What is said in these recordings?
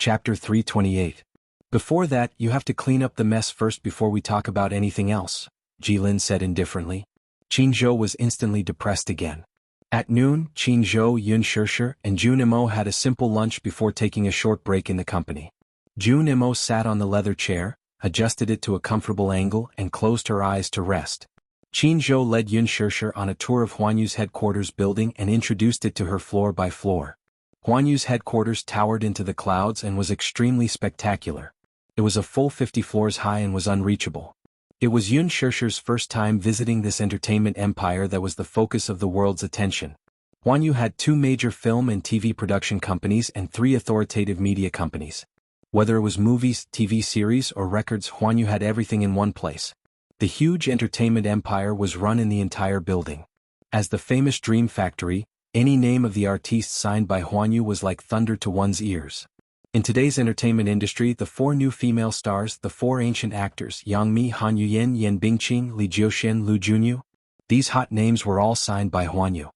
Chapter 328. Before that, you have to clean up the mess first before we talk about anything else, Jilin said indifferently. Qinzhou was instantly depressed again. At noon, Qinzhou, Yun Shirshir, and Jun Imo had a simple lunch before taking a short break in the company. Jun Imo sat on the leather chair, adjusted it to a comfortable angle and closed her eyes to rest. Qinzhou led Yun Shirshir on a tour of Huanyu's headquarters building and introduced it to her floor by floor. Huanyu's headquarters towered into the clouds and was extremely spectacular. It was a full 50 floors high and was unreachable. It was Yun Shirshir's first time visiting this entertainment empire that was the focus of the world's attention. Huanyu had 2 major film and TV production companies and 3 authoritative media companies. Whether it was movies, TV series, or records, Huanyu had everything in one place. The huge entertainment empire was run in the entire building. As the famous Dream Factory, any name of the artistes signed by Huanyu was like thunder to one's ears. In today's entertainment industry, the 4 new female stars, the 4 ancient actors, Yang Mi, Han Yuyan, Yan Bingqing, Li Jiuxian, Lu Junyu, these hot names were all signed by Huanyu.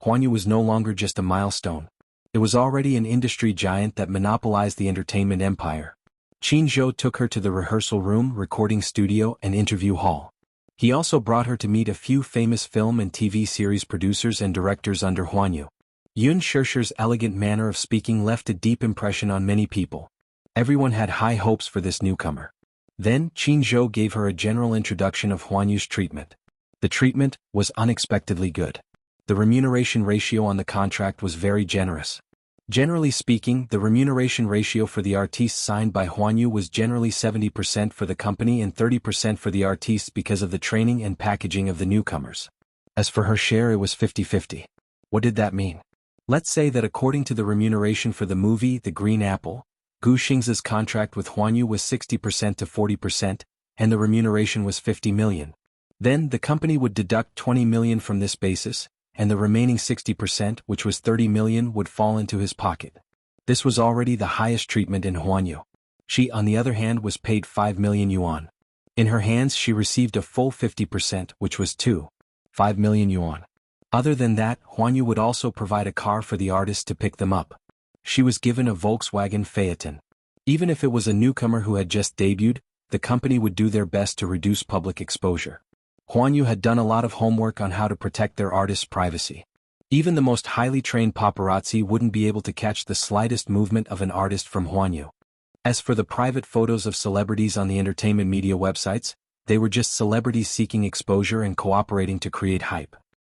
Huanyu was no longer just a milestone. It was already an industry giant that monopolized the entertainment empire. Qinzhou took her to the rehearsal room, recording studio, and interview hall. He also brought her to meet a few famous film and TV series producers and directors under Huanyu. Yun Shirshir's elegant manner of speaking left a deep impression on many people. Everyone had high hopes for this newcomer. Then, Qinzhou gave her a general introduction of Huanyu's treatment. The treatment was unexpectedly good. The remuneration ratio on the contract was very generous. Generally speaking, the remuneration ratio for the artistes signed by Huanyu was generally 70% for the company and 30% for the artistes because of the training and packaging of the newcomers. As for her share, it was 50-50. What did that mean? Let's say that according to the remuneration for the movie The Green Apple, Gu Xing's contract with Huanyu was 60% to 40%, and the remuneration was 50 million. Then the company would deduct 20 million from this basis, and the remaining 60%, which was 30 million, would fall into his pocket. This was already the highest treatment in Huanyu. She, on the other hand, was paid 5 million yuan. In her hands she received a full 50%, which was 5 million yuan. Other than that, Huanyu would also provide a car for the artist to pick them up. She was given a Volkswagen Phaeton. Even if it was a newcomer who had just debuted, the company would do their best to reduce public exposure. Huanyu had done a lot of homework on how to protect their artists' privacy. Even the most highly trained paparazzi wouldn't be able to catch the slightest movement of an artist from Huanyu. As for the private photos of celebrities on the entertainment media websites, they were just celebrities seeking exposure and cooperating to create hype.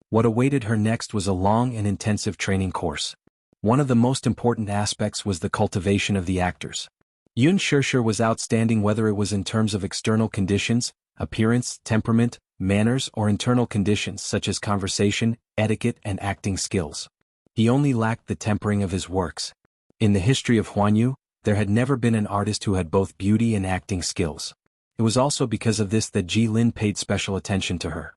What awaited her next was a long and intensive training course. One of the most important aspects was the cultivation of the actors. Yun Shirshir was outstanding whether it was in terms of external conditions, appearance, temperament, manners, or internal conditions such as conversation, etiquette, and acting skills. He only lacked the tempering of his works. In the history of Huanyu, there had never been an artist who had both beauty and acting skills. It was also because of this that Jilin paid special attention to her.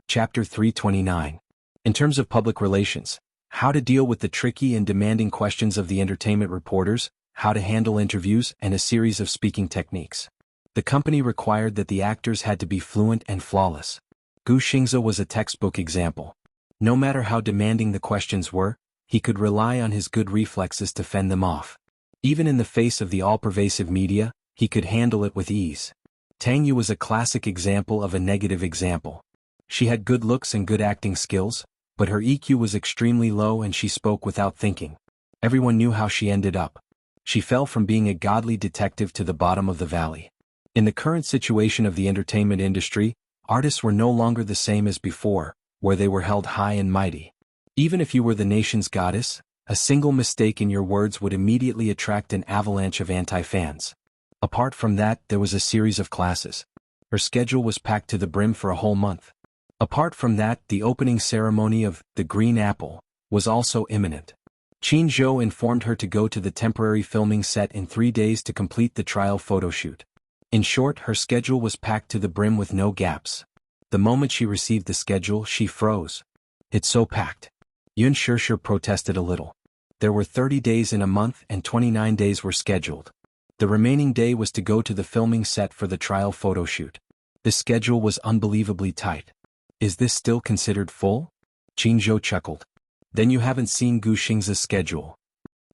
Chapter 329. In terms of public relations, how to deal with the tricky and demanding questions of the entertainment reporters, how to handle interviews, and a series of speaking techniques. The company required that the actors had to be fluent and flawless. Gu Xingzi was a textbook example. No matter how demanding the questions were, he could rely on his good reflexes to fend them off. Even in the face of the all-pervasive media, he could handle it with ease. Tang Yu was a classic example of a negative example. She had good looks and good acting skills, but her EQ was extremely low and she spoke without thinking. Everyone knew how she ended up. She fell from being a godly detective to the bottom of the valley. In the current situation of the entertainment industry, artists were no longer the same as before, where they were held high and mighty. Even if you were the nation's goddess, a single mistake in your words would immediately attract an avalanche of anti-fans. Apart from that, there was a series of classes. Her schedule was packed to the brim for a whole month. Apart from that, the opening ceremony of The Green Apple was also imminent. Qinzhou informed her to go to the temporary filming set in 3 days to complete the trial photo shoot. In short, her schedule was packed to the brim with no gaps. The moment she received the schedule, she froze. It's so packed. Yun Shirshir protested a little. There were 30 days in a month and 29 days were scheduled. The remaining day was to go to the filming set for the trial photo shoot. The schedule was unbelievably tight. Is this still considered full? Qinzhou chuckled. Then you haven't seen Gu Xing's schedule.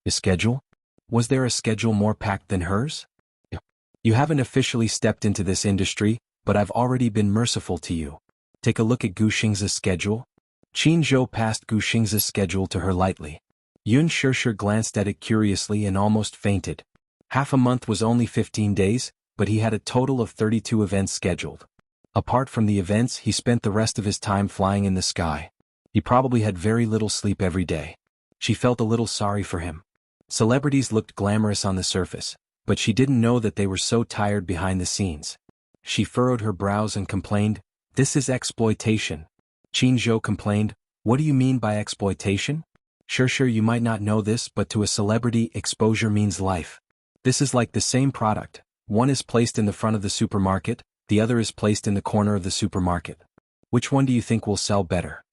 His schedule? Was there a schedule more packed than hers? You haven't officially stepped into this industry, but I've already been merciful to you. Take a look at Gu Xing's schedule. Qin Zhou passed Gu Xing's schedule to her lightly. Yun Shishir glanced at it curiously and almost fainted. Half a month was only 15 days, but he had a total of 32 events scheduled. Apart from the events, he spent the rest of his time flying in the sky. He probably had very little sleep every day. She felt a little sorry for him. Celebrities looked glamorous on the surface, but she didn't know that they were so tired behind the scenes. She furrowed her brows and complained, "This is exploitation." Qin Zhou complained, "What do you mean by exploitation?" Sure, you might not know this, but to a celebrity, exposure means life. This is like the same product. One is placed in the front of the supermarket, the other is placed in the corner of the supermarket. Which one do you think will sell better?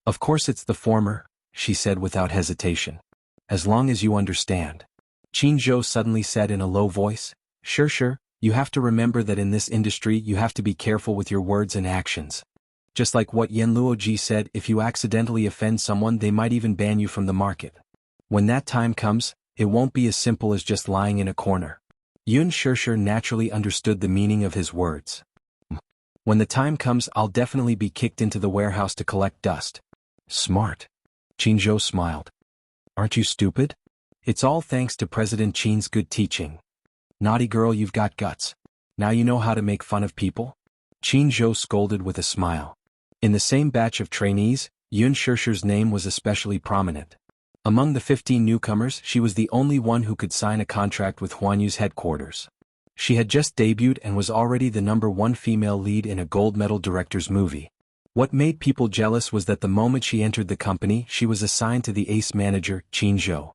Of course it's the former, she said without hesitation. As long as you understand. Qin Zhou suddenly said in a low voice, Sure, you have to remember that in this industry you have to be careful with your words and actions. Just like what Yan Luoji said, if you accidentally offend someone they might even ban you from the market. When that time comes, it won't be as simple as just lying in a corner. Yun Shishir naturally understood the meaning of his words. When the time comes I'll definitely be kicked into the warehouse to collect dust. Smart. Qin Zhou smiled. Aren't you stupid? It's all thanks to President Qin's good teaching. Naughty girl, you've got guts. Now you know how to make fun of people? Qin Zhou scolded with a smile. In the same batch of trainees, Yun Shishir's name was especially prominent. Among the 15 newcomers, she was the only one who could sign a contract with Huanyu's headquarters. She had just debuted and was already the #1 female lead in a gold medal director's movie. What made people jealous was that the moment she entered the company, she was assigned to the ace manager, Qin Zhou.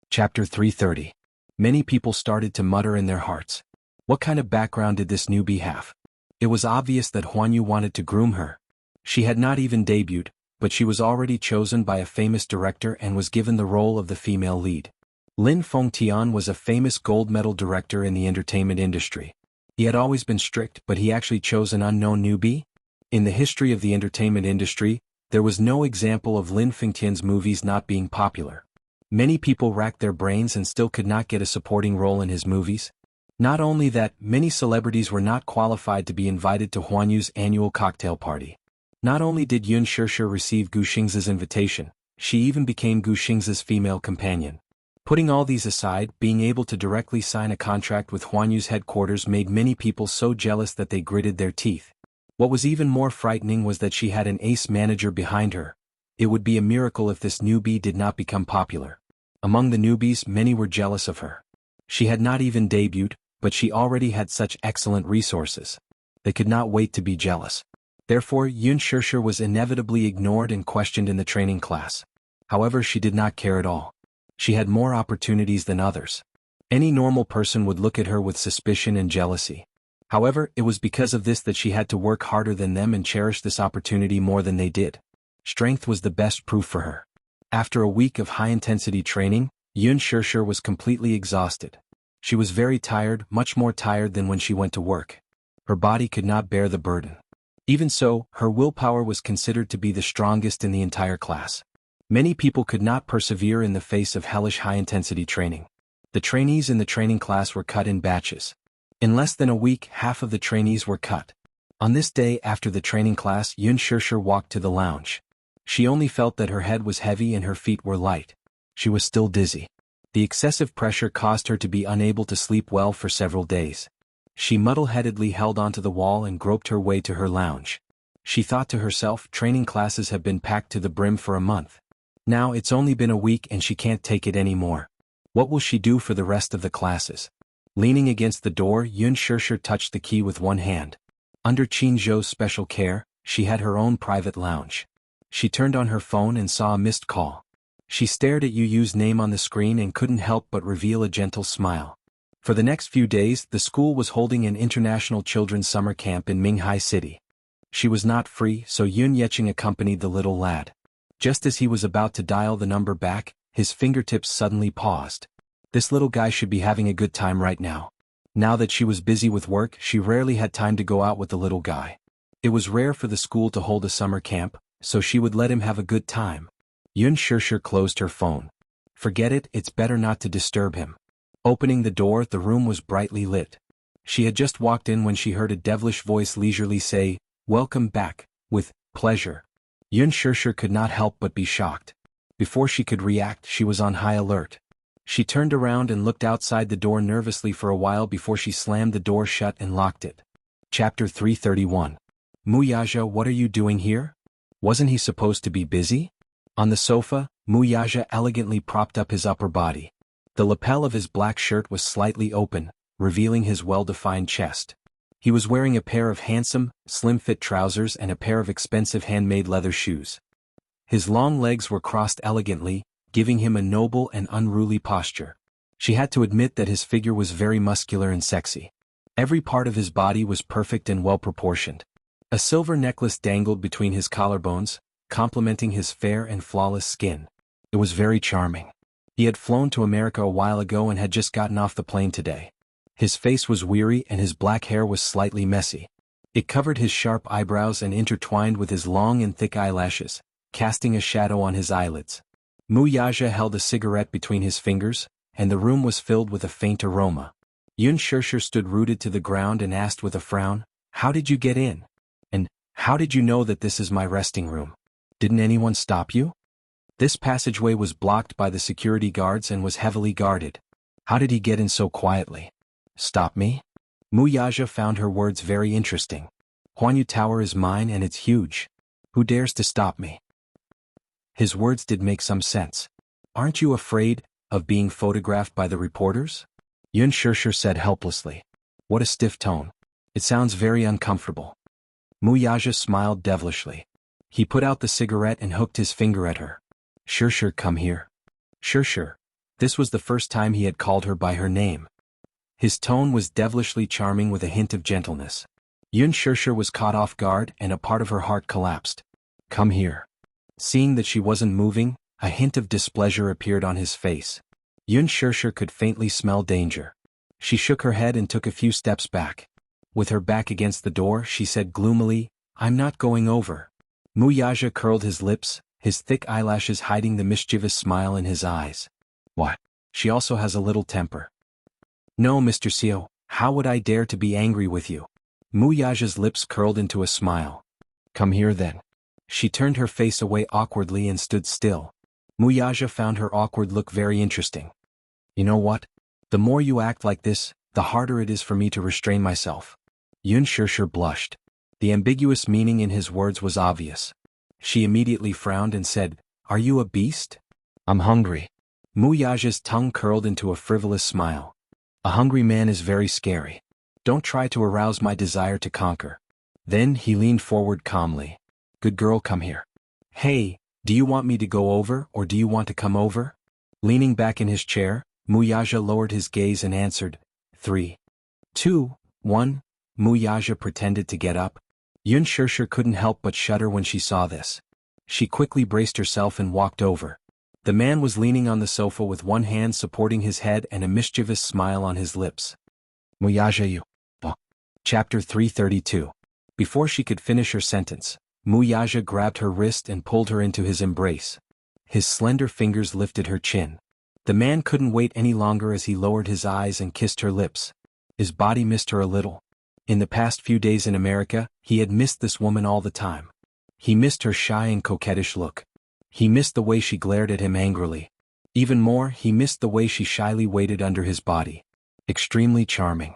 Chapter 330. Many people started to mutter in their hearts. What kind of background did this newbie have? It was obvious that Huanyu wanted to groom her. She had not even debuted, but she was already chosen by a famous director and was given the role of the female lead. Lin Fengtian was a famous gold medal director in the entertainment industry. He had always been strict, but he actually chose an unknown newbie? In the history of the entertainment industry, there was no example of Lin Fengtian's movies not being popular. Many people racked their brains and still could not get a supporting role in his movies. Not only that, many celebrities were not qualified to be invited to Huanyu's annual cocktail party. Not only did Yun Shishir receive Gu Xing's invitation, she even became Gu Xing's female companion. Putting all these aside, being able to directly sign a contract with Huanyu's headquarters made many people so jealous that they gritted their teeth. What was even more frightening was that she had an ace manager behind her. It would be a miracle if this newbie did not become popular. Among the newbies, many were jealous of her. She had not even debuted, but she already had such excellent resources. They could not wait to be jealous. Therefore, Yun Shishir was inevitably ignored and questioned in the training class. However, she did not care at all. She had more opportunities than others. Any normal person would look at her with suspicion and jealousy. However, it was because of this that she had to work harder than them and cherish this opportunity more than they did. Strength was the best proof for her. After a week of high-intensity training, Yun Shishir was completely exhausted. She was very tired, much more tired than when she went to work. Her body could not bear the burden. Even so, her willpower was considered to be the strongest in the entire class. Many people could not persevere in the face of hellish high-intensity training. The trainees in the training class were cut in batches. In less than a week, half of the trainees were cut. On this day after the training class, Yun Shishir walked to the lounge. She only felt that her head was heavy and her feet were light. She was still dizzy. The excessive pressure caused her to be unable to sleep well for several days. She muddle-headedly held onto the wall and groped her way to her lounge. She thought to herself, training classes have been packed to the brim for a month. Now it's only been a week and she can't take it anymore. What will she do for the rest of the classes? Leaning against the door, Yun Shishir touched the key with one hand. Under Qin Zhou's special care, she had her own private lounge. She turned on her phone and saw a missed call. She stared at Yu's name on the screen and couldn't help but reveal a gentle smile. For the next few days, the school was holding an international children's summer camp in Minghai City. She was not free, so Yun Yecheng accompanied the little lad. Just as he was about to dial the number back, his fingertips suddenly paused. This little guy should be having a good time right now. Now that she was busy with work, she rarely had time to go out with the little guy. It was rare for the school to hold a summer camp, so she would let him have a good time. Yun Shishir closed her phone. Forget it, it's better not to disturb him. Opening the door, the room was brightly lit. She had just walked in when she heard a devilish voice leisurely say, "Welcome back, with pleasure." Yun Shirshir could not help but be shocked. Before she could react, she was on high alert. She turned around and looked outside the door nervously for a while before she slammed the door shut and locked it. Chapter 331. Muyaja, what are you doing here? Wasn't he supposed to be busy? On the sofa, Muyaja elegantly propped up his upper body. The lapel of his black shirt was slightly open, revealing his well-defined chest. He was wearing a pair of handsome, slim-fit trousers and a pair of expensive handmade leather shoes. His long legs were crossed elegantly, giving him a noble and unruly posture. She had to admit that his figure was very muscular and sexy. Every part of his body was perfect and well-proportioned. A silver necklace dangled between his collarbones, complementing his fair and flawless skin. It was very charming. He had flown to America a while ago and had just gotten off the plane today. His face was weary and his black hair was slightly messy. It covered his sharp eyebrows and intertwined with his long and thick eyelashes, casting a shadow on his eyelids. Muyaja held a cigarette between his fingers, and the room was filled with a faint aroma. Yun Shirshir stood rooted to the ground and asked with a frown, "How did you get in? And how did you know that this is my resting room? Didn't anyone stop you?" This passageway was blocked by the security guards and was heavily guarded. How did he get in so quietly? Stop me? Muyaja found her words very interesting. Huanyu Tower is mine and it's huge. Who dares to stop me? His words did make some sense. Aren't you afraid of being photographed by the reporters? Yun Shirshir said helplessly. What a stiff tone. It sounds very uncomfortable. Muyaja smiled devilishly. He put out the cigarette and hooked his finger at her. Shirshir, come here. Shirshir. This was the first time he had called her by her name. His tone was devilishly charming with a hint of gentleness. Yun Shirshir was caught off guard and a part of her heart collapsed. Come here. Seeing that she wasn't moving, a hint of displeasure appeared on his face. Yun Shirshir could faintly smell danger. She shook her head and took a few steps back. With her back against the door, she said gloomily, I'm not going over. Muyaja curled his lips, his thick eyelashes hiding the mischievous smile in his eyes. What? She also has a little temper. No, Mr. Xiao, how would I dare to be angry with you? Muyaja's lips curled into a smile. Come here then. She turned her face away awkwardly and stood still. Muyaja found her awkward look very interesting. You know what? The more you act like this, the harder it is for me to restrain myself. Yun Shirshir blushed. The ambiguous meaning in his words was obvious. She immediately frowned and said, Are you a beast? I'm hungry. Muyaja's tongue curled into a frivolous smile. A hungry man is very scary. Don't try to arouse my desire to conquer. Then he leaned forward calmly. Good girl, come here. Hey, do you want me to go over or do you want to come over? Leaning back in his chair, Muyaja lowered his gaze and answered, 3, 2, 1. Muyaja pretended to get up. Yun Shirshir couldn't help but shudder when she saw this. She quickly braced herself and walked over. The man was leaning on the sofa with one hand supporting his head and a mischievous smile on his lips. Muyaja, you. Chapter 332. Before she could finish her sentence, Muyaja grabbed her wrist and pulled her into his embrace. His slender fingers lifted her chin. The man couldn't wait any longer as he lowered his eyes and kissed her lips. His body missed her a little. In the past few days in America, he had missed this woman all the time. He missed her shy and coquettish look. He missed the way she glared at him angrily. Even more, he missed the way she shyly waited under his body. Extremely charming.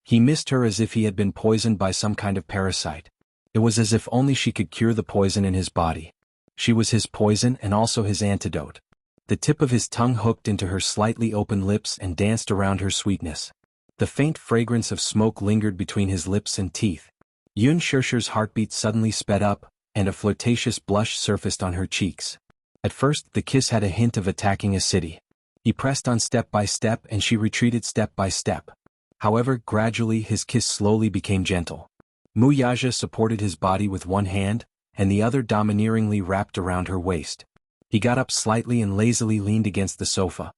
He missed her as if he had been poisoned by some kind of parasite. It was as if only she could cure the poison in his body. She was his poison and also his antidote. The tip of his tongue hooked into her slightly open lips and danced around her sweetness. The faint fragrance of smoke lingered between his lips and teeth. Yun Shirshir's heartbeat suddenly sped up, and a flirtatious blush surfaced on her cheeks. At first, the kiss had a hint of attacking a city. He pressed on step by step and she retreated step by step. However, gradually his kiss slowly became gentle. Muyaja supported his body with one hand, and the other domineeringly wrapped around her waist. He got up slightly and lazily leaned against the sofa.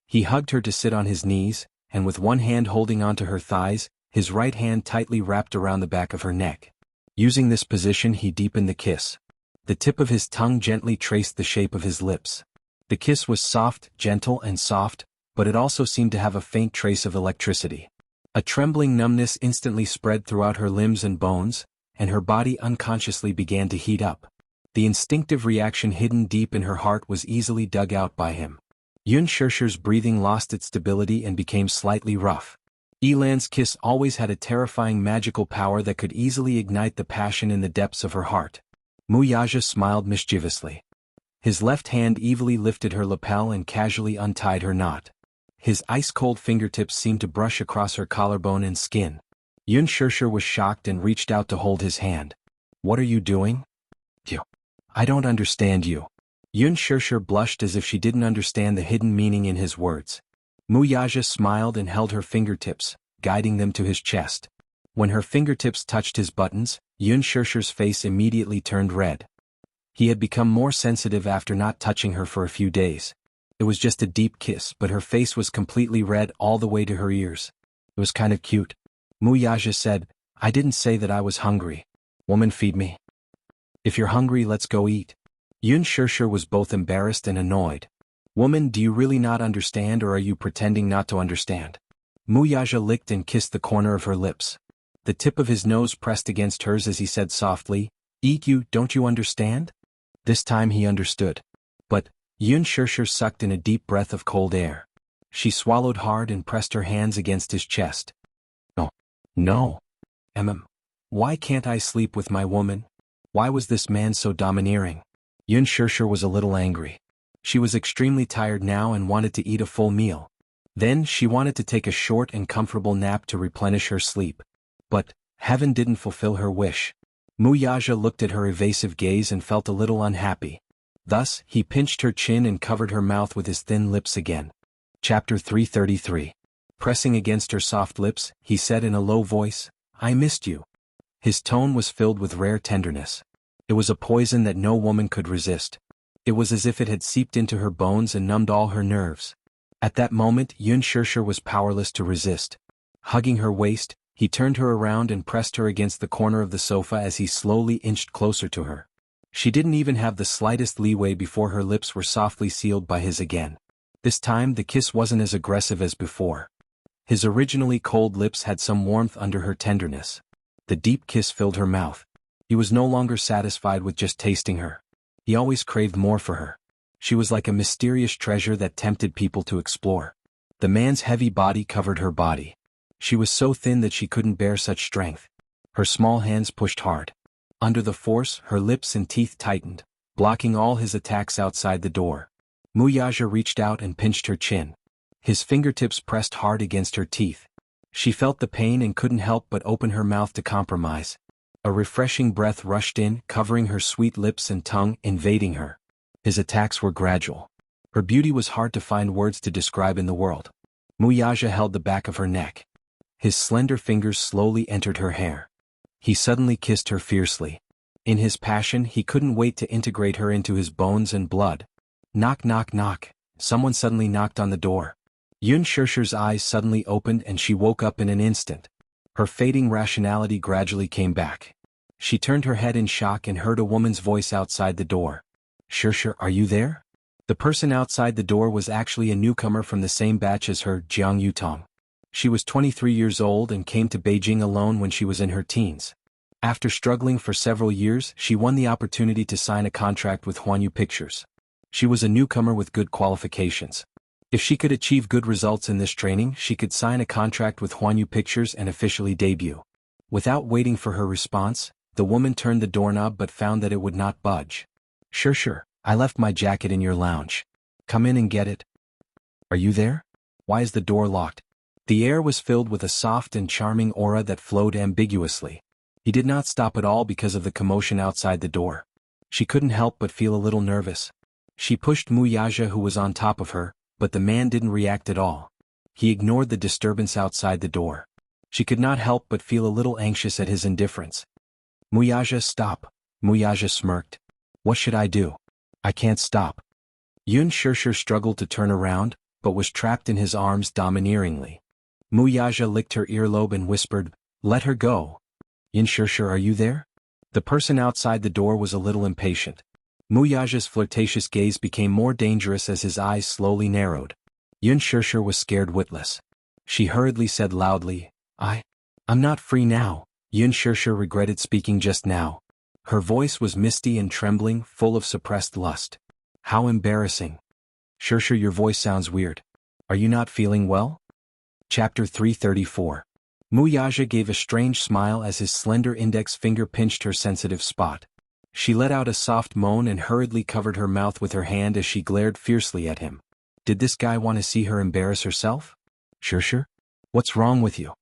He hugged her to sit on his knees, and with one hand holding onto her thighs, his right hand tightly wrapped around the back of her neck. Using this position, he deepened the kiss. The tip of his tongue gently traced the shape of his lips. The kiss was soft, gentle and soft, but it also seemed to have a faint trace of electricity. A trembling numbness instantly spread throughout her limbs and bones, and her body unconsciously began to heat up. The instinctive reaction hidden deep in her heart was easily dug out by him. Yun Shishir's breathing lost its stability and became slightly rough. Yilan's kiss always had a terrifying magical power that could easily ignite the passion in the depths of her heart. Muyaja smiled mischievously. His left hand evilly lifted her lapel and casually untied her knot. His ice-cold fingertips seemed to brush across her collarbone and skin. Yun Shishir was shocked and reached out to hold his hand. "What are you doing?" "You. I don't understand you." Yun Shishir blushed as if she didn't understand the hidden meaning in his words. Muyaja smiled and held her fingertips, guiding them to his chest. When her fingertips touched his buttons, Yun Shishir's face immediately turned red. He had become more sensitive after not touching her for a few days. It was just a deep kiss, but her face was completely red all the way to her ears. It was kind of cute. Muyaja said, "I didn't say that I was hungry. Woman, feed me. If you're hungry, let's go eat." Yun Shishir was both embarrassed and annoyed. "Woman, do you really not understand, or are you pretending not to understand?" Muyaja licked and kissed the corner of her lips. The tip of his nose pressed against hers as he said softly, "Eat you, don't you understand?" This time he understood. But Yun Shishir sucked in a deep breath of cold air. She swallowed hard and pressed her hands against his chest. "No. No. Why can't I sleep with my woman? Why was this man so domineering?" Yun Shishir was a little angry. She was extremely tired now and wanted to eat a full meal. Then she wanted to take a short and comfortable nap to replenish her sleep. But heaven didn't fulfill her wish. Muyaja looked at her evasive gaze and felt a little unhappy. Thus, he pinched her chin and covered her mouth with his thin lips again. Chapter 333. Pressing against her soft lips, he said in a low voice, "I missed you." His tone was filled with rare tenderness. It was a poison that no woman could resist. It was as if it had seeped into her bones and numbed all her nerves. At that moment, Yun Shishir was powerless to resist. Hugging her waist, he turned her around and pressed her against the corner of the sofa as he slowly inched closer to her. She didn't even have the slightest leeway before her lips were softly sealed by his again. This time the kiss wasn't as aggressive as before. His originally cold lips had some warmth under her tenderness. The deep kiss filled her mouth. He was no longer satisfied with just tasting her. He always craved more for her. She was like a mysterious treasure that tempted people to explore. The man's heavy body covered her body. She was so thin that she couldn't bear such strength. Her small hands pushed hard. Under the force, her lips and teeth tightened, blocking all his attacks outside the door. Muyaja reached out and pinched her chin. His fingertips pressed hard against her teeth. She felt the pain and couldn't help but open her mouth to compromise. A refreshing breath rushed in, covering her sweet lips and tongue, invading her. His attacks were gradual. Her beauty was hard to find words to describe in the world. Muyaja held the back of her neck. His slender fingers slowly entered her hair. He suddenly kissed her fiercely. In his passion, he couldn't wait to integrate her into his bones and blood. Knock, knock, knock. Someone suddenly knocked on the door. Yun Shishir's eyes suddenly opened and she woke up in an instant. Her fading rationality gradually came back. She turned her head in shock and heard a woman's voice outside the door. "Shishir, are you there?" The person outside the door was actually a newcomer from the same batch as her, Jianghu. She was 23 years old and came to Beijing alone when she was in her teens. After struggling for several years, she won the opportunity to sign a contract with Huanyu Pictures. She was a newcomer with good qualifications. If she could achieve good results in this training, she could sign a contract with Huanyu Pictures and officially debut. Without waiting for her response, the woman turned the doorknob but found that it would not budge. Shishir, I left my jacket in your lounge. Come in and get it." "Are you there? Why is the door locked?" The air was filled with a soft and charming aura that flowed ambiguously. He did not stop at all because of the commotion outside the door. She couldn't help but feel a little nervous. She pushed Muyaja, who was on top of her, but the man didn't react at all. He ignored the disturbance outside the door. She could not help but feel a little anxious at his indifference. "Muyaja, stop." Muyaja smirked. "What should I do? I can't stop." Yun Shishir struggled to turn around, but was trapped in his arms domineeringly. Muyaja licked her earlobe and whispered, "Let her go." "Yun Shishir, are you there?" The person outside the door was a little impatient. Mu Yaja's flirtatious gaze became more dangerous as his eyes slowly narrowed. Yun Shishir was scared witless. She hurriedly said loudly, I'm not free now. Yun Shishir regretted speaking just now. Her voice was misty and trembling, full of suppressed lust. How embarrassing. Shishir, your voice sounds weird. Are you not feeling well? Chapter 334. Mu Yaja gave a strange smile as his slender index finger pinched her sensitive spot. She let out a soft moan and hurriedly covered her mouth with her hand as she glared fiercely at him. Did this guy want to see her embarrass herself? Shishir? What's wrong with you?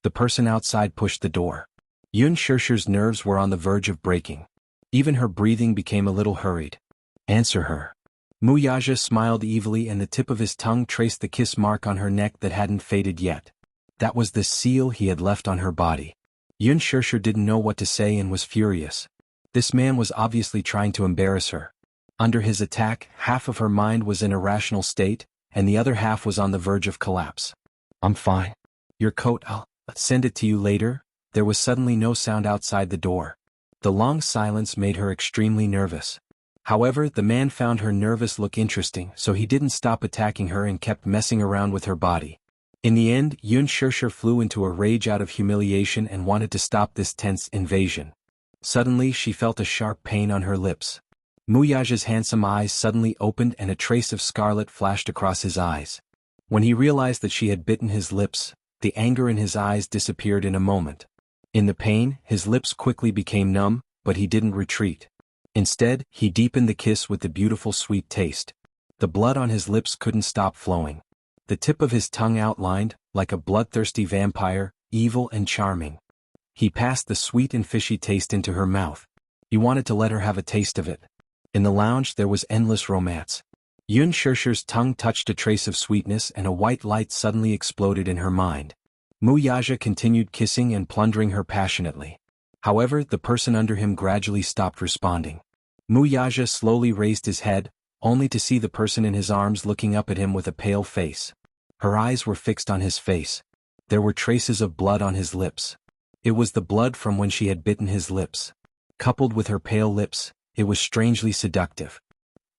The person outside pushed the door. Yun Shishir's nerves were on the verge of breaking. Even her breathing became a little hurried. Answer her. Mu Yaja smiled evilly and the tip of his tongue traced the kiss mark on her neck that hadn't faded yet. That was the seal he had left on her body. Yun Shishir didn't know what to say and was furious. This man was obviously trying to embarrass her. Under his attack, half of her mind was in a rational state, and the other half was on the verge of collapse. I'm fine. Your coat, I'll send it to you later. There was suddenly no sound outside the door. The long silence made her extremely nervous. However, the man found her nervous look interesting, so he didn't stop attacking her and kept messing around with her body. In the end, Yun Shishir flew into a rage out of humiliation and wanted to stop this tense invasion. Suddenly she felt a sharp pain on her lips. Mu Yaja's handsome eyes suddenly opened and a trace of scarlet flashed across his eyes. When he realized that she had bitten his lips, the anger in his eyes disappeared in a moment. In the pain, his lips quickly became numb, but he didn't retreat. Instead, he deepened the kiss with the beautiful sweet taste. The blood on his lips couldn't stop flowing. The tip of his tongue outlined, like a bloodthirsty vampire, evil and charming. He passed the sweet and fishy taste into her mouth. He wanted to let her have a taste of it. In the lounge there was endless romance. Yun Shishir's tongue touched a trace of sweetness and a white light suddenly exploded in her mind. Mu Yaja continued kissing and plundering her passionately. However, the person under him gradually stopped responding. Mu Yaja slowly raised his head, only to see the person in his arms looking up at him with a pale face. Her eyes were fixed on his face. There were traces of blood on his lips. It was the blood from when she had bitten his lips. Coupled with her pale lips, it was strangely seductive.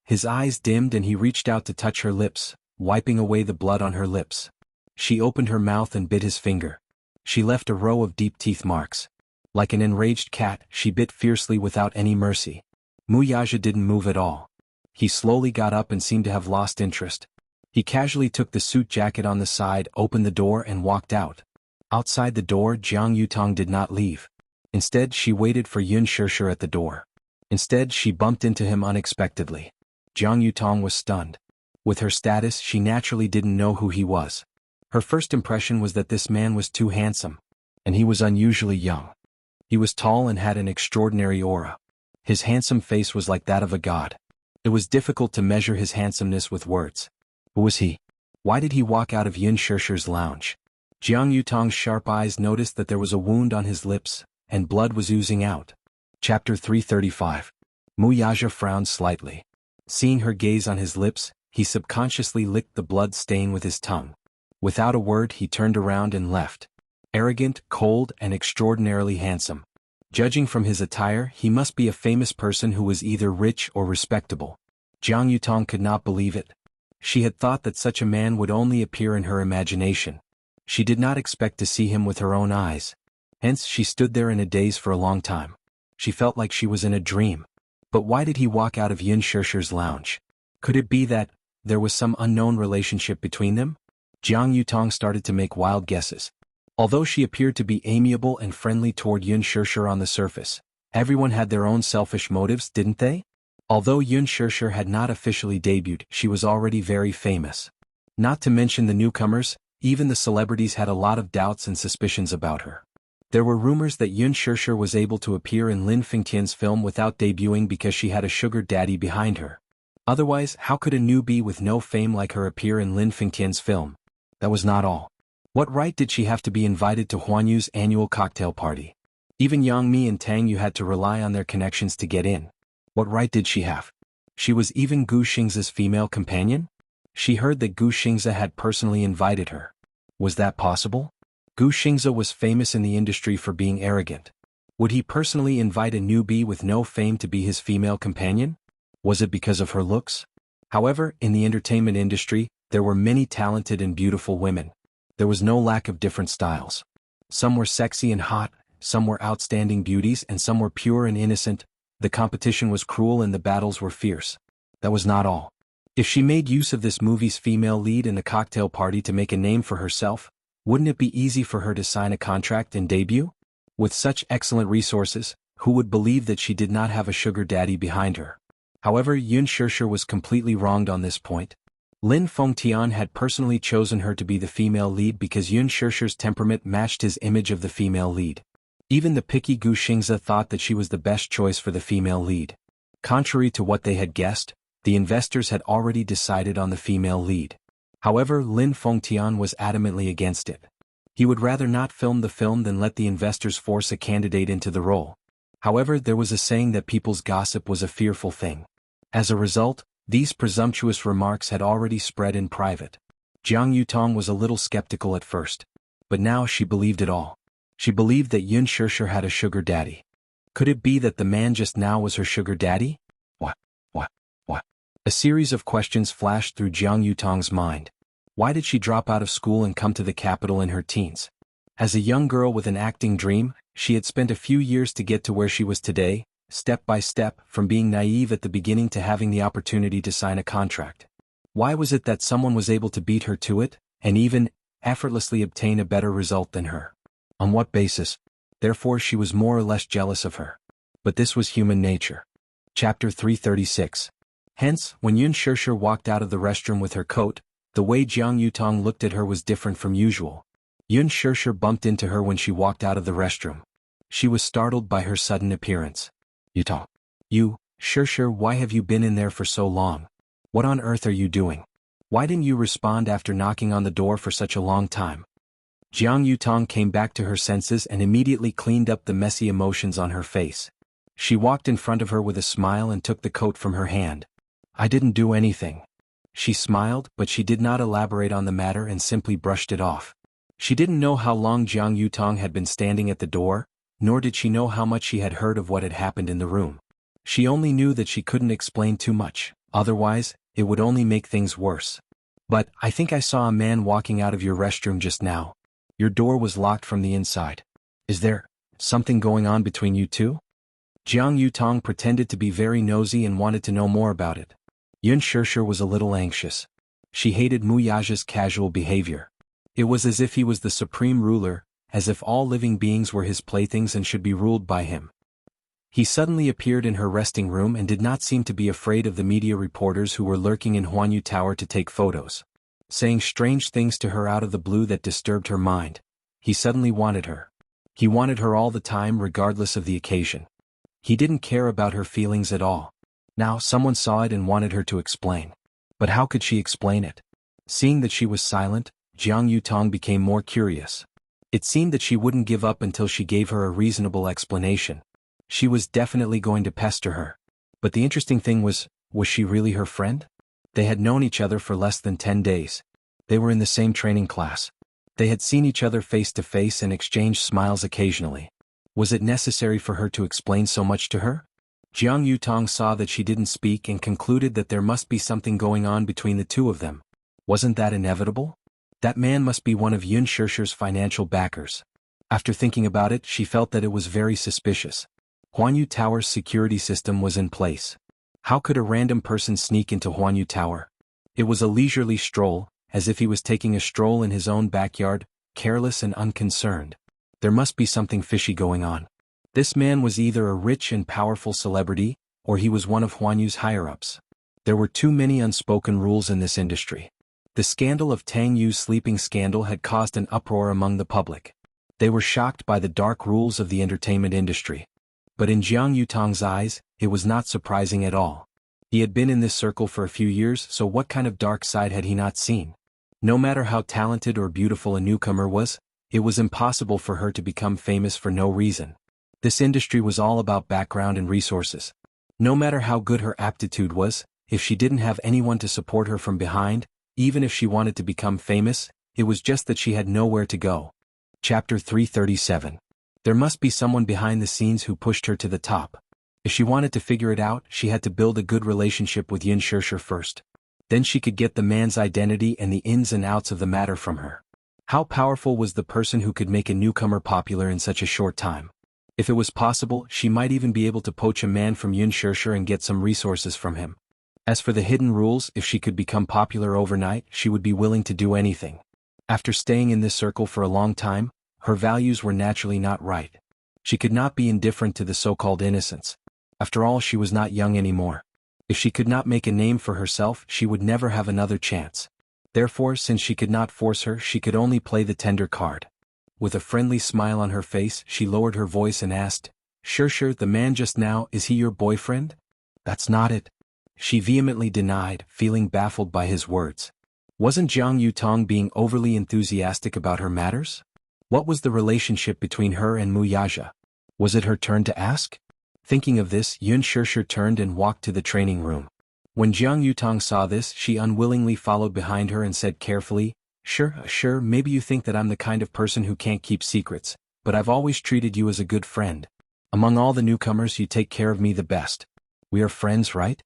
His eyes dimmed and he reached out to touch her lips, wiping away the blood on her lips. She opened her mouth and bit his finger. She left a row of deep teeth marks. Like an enraged cat, she bit fiercely without any mercy. Mu Yaja didn't move at all. He slowly got up and seemed to have lost interest. He casually took the suit jacket on the side, opened the door and walked out. Outside the door, Jianghu did not leave. Instead, she waited for Yun Shishir at the door. Instead, she bumped into him unexpectedly. Jianghu was stunned. With her status, she naturally didn't know who he was. Her first impression was that this man was too handsome. And he was unusually young. He was tall and had an extraordinary aura. His handsome face was like that of a god. It was difficult to measure his handsomeness with words. Who was he? Why did he walk out of Yun Shishir's lounge? Jianghu sharp eyes noticed that there was a wound on his lips, and blood was oozing out. Chapter 335. Mu Yaja frowned slightly. Seeing her gaze on his lips, he subconsciously licked the blood stain with his tongue. Without a word he turned around and left. Arrogant, cold, and extraordinarily handsome. Judging from his attire, he must be a famous person who was either rich or respectable. Jianghu could not believe it. She had thought that such a man would only appear in her imagination. She did not expect to see him with her own eyes. Hence she stood there in a daze for a long time. She felt like she was in a dream. But why did he walk out of Yun Shishir's lounge? Could it be that there was some unknown relationship between them? Jianghu started to make wild guesses. Although she appeared to be amiable and friendly toward Yun Shishir on the surface, everyone had their own selfish motives, didn't they? Although Yun Shishir had not officially debuted, she was already very famous. Not to mention the newcomers, even the celebrities had a lot of doubts and suspicions about her. There were rumors that Yun Shishir was able to appear in Lin Fengtian's film without debuting because she had a sugar daddy behind her. Otherwise, how could a newbie with no fame like her appear in Lin Fengtian's film? That was not all. What right did she have to be invited to Huan Yu's annual cocktail party? Even Yang Mi and Tang Yu had to rely on their connections to get in. What right did she have? She was even Gu Xingza's female companion? She heard that Gu Xingza had personally invited her. Was that possible? Gu Xingza was famous in the industry for being arrogant. Would he personally invite a newbie with no fame to be his female companion? Was it because of her looks? However, in the entertainment industry, there were many talented and beautiful women. There was no lack of different styles. Some were sexy and hot, some were outstanding beauties, and some were pure and innocent. The competition was cruel and the battles were fierce. That was not all. If she made use of this movie's female lead in the cocktail party to make a name for herself, wouldn't it be easy for her to sign a contract and debut? With such excellent resources, who would believe that she did not have a sugar daddy behind her? However, Yun Shishir was completely wronged on this point. Lin Fengtian had personally chosen her to be the female lead because Yun Shishir's temperament matched his image of the female lead. Even the picky Gu Xingze thought that she was the best choice for the female lead. Contrary to what they had guessed, the investors had already decided on the female lead. However, Lin Fengtian was adamantly against it. He would rather not film the film than let the investors force a candidate into the role. However, there was a saying that people's gossip was a fearful thing. As a result, these presumptuous remarks had already spread in private. Jiang Yutong was a little skeptical at first, but now she believed it all. She believed that Yun Shishir had a sugar daddy. Could it be that the man just now was her sugar daddy? What? A series of questions flashed through Jiang Yutong's mind. Why did she drop out of school and come to the capital in her teens? As a young girl with an acting dream, she had spent a few years to get to where she was today, step by step, from being naive at the beginning to having the opportunity to sign a contract. Why was it that someone was able to beat her to it, and even effortlessly obtain a better result than her? On what basis? Therefore she was more or less jealous of her. But this was human nature. Chapter 336. Hence, when Yun Shishir walked out of the restroom with her coat, the way Jiang Yutong looked at her was different from usual. Yun Shishir bumped into her when she walked out of the restroom. She was startled by her sudden appearance. Yutong. You, Shishir, why have you been in there for so long? What on earth are you doing? Why didn't you respond after knocking on the door for such a long time? Jiang Yutong came back to her senses and immediately cleaned up the messy emotions on her face. She walked in front of her with a smile and took the coat from her hand. I didn't do anything. She smiled, but she did not elaborate on the matter and simply brushed it off. She didn't know how long Jiang Yutong had been standing at the door, nor did she know how much she had heard of what had happened in the room. She only knew that she couldn't explain too much, otherwise, it would only make things worse. But, I think I saw a man walking out of your restroom just now. Your door was locked from the inside. Is there something going on between you two? Jiang Yutong pretended to be very nosy and wanted to know more about it. Yun Shishir was a little anxious. She hated Mu Yaja's casual behavior. It was as if he was the supreme ruler, as if all living beings were his playthings and should be ruled by him. He suddenly appeared in her resting room and did not seem to be afraid of the media reporters who were lurking in Huanyu Tower to take photos. Saying strange things to her out of the blue that disturbed her mind. He suddenly wanted her. He wanted her all the time regardless of the occasion. He didn't care about her feelings at all. Now someone saw it and wanted her to explain. But how could she explain it? Seeing that she was silent, Jiang Yutong became more curious. It seemed that she wouldn't give up until she gave her a reasonable explanation. She was definitely going to pester her. But the interesting thing was she really her friend? They had known each other for less than 10 days. They were in the same training class. They had seen each other face to face and exchanged smiles occasionally. Was it necessary for her to explain so much to her? Jiang Yutong saw that she didn't speak and concluded that there must be something going on between the two of them. Wasn't that inevitable? That man must be one of Yun Shishir's financial backers. After thinking about it, she felt that it was very suspicious. Huanyu Tower's security system was in place. How could a random person sneak into Huanyu Tower? It was a leisurely stroll, as if he was taking a stroll in his own backyard, careless and unconcerned. There must be something fishy going on. This man was either a rich and powerful celebrity, or he was one of Huanyu's higher-ups. There were too many unspoken rules in this industry. The scandal of Tang Yu's sleeping scandal had caused an uproar among the public. They were shocked by the dark rules of the entertainment industry. But in Jiang Yutong's eyes, it was not surprising at all. He had been in this circle for a few years, so what kind of dark side had he not seen? No matter how talented or beautiful a newcomer was, it was impossible for her to become famous for no reason. This industry was all about background and resources. No matter how good her aptitude was, if she didn't have anyone to support her from behind, even if she wanted to become famous, it was just that she had nowhere to go. Chapter 337. There must be someone behind the scenes who pushed her to the top. If she wanted to figure it out, she had to build a good relationship with Yin Shirshir first. Then she could get the man's identity and the ins and outs of the matter from her. How powerful was the person who could make a newcomer popular in such a short time? If it was possible, she might even be able to poach a man from Yin Shirshir and get some resources from him. As for the hidden rules, if she could become popular overnight, she would be willing to do anything. After staying in this circle for a long time, her values were naturally not right. She could not be indifferent to the so-called innocence. After all, she was not young anymore. If she could not make a name for herself, she would never have another chance. Therefore, since she could not force her, she could only play the tender card. With a friendly smile on her face, she lowered her voice and asked, "Shirshir, the man just now, is he your boyfriend?" "That's not it," she vehemently denied, feeling baffled by his words. Wasn't Jiang Yutong being overly enthusiastic about her matters? What was the relationship between her and Mu Yaja? Was it her turn to ask? Thinking of this, Yun Shirshir turned and walked to the training room. When Jiang Yutong saw this, she unwillingly followed behind her and said carefully, Sure, maybe you think that I'm the kind of person who can't keep secrets, but I've always treated you as a good friend. Among all the newcomers, you take care of me the best. We are friends, right?"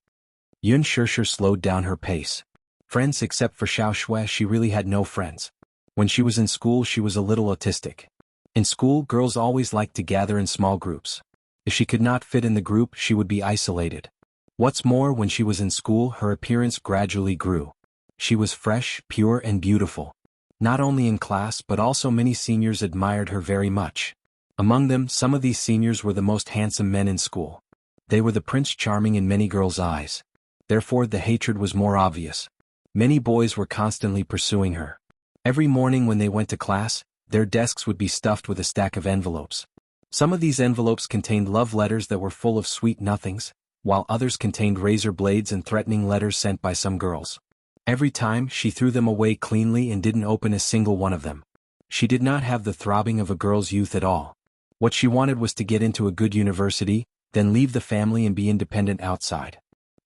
Yun Shirshir slowed down her pace. Friends except for Xiao Shui, she really had no friends. When she was in school, she was a little autistic. In school, girls always liked to gather in small groups. If she could not fit in the group, she would be isolated. What's more, when she was in school, her appearance gradually grew. She was fresh, pure and beautiful. Not only in class but also many seniors admired her very much. Among them, some of these seniors were the most handsome men in school. They were the Prince Charming in many girls' eyes. Therefore the hatred was more obvious. Many boys were constantly pursuing her. Every morning when they went to class, their desks would be stuffed with a stack of envelopes. Some of these envelopes contained love letters that were full of sweet nothings, while others contained razor blades and threatening letters sent by some girls. Every time, she threw them away cleanly and didn't open a single one of them. She did not have the throbbing of a girl's youth at all. What she wanted was to get into a good university, then leave the family and be independent outside.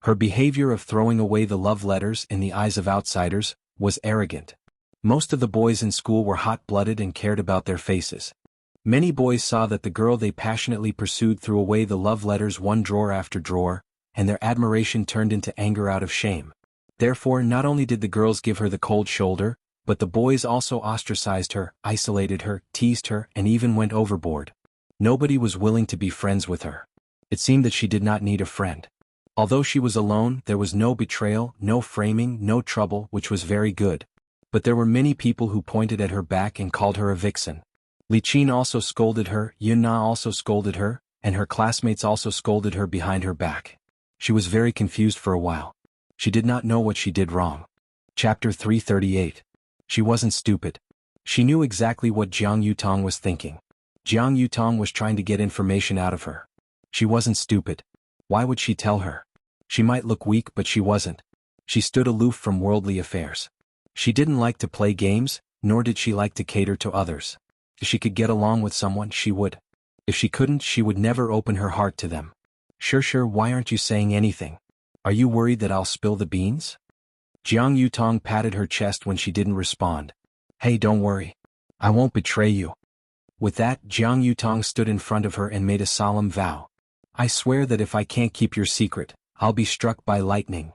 Her behavior of throwing away the love letters in the eyes of outsiders was arrogant. Most of the boys in school were hot-blooded and cared about their faces. Many boys saw that the girl they passionately pursued threw away the love letters one drawer after drawer, and their admiration turned into anger out of shame. Therefore, not only did the girls give her the cold shoulder, but the boys also ostracized her, isolated her, teased her, and even went overboard. Nobody was willing to be friends with her. It seemed that she did not need a friend. Although she was alone, there was no betrayal, no framing, no trouble, which was very good. But there were many people who pointed at her back and called her a vixen. Li Qin also scolded her, Yun Na also scolded her, and her classmates also scolded her behind her back. She was very confused for a while. She did not know what she did wrong. Chapter 338. She wasn't stupid. She knew exactly what Jiang Yutong was thinking. Jiang Yutong was trying to get information out of her. She wasn't stupid. Why would she tell her? She might look weak, but she wasn't. She stood aloof from worldly affairs. She didn't like to play games, nor did she like to cater to others. If she could get along with someone, she would. If she couldn't, she would never open her heart to them. Sure, why aren't you saying anything? Are you worried that I'll spill the beans? Jiang Yutong patted her chest when she didn't respond. Hey, don't worry. I won't betray you. With that, Jiang Yutong stood in front of her and made a solemn vow. I swear that if I can't keep your secret, I'll be struck by lightning.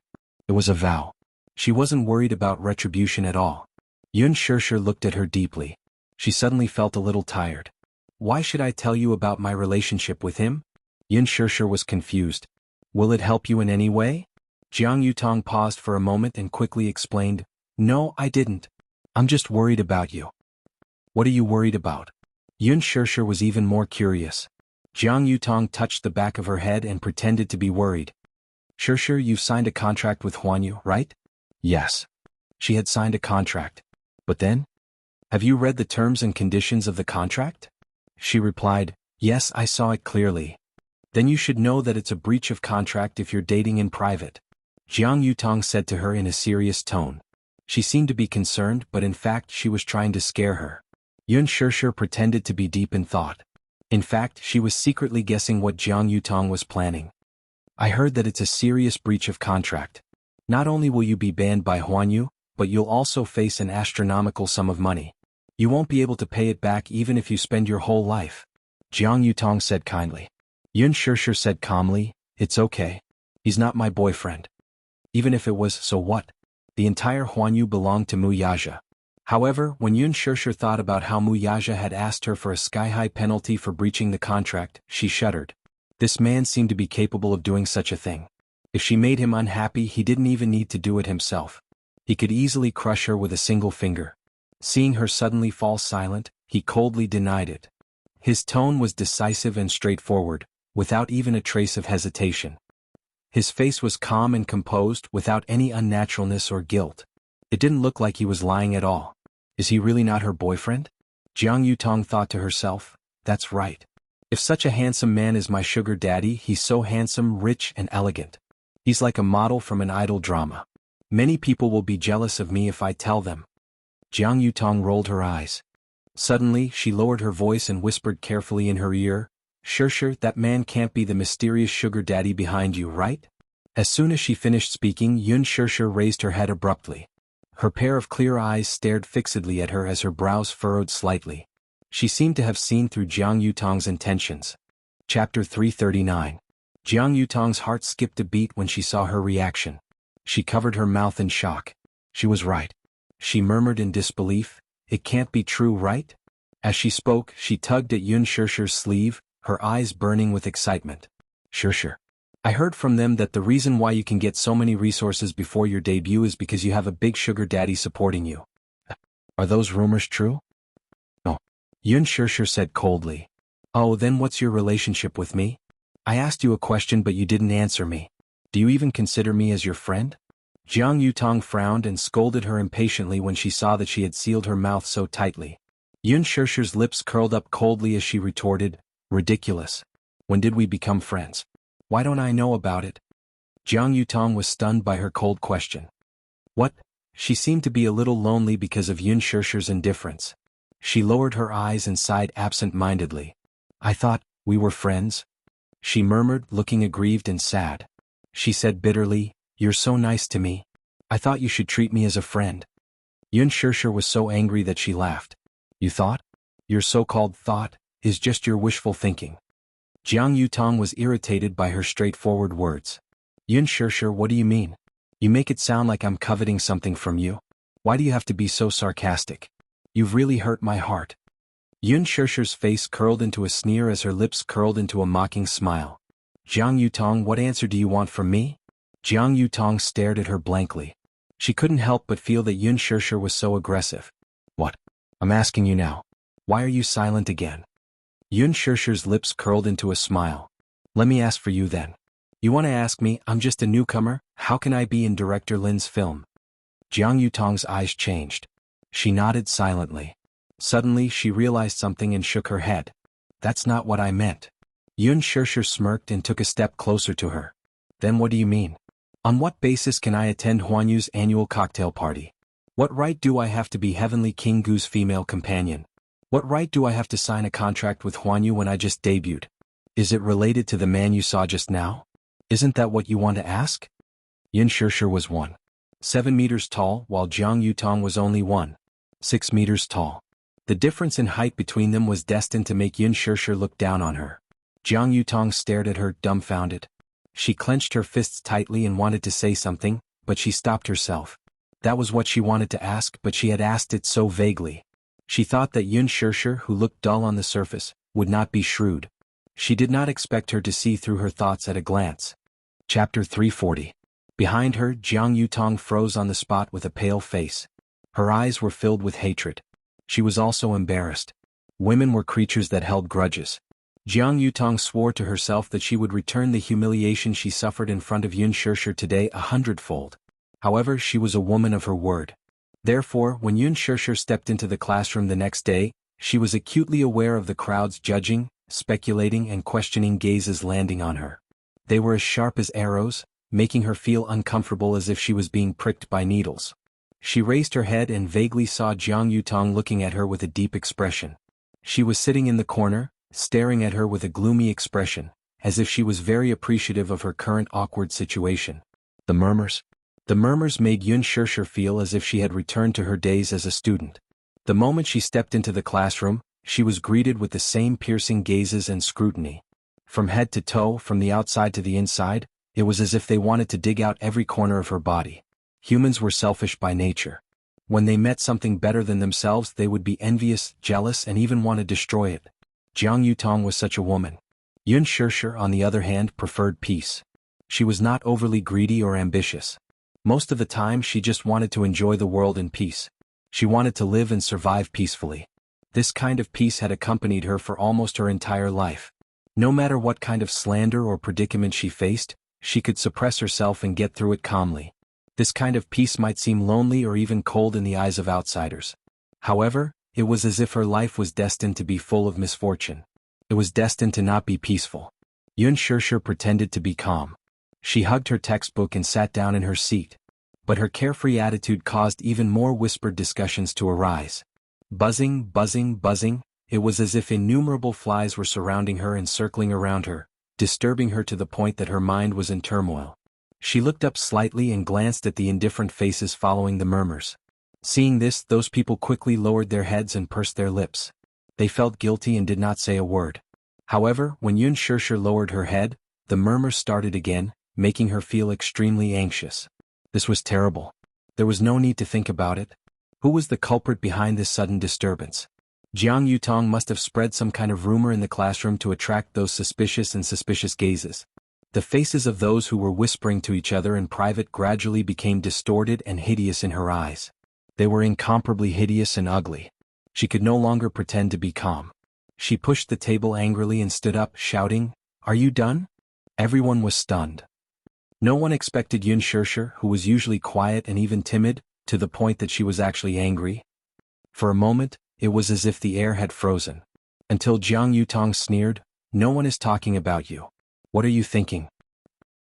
It was a vow. She wasn't worried about retribution at all. Yun Shirshir looked at her deeply. She suddenly felt a little tired. Why should I tell you about my relationship with him? Yun Shirshir was confused. Will it help you in any way? Jiang Yutong paused for a moment and quickly explained, No, I didn't. I'm just worried about you. What are you worried about? Yun Shirshir was even more curious. Jiang Yutong touched the back of her head and pretended to be worried. Shirshir, you've signed a contract with Huanyu, right? Yes. She had signed a contract. But then? Have you read the terms and conditions of the contract? She replied, Yes, I saw it clearly. Then you should know that it's a breach of contract if you're dating in private. Jiang Yutong said to her in a serious tone. She seemed to be concerned, but in fact she was trying to scare her. Yun Shirshir pretended to be deep in thought. In fact, she was secretly guessing what Jiang Yutong was planning. I heard that it's a serious breach of contract. Not only will you be banned by Huanyu, but you'll also face an astronomical sum of money. You won't be able to pay it back even if you spend your whole life. Jiang Yutong said kindly. Yun Shirshir said calmly, "It's okay. He's not my boyfriend. Even if it was, so what? The entire Huanyu belonged to Mu Yaja." However, when Yun Shirshir thought about how Mu Yaja had asked her for a sky-high penalty for breaching the contract, she shuddered. This man seemed to be capable of doing such a thing. If she made him unhappy, he didn't even need to do it himself. He could easily crush her with a single finger. Seeing her suddenly fall silent, he coldly denied it. His tone was decisive and straightforward, without even a trace of hesitation. His face was calm and composed, without any unnaturalness or guilt. It didn't look like he was lying at all. Is he really not her boyfriend? Jiang Yutong thought to herself, that's right. If such a handsome man is my sugar daddy, he's so handsome, rich, and elegant. He's like a model from an idol drama. Many people will be jealous of me if I tell them. Jiang Yutong rolled her eyes. Suddenly, she lowered her voice and whispered carefully in her ear, Shirshir, that man can't be the mysterious sugar daddy behind you, right? As soon as she finished speaking, Yun Shirshir raised her head abruptly. Her pair of clear eyes stared fixedly at her as her brows furrowed slightly. She seemed to have seen through Jiang Yutong's intentions. Chapter 339. Jiang Yutong's heart skipped a beat when she saw her reaction. She covered her mouth in shock. She was right. She murmured in disbelief, it can't be true, right? As she spoke, she tugged at Yun Shirshir's sleeve, her eyes burning with excitement. Shirshir. I heard from them that the reason why you can get so many resources before your debut is because you have a big sugar daddy supporting you. Are those rumors true? No. Yun Shirshir said coldly. Oh, then what's your relationship with me? I asked you a question but you didn't answer me. Do you even consider me as your friend? Jiang Yutong frowned and scolded her impatiently when she saw that she had sealed her mouth so tightly. Yun Shirshir's lips curled up coldly as she retorted, ridiculous. When did we become friends? Why don't I know about it? Jiang Yutong was stunned by her cold question. What? She seemed to be a little lonely because of Yun Shirshir's indifference. She lowered her eyes and sighed absent-mindedly. I thought, we were friends? She murmured, looking aggrieved and sad. She said bitterly, you're so nice to me. I thought you should treat me as a friend. Yun Shirshir was so angry that she laughed. You thought? Your so-called thought is just your wishful thinking. Jiang Yutong was irritated by her straightforward words. Yun Shirshir, what do you mean? You make it sound like I'm coveting something from you. Why do you have to be so sarcastic? You've really hurt my heart. Yun Shirshir's face curled into a sneer as her lips curled into a mocking smile. Jiang Yutong, what answer do you want from me? Jiang Yutong stared at her blankly. She couldn't help but feel that Yun Shirshir was so aggressive. What? I'm asking you now. Why are you silent again? Yun Shirshir's lips curled into a smile. Let me ask for you then. You want to ask me, I'm just a newcomer, how can I be in Director Lin's film? Jiang Yutong's eyes changed. She nodded silently. Suddenly she realized something and shook her head. That's not what I meant. Yun Shirshir smirked and took a step closer to her. Then what do you mean? On what basis can I attend Huanyu's annual cocktail party? What right do I have to be Heavenly King Gu's female companion? What right do I have to sign a contract with Huanyu when I just debuted? Is it related to the man you saw just now? Isn't that what you want to ask? Yun Shirshir was 1.7 meters tall, while Jiang Yutong was only 1.6 meters tall. The difference in height between them was destined to make Yun Shirshir look down on her. Jiang Yutong stared at her, dumbfounded. She clenched her fists tightly and wanted to say something, but she stopped herself. That was what she wanted to ask, but she had asked it so vaguely. She thought that Yun Shirshir, who looked dull on the surface, would not be shrewd. She did not expect her to see through her thoughts at a glance. Chapter 340. Behind her, Jiang Yutong froze on the spot with a pale face. Her eyes were filled with hatred. She was also embarrassed. Women were creatures that held grudges. Jiang Yutong swore to herself that she would return the humiliation she suffered in front of Yun Shirshir today 100-fold. However, she was a woman of her word. Therefore, when Yun Shirshir stepped into the classroom the next day, she was acutely aware of the crowd's judging, speculating and questioning gazes landing on her. They were as sharp as arrows, making her feel uncomfortable as if she was being pricked by needles. She raised her head and vaguely saw Jiang Yutong looking at her with a deep expression. She was sitting in the corner, staring at her with a gloomy expression, as if she was very appreciative of her current awkward situation. The murmurs made Yun Shirshir feel as if she had returned to her days as a student. The moment she stepped into the classroom, she was greeted with the same piercing gazes and scrutiny. From head to toe, from the outside to the inside, it was as if they wanted to dig out every corner of her body. Humans were selfish by nature. When they met something better than themselves, they would be envious, jealous, and even want to destroy it. Jianghu was such a woman. Yun Shishir, on the other hand, preferred peace. She was not overly greedy or ambitious. Most of the time she just wanted to enjoy the world in peace. She wanted to live and survive peacefully. This kind of peace had accompanied her for almost her entire life. No matter what kind of slander or predicament she faced, she could suppress herself and get through it calmly. This kind of peace might seem lonely or even cold in the eyes of outsiders. However, it was as if her life was destined to be full of misfortune. It was destined to not be peaceful. Yun Shishir pretended to be calm. She hugged her textbook and sat down in her seat. But her carefree attitude caused even more whispered discussions to arise. Buzzing, buzzing, buzzing, it was as if innumerable flies were surrounding her and circling around her, disturbing her to the point that her mind was in turmoil. She looked up slightly and glanced at the indifferent faces following the murmurs. Seeing this, those people quickly lowered their heads and pursed their lips. They felt guilty and did not say a word. However, when Yun Shishir lowered her head, the murmurs started again, making her feel extremely anxious. This was terrible. There was no need to think about it. Who was the culprit behind this sudden disturbance? Jianghu must have spread some kind of rumor in the classroom to attract those suspicious gazes. The faces of those who were whispering to each other in private gradually became distorted and hideous in her eyes. They were incomparably hideous and ugly. She could no longer pretend to be calm. She pushed the table angrily and stood up, shouting, "Are you done?" Everyone was stunned. No one expected Yun Shishir, who was usually quiet and even timid, to the point that she was actually angry. For a moment, it was as if the air had frozen. Until Jianghu sneered, "No one is talking about you. What are you thinking?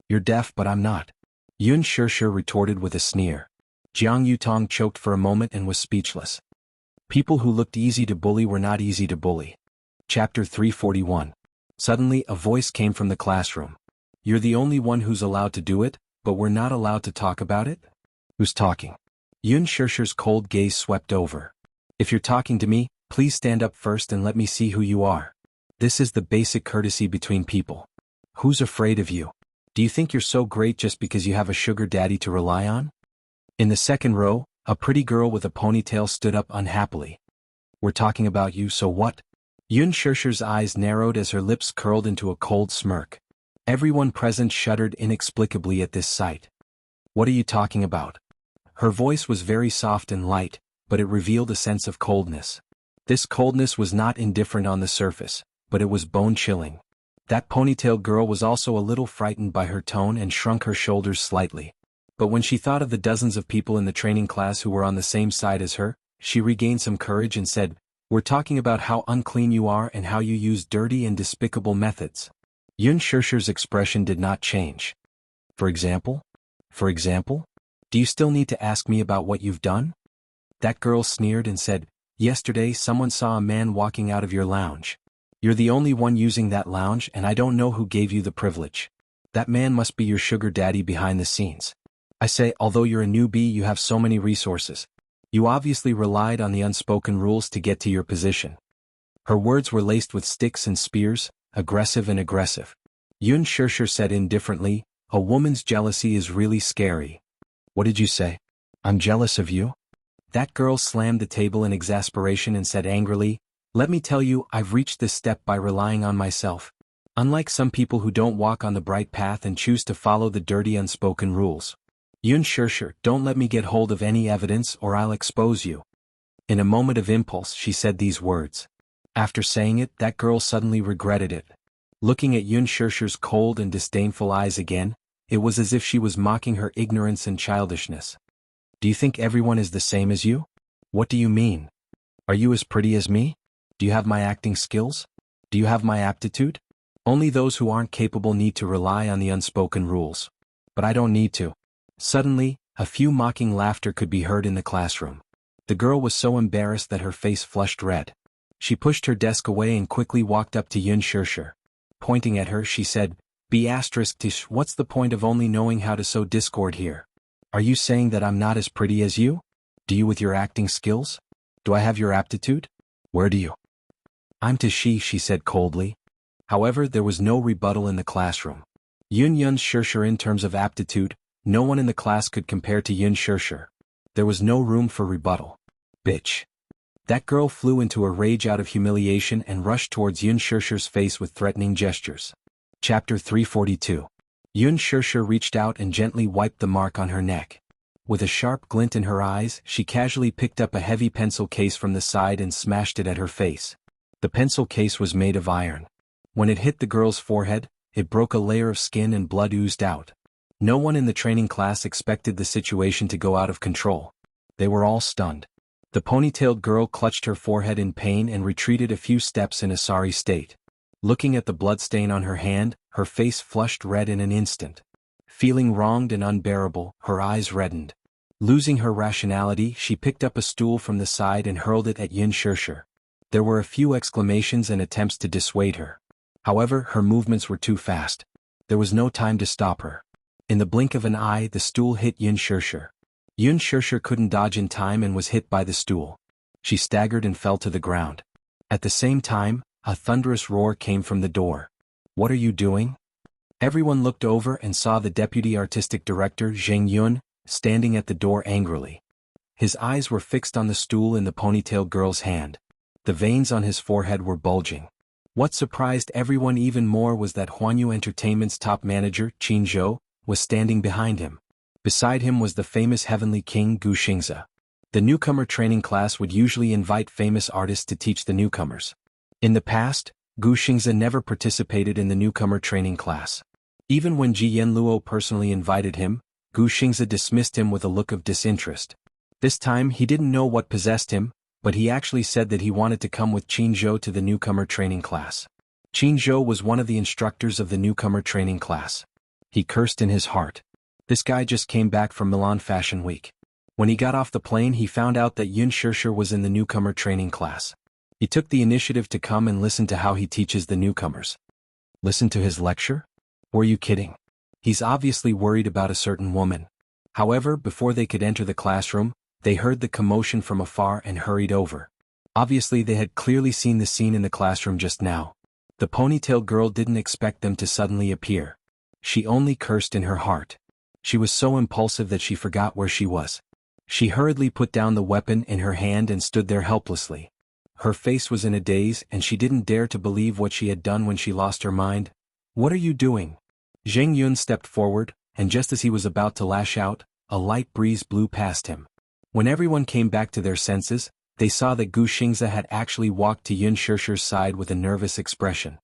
You're deaf, but I'm not." Yun Shishir retorted with a sneer. Jianghu choked for a moment and was speechless. People who looked easy to bully were not easy to bully. Chapter 341. Suddenly, a voice came from the classroom. "You're the only one who's allowed to do it, but we're not allowed to talk about it?" "Who's talking?" Yun Shishir's cold gaze swept over. "If you're talking to me, please stand up first and let me see who you are. This is the basic courtesy between people. Who's afraid of you? Do you think you're so great just because you have a sugar daddy to rely on?" In the second row, a pretty girl with a ponytail stood up unhappily. "We're talking about you, so what?" Yun Shishir's eyes narrowed as her lips curled into a cold smirk. Everyone present shuddered inexplicably at this sight. "What are you talking about?" Her voice was very soft and light, but it revealed a sense of coldness. This coldness was not indifferent on the surface, but it was bone-chilling. That ponytail girl was also a little frightened by her tone and shrunk her shoulders slightly. But when she thought of the dozens of people in the training class who were on the same side as her, she regained some courage and said, "We're talking about how unclean you are and how you use dirty and despicable methods." Yun Shishir's expression did not change. For example? Do you still need to ask me about what you've done?" That girl sneered and said, "Yesterday someone saw a man walking out of your lounge. You're the only one using that lounge and I don't know who gave you the privilege. That man must be your sugar daddy behind the scenes. I say, although you're a newbie, you have so many resources. You obviously relied on the unspoken rules to get to your position." Her words were laced with sticks and spears, aggressive. Yun Shishir said indifferently, "A woman's jealousy is really scary." "What did you say? I'm jealous of you?" That girl slammed the table in exasperation and said angrily, "Let me tell you, I've reached this step by relying on myself. Unlike some people who don't walk on the bright path and choose to follow the dirty unspoken rules. Yun Shishir, don't let me get hold of any evidence or I'll expose you." In a moment of impulse she said these words. After saying it, that girl suddenly regretted it. Looking at Yun Shishir's cold and disdainful eyes again, it was as if she was mocking her ignorance and childishness. "Do you think everyone is the same as you? What do you mean? Are you as pretty as me? Do you have my acting skills? Do you have my aptitude? Only those who aren't capable need to rely on the unspoken rules. But I don't need to." Suddenly, a few mocking laughter could be heard in the classroom. The girl was so embarrassed that her face flushed red. She pushed her desk away and quickly walked up to Yun Shishir. Pointing at her, she said, "Tish, what's the point of only knowing how to sow discord here? Are you saying that I'm not as pretty as you? Do you with your acting skills? Do I have your aptitude? Where do you?" "I'm Tishi," she said coldly. However, there was no rebuttal in the classroom. Yun Yun's Shirshir in terms of aptitude, no one in the class could compare to Yun Shirshir. There was no room for rebuttal. Bitch. That girl flew into a rage out of humiliation and rushed towards Yun Shirshir's face with threatening gestures. Chapter 342. Yun Shirshir reached out and gently wiped the mark on her neck. With a sharp glint in her eyes, she casually picked up a heavy pencil case from the side and smashed it at her face. The pencil case was made of iron. When it hit the girl's forehead, it broke a layer of skin and blood oozed out. No one in the training class expected the situation to go out of control. They were all stunned. The ponytailed girl clutched her forehead in pain and retreated a few steps in a sorry state. Looking at the bloodstain on her hand, her face flushed red in an instant. Feeling wronged and unbearable, her eyes reddened. Losing her rationality, she picked up a stool from the side and hurled it at Yun Shirshir. There were a few exclamations and attempts to dissuade her. However, her movements were too fast. There was no time to stop her. In the blink of an eye, the stool hit Yun Shirshir. Yun Shirshir couldn't dodge in time and was hit by the stool. She staggered and fell to the ground. At the same time, a thunderous roar came from the door. "What are you doing?" Everyone looked over and saw the deputy artistic director, Zheng Yun, standing at the door angrily. His eyes were fixed on the stool in the ponytailed girl's hand. The veins on his forehead were bulging. What surprised everyone even more was that Huanyu Entertainment's top manager, Qin Zhou, was standing behind him. Beside him was the famous Heavenly King Gu Xingze. The newcomer training class would usually invite famous artists to teach the newcomers. In the past, Gu Xingze never participated in the newcomer training class. Even when Ji Yanluo personally invited him, Gu Xingze dismissed him with a look of disinterest. This time he didn't know what possessed him, but he actually said that he wanted to come with Qin Zhou to the newcomer training class. Qin Zhou was one of the instructors of the newcomer training class. He cursed in his heart. This guy just came back from Milan Fashion Week. When he got off the plane, he found out that Yun Shirshir was in the newcomer training class. He took the initiative to come and listen to how he teaches the newcomers. Listen to his lecture? Were you kidding? He's obviously worried about a certain woman. However, before they could enter the classroom, they heard the commotion from afar and hurried over. Obviously, they had clearly seen the scene in the classroom just now. The ponytailed girl didn't expect them to suddenly appear. She only cursed in her heart. She was so impulsive that she forgot where she was. She hurriedly put down the weapon in her hand and stood there helplessly. Her face was in a daze and she didn't dare to believe what she had done when she lost her mind. "What are you doing?" Zheng Yun stepped forward, and just as he was about to lash out, a light breeze blew past him. When everyone came back to their senses, they saw that Gu Xingze had actually walked to Yun Shirshir's side with a nervous expression.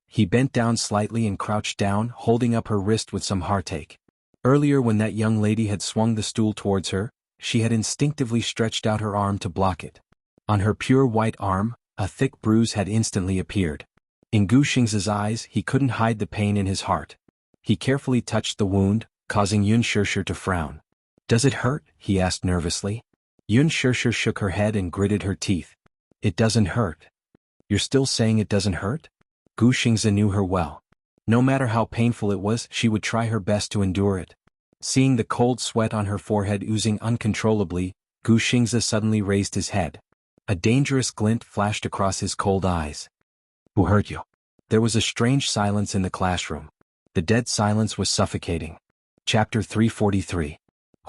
He bent down slightly and crouched down, holding up her wrist with some heartache. Earlier when that young lady had swung the stool towards her, she had instinctively stretched out her arm to block it. On her pure white arm, a thick bruise had instantly appeared. In Gu Xingze's eyes, he couldn't hide the pain in his heart. He carefully touched the wound, causing Yun Shirshir to frown. "Does it hurt?" he asked nervously. Yun Shirshir shook her head and gritted her teeth. "It doesn't hurt." "You're still saying it doesn't hurt?" Gu Xingze knew her well. No matter how painful it was, she would try her best to endure it. Seeing the cold sweat on her forehead oozing uncontrollably, Gu Xingze suddenly raised his head. A dangerous glint flashed across his cold eyes. "Who hurt you?" There was a strange silence in the classroom. The dead silence was suffocating. Chapter 343.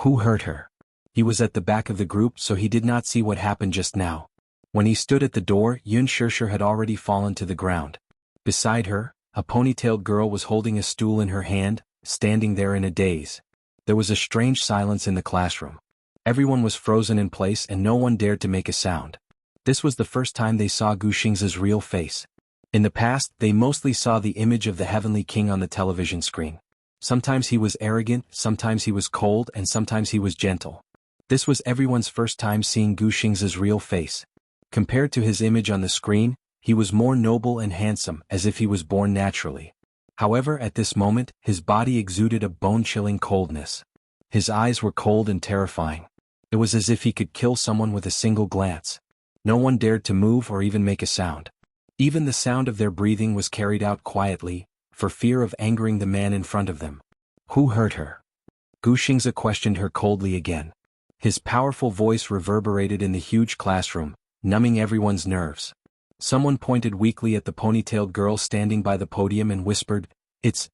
Who hurt her? He was at the back of the group, so he did not see what happened just now. When he stood at the door, Yun Shirshir had already fallen to the ground. Beside her, a ponytailed girl was holding a stool in her hand, standing there in a daze. There was a strange silence in the classroom. Everyone was frozen in place and no one dared to make a sound. This was the first time they saw Gu Xingze's real face. In the past, they mostly saw the image of the Heavenly King on the television screen. Sometimes he was arrogant, sometimes he was cold, and sometimes he was gentle. This was everyone's first time seeing Gu Xingze's real face. Compared to his image on the screen, he was more noble and handsome, as if he was born naturally. However, at this moment, his body exuded a bone-chilling coldness. His eyes were cold and terrifying. It was as if he could kill someone with a single glance. No one dared to move or even make a sound. Even the sound of their breathing was carried out quietly, for fear of angering the man in front of them. Who hurt her? Gu Xingze questioned her coldly again. His powerful voice reverberated in the huge classroom, numbing everyone's nerves. Someone pointed weakly at the ponytailed girl standing by the podium and whispered, It's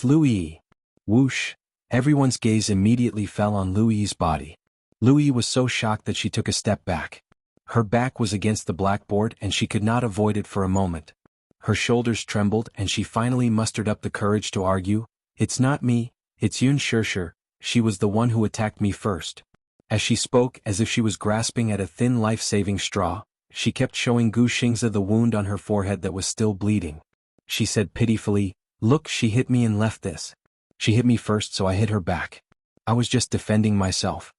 Louis. Whoosh! Everyone's gaze immediately fell on Louis's body. Louis was so shocked that she took a step back. Her back was against the blackboard and she could not avoid it for a moment. Her shoulders trembled and she finally mustered up the courage to argue, It's not me, it's Yun Shirshir, she was the one who attacked me first. As she spoke as if she was grasping at a thin life-saving straw, she kept showing Gu Xingze the wound on her forehead that was still bleeding. She said pitifully, Look, she hit me and left this. She hit me first so I hit her back. I was just defending myself.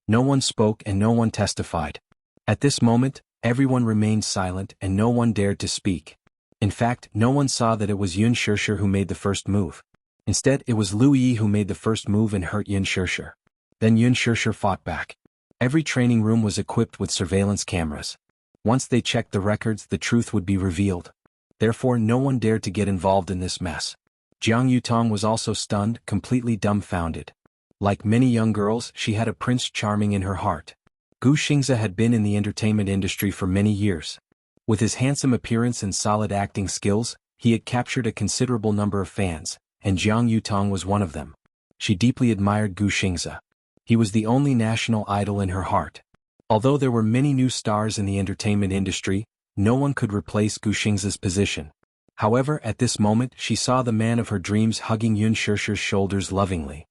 No one spoke and no one testified. At this moment, everyone remained silent and no one dared to speak. In fact, no one saw that it was Yun Shirshir who made the first move. Instead, it was Louis who made the first move and hurt Yun Shirshir. Then Yun Shirshir fought back. Every training room was equipped with surveillance cameras. Once they checked the records, the truth would be revealed. Therefore, no one dared to get involved in this mess. Jianghu was also stunned, completely dumbfounded. Like many young girls, she had a Prince Charming in her heart. Gu Xingze had been in the entertainment industry for many years. With his handsome appearance and solid acting skills, he had captured a considerable number of fans, and Jianghu was one of them. She deeply admired Gu Xingze. He was the only national idol in her heart. Although there were many new stars in the entertainment industry, no one could replace Gu Xingze's position. However, at this moment she saw the man of her dreams hugging Yun Shirshir's shoulders lovingly.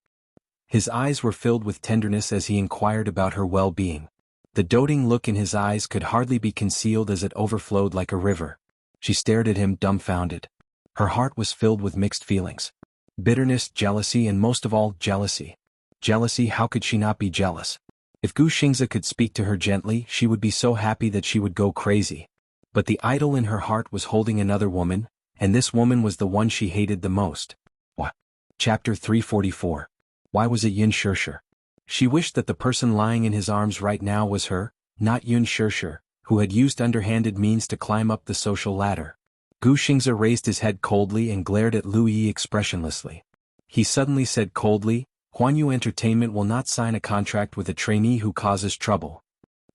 His eyes were filled with tenderness as he inquired about her well-being. The doting look in his eyes could hardly be concealed as it overflowed like a river. She stared at him dumbfounded. Her heart was filled with mixed feelings. Bitterness, jealousy, and most of all, jealousy. Jealousy, how could she not be jealous? If Gu Xingze could speak to her gently, she would be so happy that she would go crazy. But the idol in her heart was holding another woman, and this woman was the one she hated the most. What? Chapter 344. Why was it Yun Shirshir? She wished that the person lying in his arms right now was her, not Yun Shirshir, who had used underhanded means to climb up the social ladder. Gu Xingze raised his head coldly and glared at Louis expressionlessly. He suddenly said coldly, Huanyu Entertainment will not sign a contract with a trainee who causes trouble.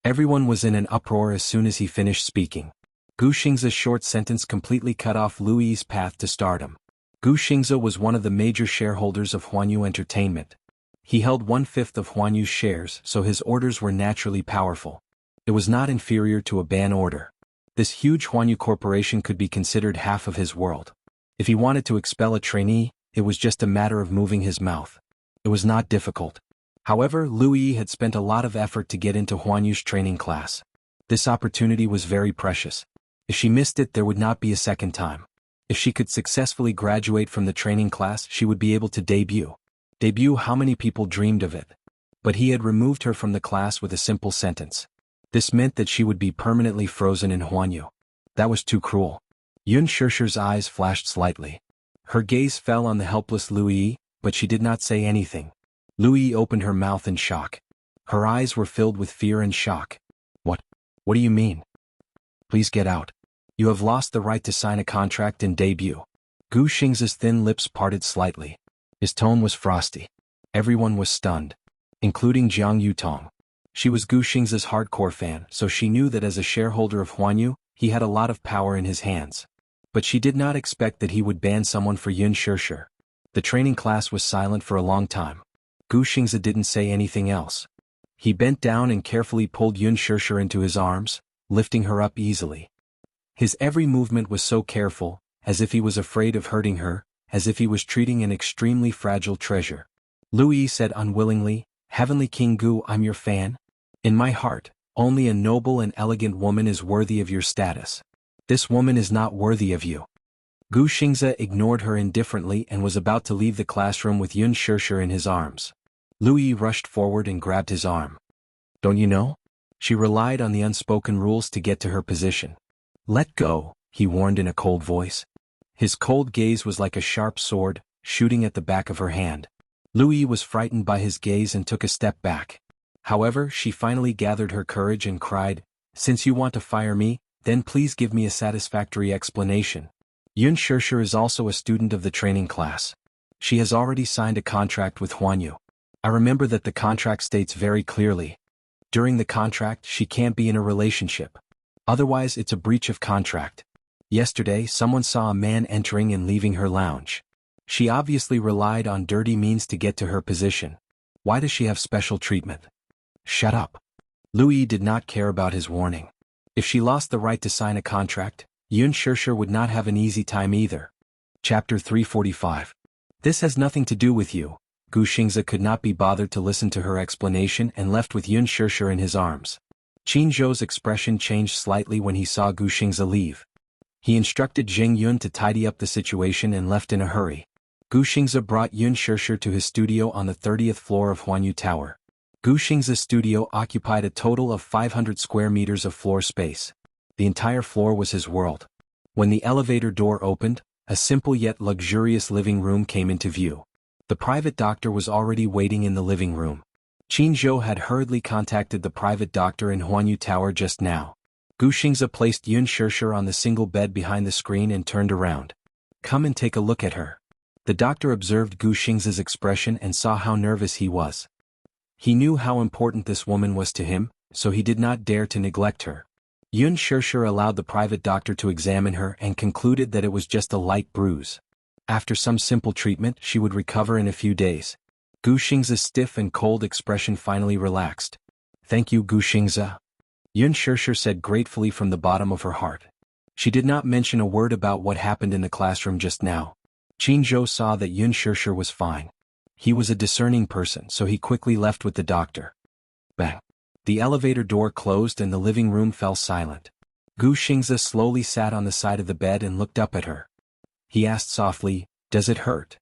Everyone was in an uproar as soon as he finished speaking. Gu Xingze's short sentence completely cut off Louis's path to stardom. Gu Xingze was one of the major shareholders of Huanyu Entertainment. He held 1/5 of Huanyu's shares, so his orders were naturally powerful. It was not inferior to a ban order. This huge Huanyu corporation could be considered half of his world. If he wanted to expel a trainee, it was just a matter of moving his mouth. It was not difficult. However, Louis had spent a lot of effort to get into Huanyu's training class. This opportunity was very precious. If she missed it, there would not be a second time. If she could successfully graduate from the training class, she would be able to debut. Debut, how many people dreamed of it? But he had removed her from the class with a simple sentence. This meant that she would be permanently frozen in Huanyu. That was too cruel. Yun Shirshir's eyes flashed slightly. Her gaze fell on the helpless Louis, but she did not say anything. Louis opened her mouth in shock. Her eyes were filled with fear and shock. What? What do you mean? Please get out. You have lost the right to sign a contract and debut. Gu Xingze's thin lips parted slightly. His tone was frosty. Everyone was stunned, including Jianghu. She was Gu Xingze's hardcore fan, so she knew that as a shareholder of Huanyu, he had a lot of power in his hands. But she did not expect that he would ban someone for Yun Shirshir. The training class was silent for a long time. Gu Xingze didn't say anything else. He bent down and carefully pulled Yun Shirshir into his arms, lifting her up easily. His every movement was so careful, as if he was afraid of hurting her, as if he was treating an extremely fragile treasure. Louis said unwillingly, Heavenly King Gu, I'm your fan. In my heart, only a noble and elegant woman is worthy of your status. This woman is not worthy of you. Gu Xingze ignored her indifferently and was about to leave the classroom with Yun Shirshir in his arms. Louis rushed forward and grabbed his arm. Don't you know? She relied on the unspoken rules to get to her position. Let go, he warned in a cold voice. His cold gaze was like a sharp sword, shooting at the back of her hand. Louis was frightened by his gaze and took a step back. However, she finally gathered her courage and cried, Since you want to fire me, then please give me a satisfactory explanation. Yun Shirshir is also a student of the training class. She has already signed a contract with Huanyu. I remember that the contract states very clearly. During the contract, she can't be in a relationship. Otherwise it's a breach of contract. Yesterday someone saw a man entering and leaving her lounge. She obviously relied on dirty means to get to her position. Why does she have special treatment? Shut up. Louis did not care about his warning. If she lost the right to sign a contract, Yun Shishir would not have an easy time either. Chapter 345. This has nothing to do with you. Gu Xingze could not be bothered to listen to her explanation and left with Yun Shishir in his arms. Qin Zhou's expression changed slightly when he saw Gu Xingze leave. He instructed Jing Yun to tidy up the situation and left in a hurry. Gu Xingze brought Yun Shishir to his studio on the 30th floor of Huanyu Tower. Gu Xingze's studio occupied a total of 500 square meters of floor space. The entire floor was his world. When the elevator door opened, a simple yet luxurious living room came into view. The private doctor was already waiting in the living room. Qin Zhou had hurriedly contacted the private doctor in Huanyu Tower just now. Gu Xingze placed Yun Shishir on the single bed behind the screen and turned around. Come and take a look at her. The doctor observed Gu Xingze's expression and saw how nervous he was. He knew how important this woman was to him, so he did not dare to neglect her. Yun Shishir allowed the private doctor to examine her and concluded that it was just a light bruise. After some simple treatment, she would recover in a few days. Gu Xingze's stiff and cold expression finally relaxed. Thank you, Gu Xingze. Yun Shishir said gratefully from the bottom of her heart. She did not mention a word about what happened in the classroom just now. Qin Zhou saw that Yun Shishir was fine. He was a discerning person, so he quickly left with the doctor. Bang. The elevator door closed and the living room fell silent. Gu Xingze slowly sat on the side of the bed and looked up at her. He asked softly, "Does it hurt?"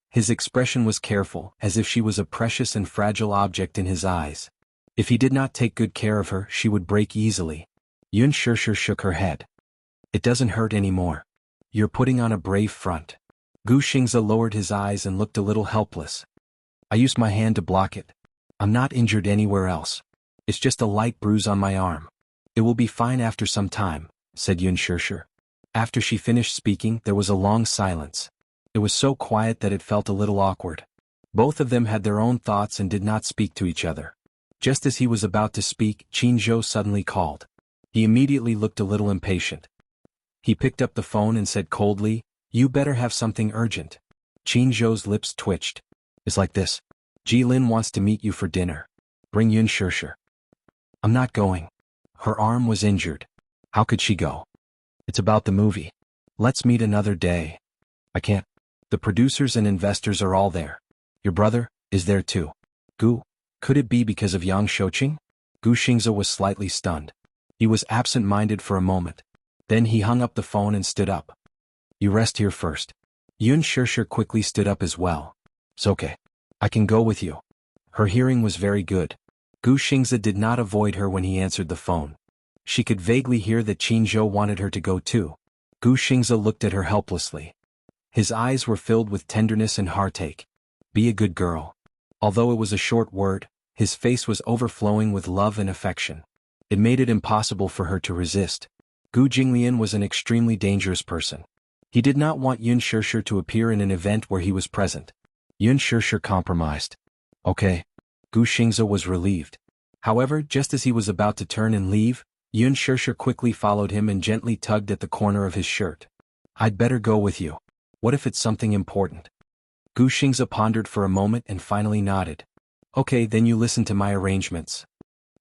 His expression was careful, as if she was a precious and fragile object in his eyes. If he did not take good care of her, she would break easily. Yun Shishir shook her head. It doesn't hurt anymore. You're putting on a brave front. Gu Xingze lowered his eyes and looked a little helpless. I used my hand to block it. I'm not injured anywhere else. It's just a light bruise on my arm. It will be fine after some time, said Yun Shishir. After she finished speaking, there was a long silence. It was so quiet that it felt a little awkward. Both of them had their own thoughts and did not speak to each other. Just as he was about to speak, Qin Zhou suddenly called. He immediately looked a little impatient. He picked up the phone and said coldly, "You better have something urgent." Qin Zhou's lips twitched. It's like this. Jilin wants to meet you for dinner. Bring Yun Shishir. I'm not going. Her arm was injured. How could she go? It's about the movie. Let's meet another day. I can't. The producers and investors are all there. Your brother is there too. Gu, could it be because of Yang Shouqing? Gu Xingze was slightly stunned. He was absent-minded for a moment. Then he hung up the phone and stood up. You rest here first. Yun Shishir quickly stood up as well. It's okay. I can go with you. Her hearing was very good. Gu Xingze did not avoid her when he answered the phone. She could vaguely hear that Qin Zhou wanted her to go too. Gu Xingze looked at her helplessly. His eyes were filled with tenderness and heartache. Be a good girl. Although it was a short word, his face was overflowing with love and affection. It made it impossible for her to resist. Gu Jinglian was an extremely dangerous person. He did not want Yun Shishir to appear in an event where he was present. Yun Shishir compromised. Okay. Gu Xingze was relieved. However, just as he was about to turn and leave, Yun Shishir quickly followed him and gently tugged at the corner of his shirt. I'd better go with you. What if it's something important? Gu Xingze pondered for a moment and finally nodded. Okay, then you listen to my arrangements.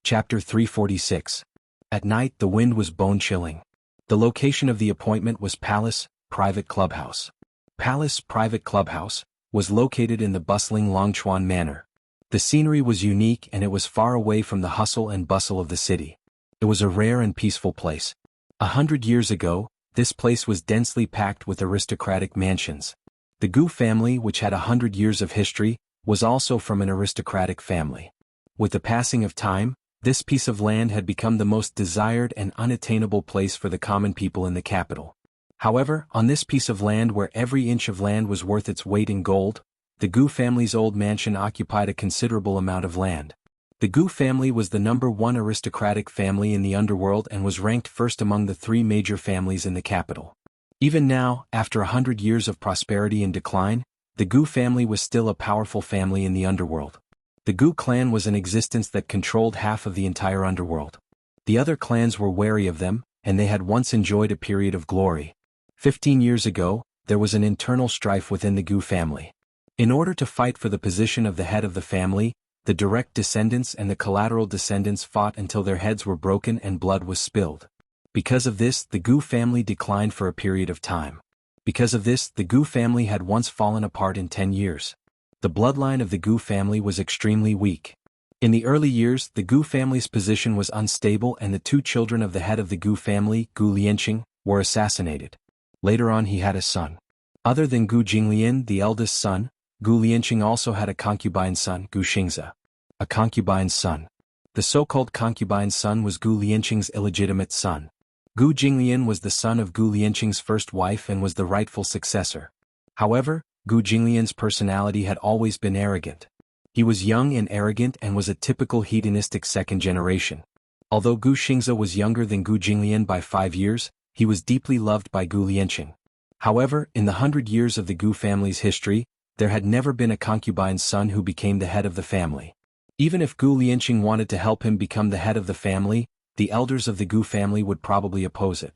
Chapter 346. At night the wind was bone-chilling. The location of the appointment was Palace, Private Clubhouse. Palace, Private Clubhouse, was located in the bustling Longchuan Manor. The scenery was unique and it was far away from the hustle and bustle of the city. It was a rare and peaceful place. 100 years ago, this place was densely packed with aristocratic mansions. The Gu family, which had 100 years of history, was also from an aristocratic family. With the passing of time, this piece of land had become the most desired and unattainable place for the common people in the capital. However, on this piece of land where every inch of land was worth its weight in gold, the Gu family's old mansion occupied a considerable amount of land. The Gu family was the #1 aristocratic family in the underworld and was ranked first among the 3 major families in the capital. Even now, after 100 years of prosperity and decline, the Gu family was still a powerful family in the underworld. The Gu clan was an existence that controlled half of the entire underworld. The other clans were wary of them, and they had once enjoyed a period of glory. 15 years ago, there was an internal strife within the Gu family. In order to fight for the position of the head of the family, the direct descendants and the collateral descendants fought until their heads were broken and blood was spilled. Because of this, the Gu family declined for a period of time. Because of this, the Gu family had once fallen apart in 10 years. The bloodline of the Gu family was extremely weak. In the early years, the Gu family's position was unstable and the two children of the head of the Gu family, Gu Lianqing, were assassinated. Later on he had a son. Other than Gu Jinglian, the eldest son, Gu Lianqing also had a concubine son, Gu Xingze. A concubine's son. The so-called concubine's son was Gu Lianqing's illegitimate son. Gu Jinglian was the son of Gu Lianqing's first wife and was the rightful successor. However, Gu Jinglian's personality had always been arrogant. He was young and arrogant and was a typical hedonistic second generation. Although Gu Xingze was younger than Gu Jinglian by 5 years, he was deeply loved by Gu Lianqing. However, in the 100 years of the Gu family's history, there had never been a concubine's son who became the head of the family. Even if Gu Lianqing wanted to help him become the head of the family, the elders of the Gu family would probably oppose it.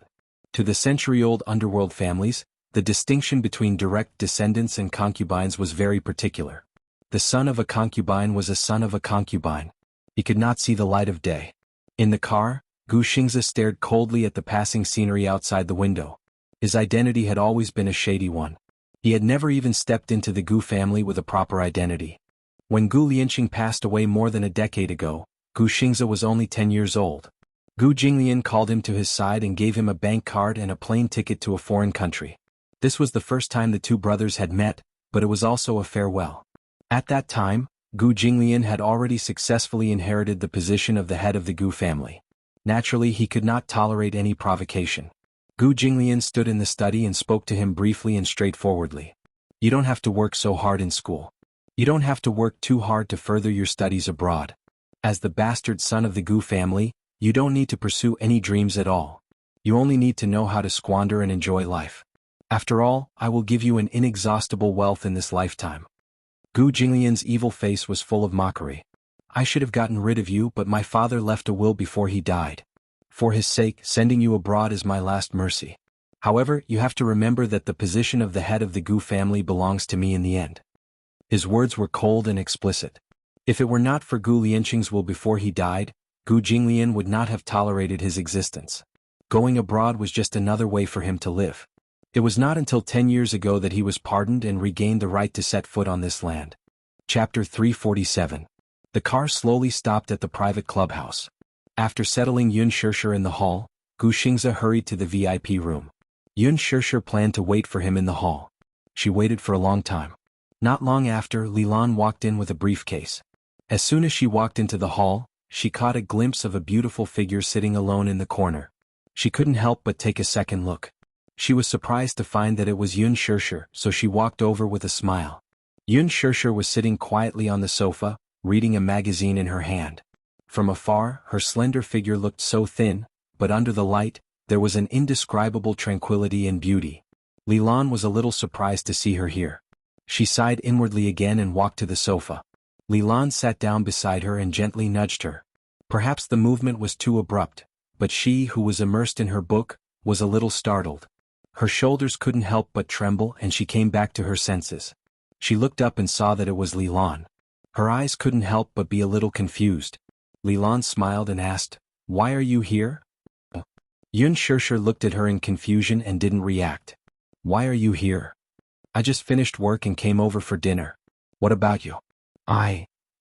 To the century-old underworld families, the distinction between direct descendants and concubines was very particular. The son of a concubine was a son of a concubine. He could not see the light of day. In the car, Gu Xingze stared coldly at the passing scenery outside the window. His identity had always been a shady one. He had never even stepped into the Gu family with a proper identity. When Gu Lianqing passed away more than a decade ago, Gu Xingze was only 10 years old. Gu Jinglian called him to his side and gave him a bank card and a plane ticket to a foreign country. This was the first time the two brothers had met, but it was also a farewell. At that time, Gu Jinglian had already successfully inherited the position of the head of the Gu family. Naturally, he could not tolerate any provocation. Gu Jinglian stood in the study and spoke to him briefly and straightforwardly. You don't have to work so hard in school. You don't have to work too hard to further your studies abroad. As the bastard son of the Gu family, you don't need to pursue any dreams at all. You only need to know how to squander and enjoy life. After all, I will give you an inexhaustible wealth in this lifetime. Gu Jinglian's evil face was full of mockery. I should have gotten rid of you, but my father left a will before he died. For his sake, sending you abroad is my last mercy. However, you have to remember that the position of the head of the Gu family belongs to me in the end. His words were cold and explicit. If it were not for Gu Lianqing's will before he died, Gu Jinglian would not have tolerated his existence. Going abroad was just another way for him to live. It was not until 10 years ago that he was pardoned and regained the right to set foot on this land. Chapter 347. The car slowly stopped at the private clubhouse. After settling Yun Shishir in the hall, Gu Xingze hurried to the VIP room. Yun Shishir planned to wait for him in the hall. She waited for a long time. Not long after, Li Lan walked in with a briefcase. As soon as she walked into the hall, she caught a glimpse of a beautiful figure sitting alone in the corner. She couldn't help but take a second look. She was surprised to find that it was Yun Shishir, so she walked over with a smile. Yun Shishir was sitting quietly on the sofa, reading a magazine in her hand. From afar, her slender figure looked so thin, but under the light, there was an indescribable tranquility and beauty. Li Lan was a little surprised to see her here. She sighed inwardly again and walked to the sofa. Li Lan sat down beside her and gently nudged her. Perhaps the movement was too abrupt, but she, who was immersed in her book, was a little startled. Her shoulders couldn't help but tremble and she came back to her senses. She looked up and saw that it was Li Lan. Her eyes couldn't help but be a little confused. Li Lan smiled and asked, "Why are you here?" Yun Shishir looked at her in confusion and didn't react. "Why are you here?" "I just finished work and came over for dinner. What about you?"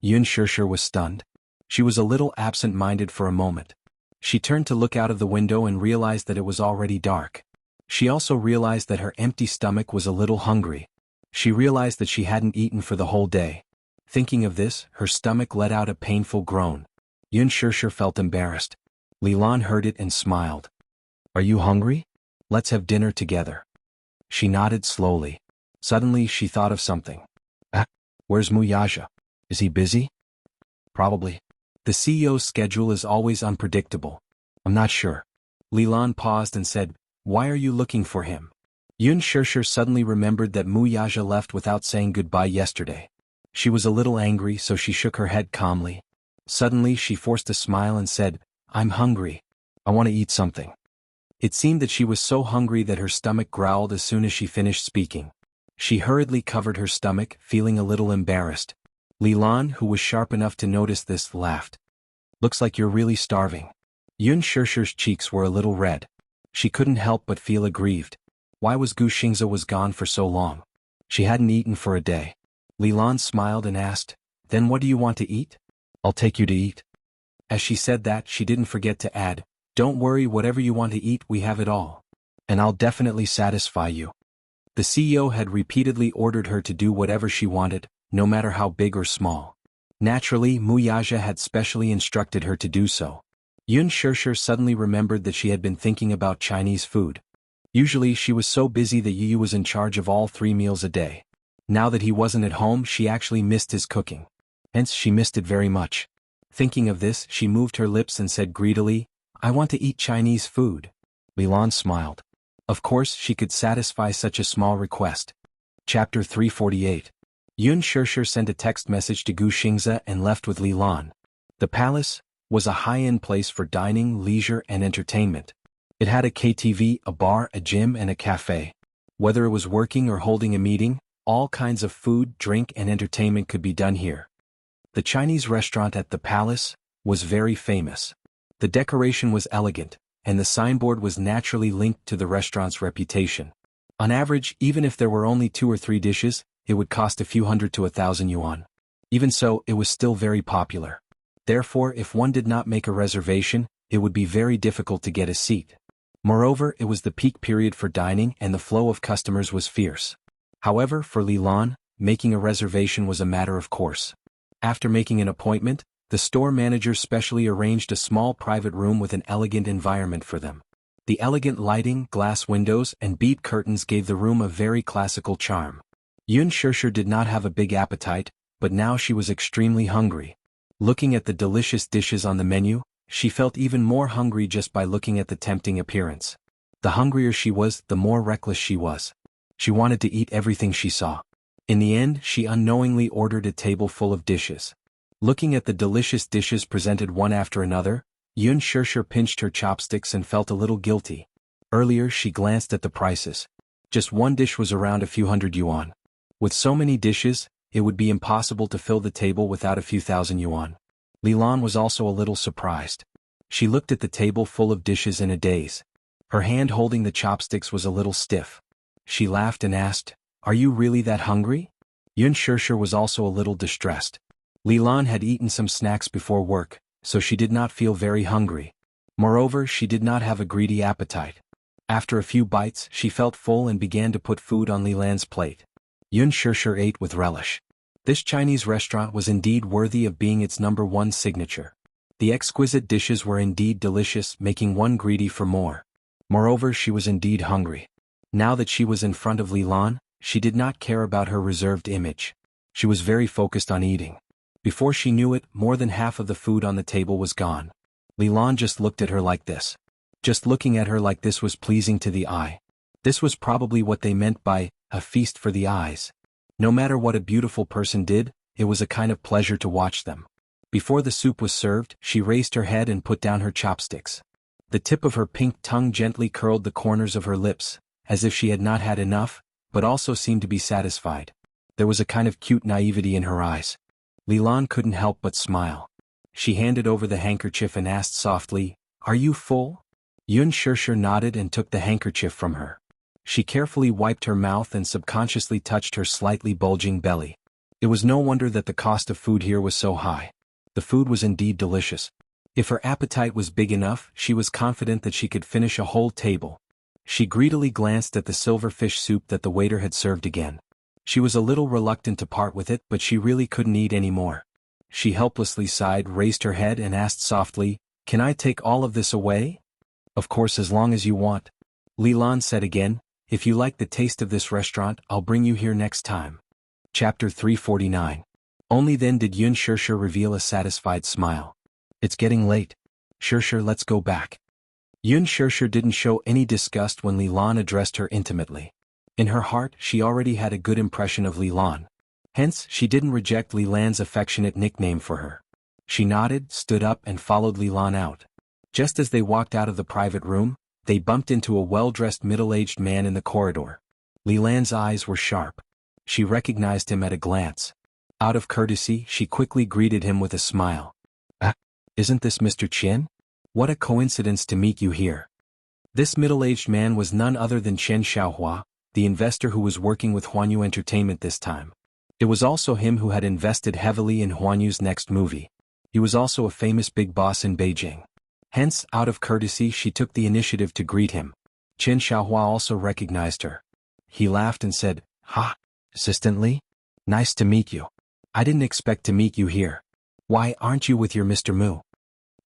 Yun Shishir was stunned. She was a little absent-minded for a moment. She turned to look out of the window and realized that it was already dark. She also realized that her empty stomach was a little hungry. She realized that she hadn't eaten for the whole day. Thinking of this, her stomach let out a painful groan. Yun Shishir felt embarrassed. Li Lan heard it and smiled. "Are you hungry? Let's have dinner together." She nodded slowly. Suddenly she thought of something. Where's Muyaja? Is he busy?" "Probably. The CEO's schedule is always unpredictable. I'm not sure." Li Lan paused and said, "Why are you looking for him?" Yun Shishir suddenly remembered that Muyaja left without saying goodbye yesterday. She was a little angry, so she shook her head calmly. Suddenly she forced a smile and said, I'm hungry. I want to eat something. It seemed that she was so hungry that her stomach growled as soon as she finished speaking. She hurriedly covered her stomach, feeling a little embarrassed. Li Lan, who was sharp enough to notice this, laughed. Looks like you're really starving. Yun Shishir's cheeks were a little red. She couldn't help but feel aggrieved. Why was Gu Xingze was gone for so long? She hadn't eaten for a day. Li Lan smiled and asked, "Then what do you want to eat? I'll take you to eat." As she said that, she didn't forget to add, "Don't worry, whatever you want to eat, we have it all. And I'll definitely satisfy you." The CEO had repeatedly ordered her to do whatever she wanted, no matter how big or small. Naturally, Muyaja had specially instructed her to do so. Yun Shishir suddenly remembered that she had been thinking about Chinese food. Usually she was so busy that Yu was in charge of all 3 meals a day. Now that he wasn't at home, she actually missed his cooking. Hence, she missed it very much. Thinking of this, she moved her lips and said greedily, "I want to eat Chinese food." Li Lan smiled. Of course, she could satisfy such a small request. Chapter 348. Yun Shishir sent a text message to Gu Xingze and left with Li Lan. The palace was a high-end place for dining, leisure, and entertainment. It had a KTV, a bar, a gym, and a cafe. Whether it was working or holding a meeting, all kinds of food, drink, and entertainment could be done here. The Chinese restaurant at the palace was very famous. The decoration was elegant, and the signboard was naturally linked to the restaurant's reputation. On average, even if there were only 2 or 3 dishes, it would cost a few hundred to 1,000 yuan. Even so, it was still very popular. Therefore, if one did not make a reservation, it would be very difficult to get a seat. Moreover, it was the peak period for dining and the flow of customers was fierce. However, for Li Lan, making a reservation was a matter of course. After making an appointment, the store manager specially arranged a small private room with an elegant environment for them. The elegant lighting, glass windows, and bead curtains gave the room a very classical charm. Yun Shishir did not have a big appetite, but now she was extremely hungry. Looking at the delicious dishes on the menu, she felt even more hungry just by looking at the tempting appearance. The hungrier she was, the more reckless she was. She wanted to eat everything she saw. In the end, she unknowingly ordered a table full of dishes. Looking at the delicious dishes presented one after another, Yun Shishir pinched her chopsticks and felt a little guilty. Earlier, she glanced at the prices. Just one dish was around a few hundred yuan. With so many dishes, it would be impossible to fill the table without a few thousand yuan. Li Lan was also a little surprised. She looked at the table full of dishes in a daze. Her hand holding the chopsticks was a little stiff. She laughed and asked, "Are you really that hungry?" Yun Shishir was also a little distressed. Li Lan had eaten some snacks before work, so she did not feel very hungry. Moreover, she did not have a greedy appetite. After a few bites, she felt full and began to put food on Li Lan's plate. Yun Shishir ate with relish. This Chinese restaurant was indeed worthy of being its #1 signature. The exquisite dishes were indeed delicious, making one greedy for more. Moreover, she was indeed hungry. Now that she was in front of Li Lan, she did not care about her reserved image. She was very focused on eating. Before she knew it, more than half of the food on the table was gone. Li Lan just looked at her like this. Just looking at her like this was pleasing to the eye. This was probably what they meant by a feast for the eyes. No matter what a beautiful person did, it was a kind of pleasure to watch them. Before the soup was served, she raised her head and put down her chopsticks. The tip of her pink tongue gently curled the corners of her lips, as if she had not had enough, but also seemed to be satisfied. There was a kind of cute naivety in her eyes. Li Lan couldn't help but smile. She handed over the handkerchief and asked softly, "Are you full?" Yun Shishir nodded and took the handkerchief from her. She carefully wiped her mouth and subconsciously touched her slightly bulging belly. It was no wonder that the cost of food here was so high. The food was indeed delicious. If her appetite was big enough, she was confident that she could finish a whole table. She greedily glanced at the silver fish soup that the waiter had served again. She was a little reluctant to part with it, but she really couldn't eat any more. She helplessly sighed, raised her head and asked softly, "Can I take all of this away?" "Of course, as long as you want." Li Lan said again, "If you like the taste of this restaurant, I'll bring you here next time." Chapter 349. Only then did Yun Shishir reveal a satisfied smile. "It's getting late. Shishir, let's go back." Yun Shishir didn't show any disgust when Li Lan addressed her intimately. In her heart, she already had a good impression of Li Lan. Hence, she didn't reject Li Lan's affectionate nickname for her. She nodded, stood up and followed Li Lan out. Just as they walked out of the private room, they bumped into a well-dressed middle-aged man in the corridor. Li Lan's eyes were sharp. She recognized him at a glance. Out of courtesy, she quickly greeted him with a smile. "Ah, isn't this Mr. Qian? What a coincidence to meet you here." This middle-aged man was none other than Chen Xiaohua, the investor who was working with Huanyu Entertainment this time. It was also him who had invested heavily in Huanyu's next movie. He was also a famous big boss in Beijing. Hence, out of courtesy, she took the initiative to greet him. Chen Xiaohua also recognized her. He laughed and said, "Ha, Assistant Li? Nice to meet you. I didn't expect to meet you here. Why aren't you with your Mr. Mu?"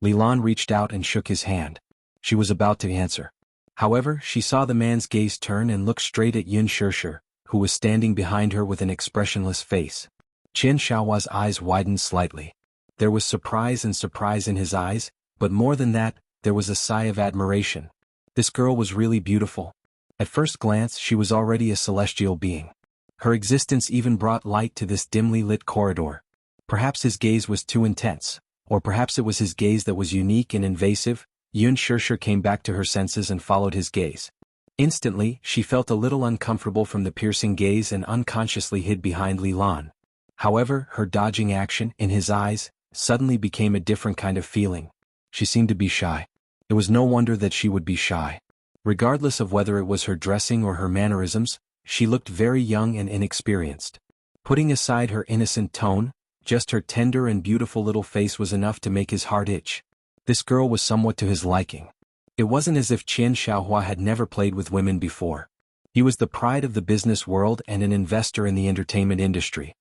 Li Lan reached out and shook his hand. She was about to answer. However, she saw the man's gaze turn and look straight at Yun Shishir, who was standing behind her with an expressionless face. Chen Xiaohua's eyes widened slightly. There was surprise in his eyes, but more than that, there was a sigh of admiration. This girl was really beautiful. At first glance, she was already a celestial being. Her existence even brought light to this dimly lit corridor. Perhaps his gaze was too intense, or perhaps it was his gaze that was unique and invasive. Yun Shishir came back to her senses and followed his gaze. Instantly, she felt a little uncomfortable from the piercing gaze and unconsciously hid behind Li Lan. However, her dodging action, in his eyes, suddenly became a different kind of feeling. She seemed to be shy. It was no wonder that she would be shy. Regardless of whether it was her dressing or her mannerisms, she looked very young and inexperienced. Putting aside her innocent tone, just her tender and beautiful little face was enough to make his heart itch. This girl was somewhat to his liking. It wasn't as if Chen Xiaohua had never played with women before. He was the pride of the business world and an investor in the entertainment industry.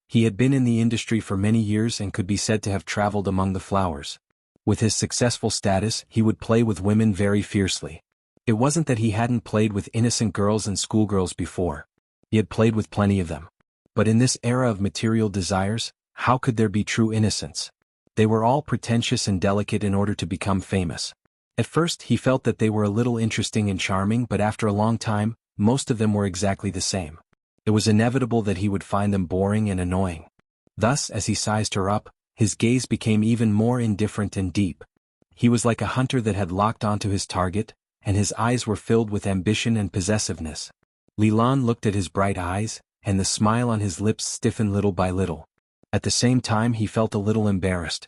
He had been in the industry for many years and could be said to have traveled among the flowers. With his successful status, he would play with women very fiercely. It wasn't that he hadn't played with innocent girls and schoolgirls before. He had played with plenty of them. But in this era of material desires, how could there be true innocence? They were all pretentious and delicate in order to become famous. At first, he felt that they were a little interesting and charming, but after a long time, most of them were exactly the same. It was inevitable that he would find them boring and annoying. Thus, as he sized her up, his gaze became even more indifferent and deep. He was like a hunter that had locked onto his target, and his eyes were filled with ambition and possessiveness. Li Lan looked at his bright eyes, and the smile on his lips stiffened little by little. At the same time, he felt a little embarrassed.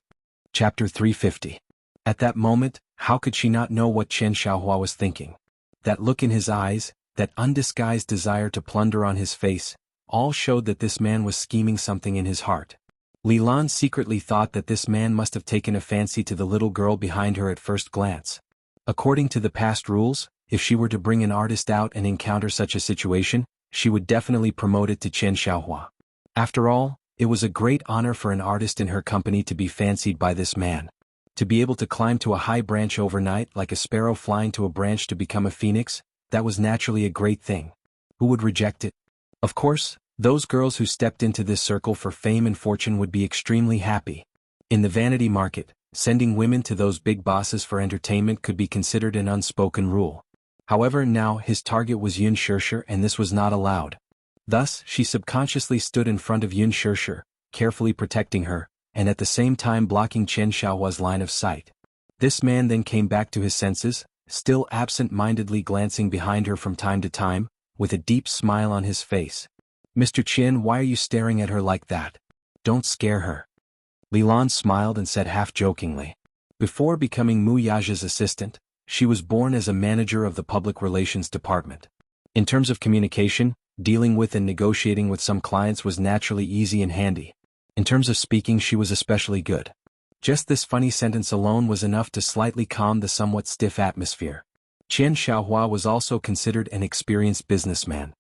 Chapter 350. At that moment, how could she not know what Chen Xiaohua was thinking? That look in his eyes, that undisguised desire to plunder on his face, all showed that this man was scheming something in his heart. Li Lan secretly thought that this man must have taken a fancy to the little girl behind her at first glance. According to the past rules, if she were to bring an artist out and encounter such a situation, she would definitely promote it to Chen Xiaohua. After all, it was a great honor for an artist in her company to be fancied by this man. To be able to climb to a high branch overnight like a sparrow flying to a branch to become a phoenix, that was naturally a great thing. Who would reject it? Of course, those girls who stepped into this circle for fame and fortune would be extremely happy. In the vanity market, sending women to those big bosses for entertainment could be considered an unspoken rule. However, now his target was Yun Shishir, and this was not allowed. Thus, she subconsciously stood in front of Yun Shishir, carefully protecting her, and at the same time blocking Chen Xiaohua's line of sight. This man then came back to his senses, still absent-mindedly glancing behind her from time to time, with a deep smile on his face. "Mr. Qian, why are you staring at her like that? Don't scare her." Li Lan smiled and said half-jokingly. Before becoming Mu Yaja's assistant, she was born as a manager of the public relations department. In terms of communication, dealing with and negotiating with some clients was naturally easy and handy. In terms of speaking, she was especially good. Just this funny sentence alone was enough to slightly calm the somewhat stiff atmosphere. Chen Xiaohua was also considered an experienced businessman.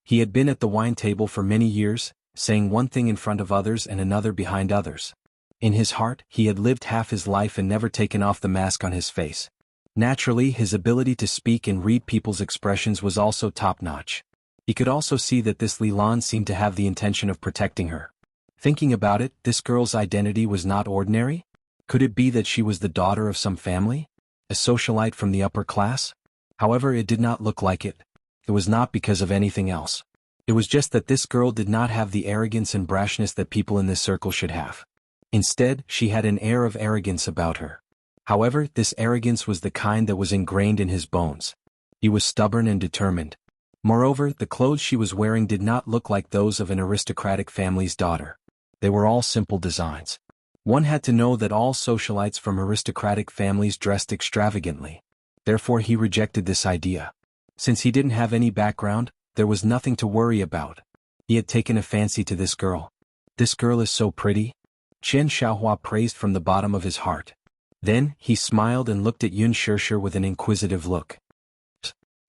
He had been at the wine table for many years, saying one thing in front of others and another behind others. In his heart, he had lived half his life and never taken off the mask on his face. Naturally, his ability to speak and read people's expressions was also top-notch. He could also see that this Li Lan seemed to have the intention of protecting her. Thinking about it, this girl's identity was not ordinary? Could it be that she was the daughter of some family? A socialite from the upper class? However, it did not look like it. It was not because of anything else. It was just that this girl did not have the arrogance and brashness that people in this circle should have. Instead, she had an air of arrogance about her. However, this arrogance was the kind that was ingrained in his bones. He was stubborn and determined. Moreover, the clothes she was wearing did not look like those of an aristocratic family's daughter. They were all simple designs. One had to know that all socialites from aristocratic families dressed extravagantly. Therefore he rejected this idea. Since he didn't have any background, there was nothing to worry about. He had taken a fancy to this girl. This girl is so pretty. Chen Xiaohua praised from the bottom of his heart. Then, he smiled and looked at Yun Shishir with an inquisitive look.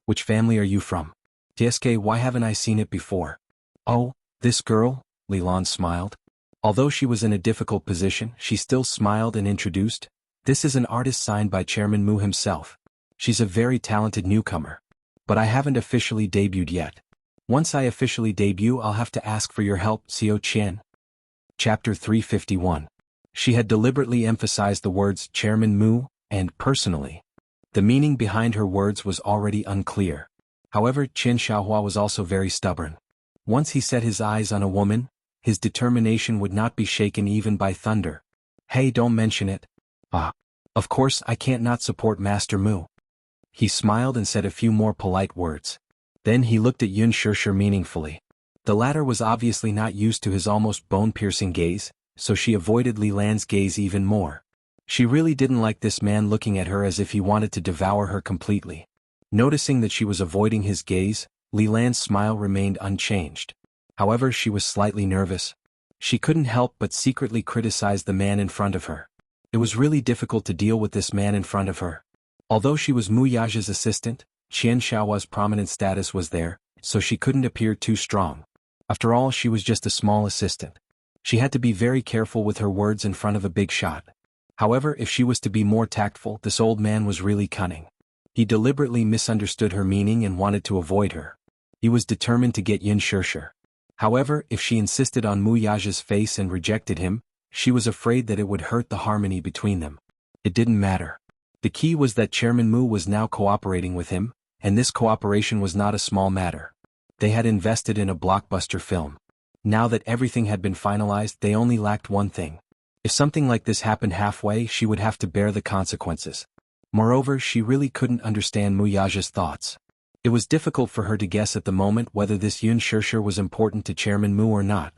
Which family are you from? Tsk, why haven't I seen it before? Oh, this girl? Li Lan smiled. Although she was in a difficult position, she still smiled and introduced. This is an artist signed by Chairman Mu himself. She's a very talented newcomer. But I haven't officially debuted yet. Once I officially debut, I'll have to ask for your help, Xiao Qian. Chapter 351. She had deliberately emphasized the words Chairman Mu and personally. The meaning behind her words was already unclear. However, Chen Xiaohua was also very stubborn. Once he set his eyes on a woman, his determination would not be shaken even by thunder. Hey, don't mention it. Of course I can't not support Master Mu. He smiled and said a few more polite words. Then he looked at Yun Shishir meaningfully. The latter was obviously not used to his almost bone-piercing gaze, so she avoided Li Lan's gaze even more. She really didn't like this man looking at her as if he wanted to devour her completely. Noticing that she was avoiding his gaze, Li Lan's smile remained unchanged. However, she was slightly nervous. She couldn't help but secretly criticize the man in front of her. It was really difficult to deal with this man in front of her. Although she was Mu Yaja's assistant, Qian Xiaohua's prominent status was there, so she couldn't appear too strong. After all, she was just a small assistant. She had to be very careful with her words in front of a big shot. However, if she was to be more tactful, this old man was really cunning. He deliberately misunderstood her meaning and wanted to avoid her. He was determined to get Yun Shishir. However, if she insisted on Mu Yaja's face and rejected him, she was afraid that it would hurt the harmony between them. It didn't matter. The key was that Chairman Mu was now cooperating with him, and this cooperation was not a small matter. They had invested in a blockbuster film. Now that everything had been finalized, they only lacked one thing. If something like this happened halfway, she would have to bear the consequences. Moreover, she really couldn't understand Mu Yaja's thoughts. It was difficult for her to guess at the moment whether this Yun Shishir was important to Chairman Mu or not.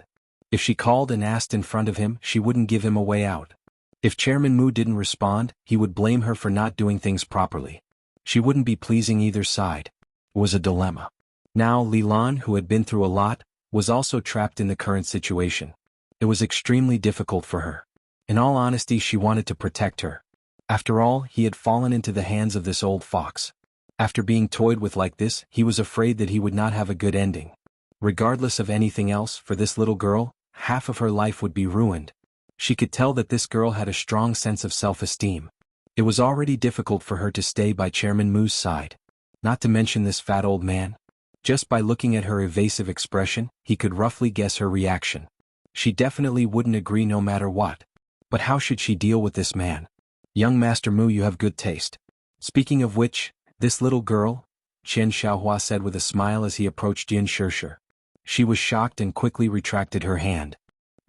If she called and asked in front of him, she wouldn't give him a way out. If Chairman Mu didn't respond, he would blame her for not doing things properly. She wouldn't be pleasing either side. It was a dilemma. Now Li Lan, who had been through a lot, was also trapped in the current situation. It was extremely difficult for her. In all honesty, she wanted to protect her. After all, he had fallen into the hands of this old fox. After being toyed with like this, he was afraid that he would not have a good ending. Regardless of anything else, for this little girl, half of her life would be ruined. She could tell that this girl had a strong sense of self-esteem. It was already difficult for her to stay by Chairman Mu's side. Not to mention this fat old man. Just by looking at her evasive expression, he could roughly guess her reaction. She definitely wouldn't agree no matter what. But how should she deal with this man? Young Master Mu, you have good taste. Speaking of which, this little girl, Chen Xiaohua said with a smile as he approached Yun Shishir. She was shocked and quickly retracted her hand.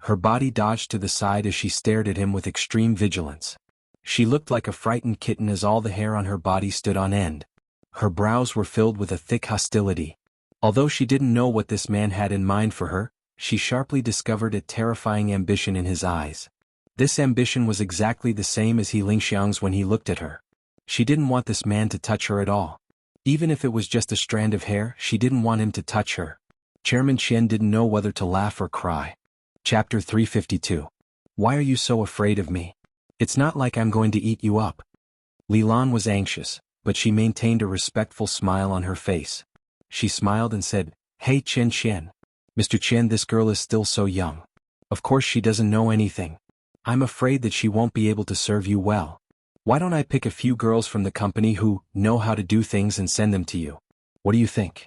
Her body dodged to the side as she stared at him with extreme vigilance. She looked like a frightened kitten as all the hair on her body stood on end. Her brows were filled with a thick hostility. Although she didn't know what this man had in mind for her, she sharply discovered a terrifying ambition in his eyes. This ambition was exactly the same as He Lingxiang's when he looked at her. She didn't want this man to touch her at all. Even if it was just a strand of hair, she didn't want him to touch her. Chairman Qian didn't know whether to laugh or cry. Chapter 352. Why are you so afraid of me? It's not like I'm going to eat you up. Li Lan was anxious, but she maintained a respectful smile on her face. She smiled and said, Hey Chen Qian. Mr. Qian, this girl is still so young. Of course she doesn't know anything. I'm afraid that she won't be able to serve you well. Why don't I pick a few girls from the company who know how to do things and send them to you? What do you think?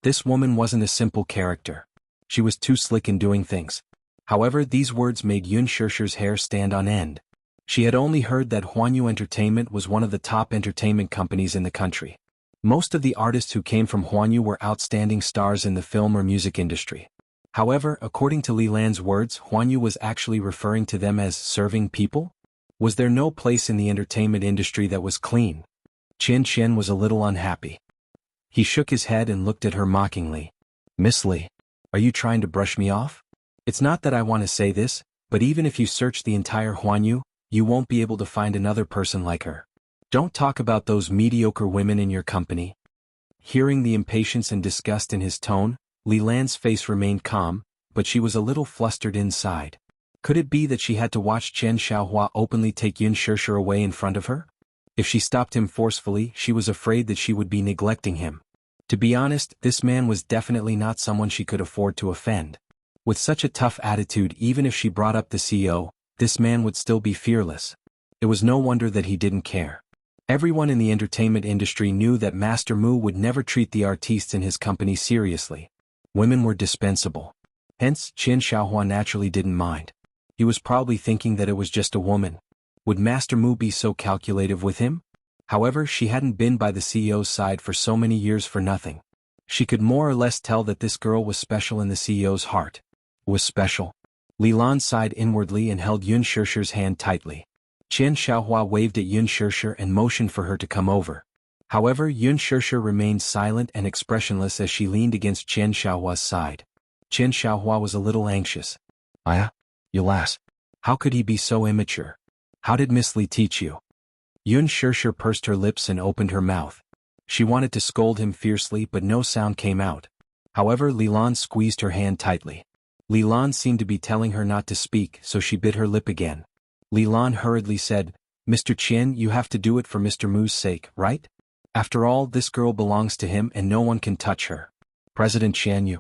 This woman wasn't a simple character. She was too slick in doing things. However, these words made Yun Shishir's hair stand on end. She had only heard that Huanyu Entertainment was one of the top entertainment companies in the country. Most of the artists who came from Huanyu were outstanding stars in the film or music industry. However, according to Li Lan's words, Huanyu was actually referring to them as serving people? Was there no place in the entertainment industry that was clean? Chen Chen was a little unhappy. He shook his head and looked at her mockingly. Miss Li, are you trying to brush me off? It's not that I want to say this, but even if you search the entire Huanyu, you won't be able to find another person like her. Don't talk about those mediocre women in your company. Hearing the impatience and disgust in his tone, Li Lan's face remained calm, but she was a little flustered inside. Could it be that she had to watch Chen Xiaohua openly take Yun Shishir away in front of her? If she stopped him forcefully, she was afraid that she would be neglecting him. To be honest, this man was definitely not someone she could afford to offend. With such a tough attitude, even if she brought up the CEO, this man would still be fearless. It was no wonder that he didn't care. Everyone in the entertainment industry knew that Master Mu would never treat the artistes in his company seriously. Women were dispensable. Hence, Chen Xiaohua naturally didn't mind. He was probably thinking that it was just a woman. Would Master Mu be so calculative with him? However, she hadn't been by the CEO's side for so many years for nothing. She could more or less tell that this girl was special in the CEO's heart. Was special. Li Lan sighed inwardly and held Yun Shishir's hand tightly. Chen Xiaohua waved at Yun Shishir and motioned for her to come over. However, Yun Shishir remained silent and expressionless as she leaned against Chen Xiaohua's side. Chen Xiaohua was a little anxious. You lass. How could he be so immature? How did Miss Li teach you? Yun Shishir pursed her lips and opened her mouth. She wanted to scold him fiercely, but no sound came out. However, Li Lan squeezed her hand tightly. Li Lan seemed to be telling her not to speak, so she bit her lip again. Li Lan hurriedly said, Mr. Qian, you have to do it for Mr. Mu's sake, right? After all, this girl belongs to him and no one can touch her. President Qian Yu.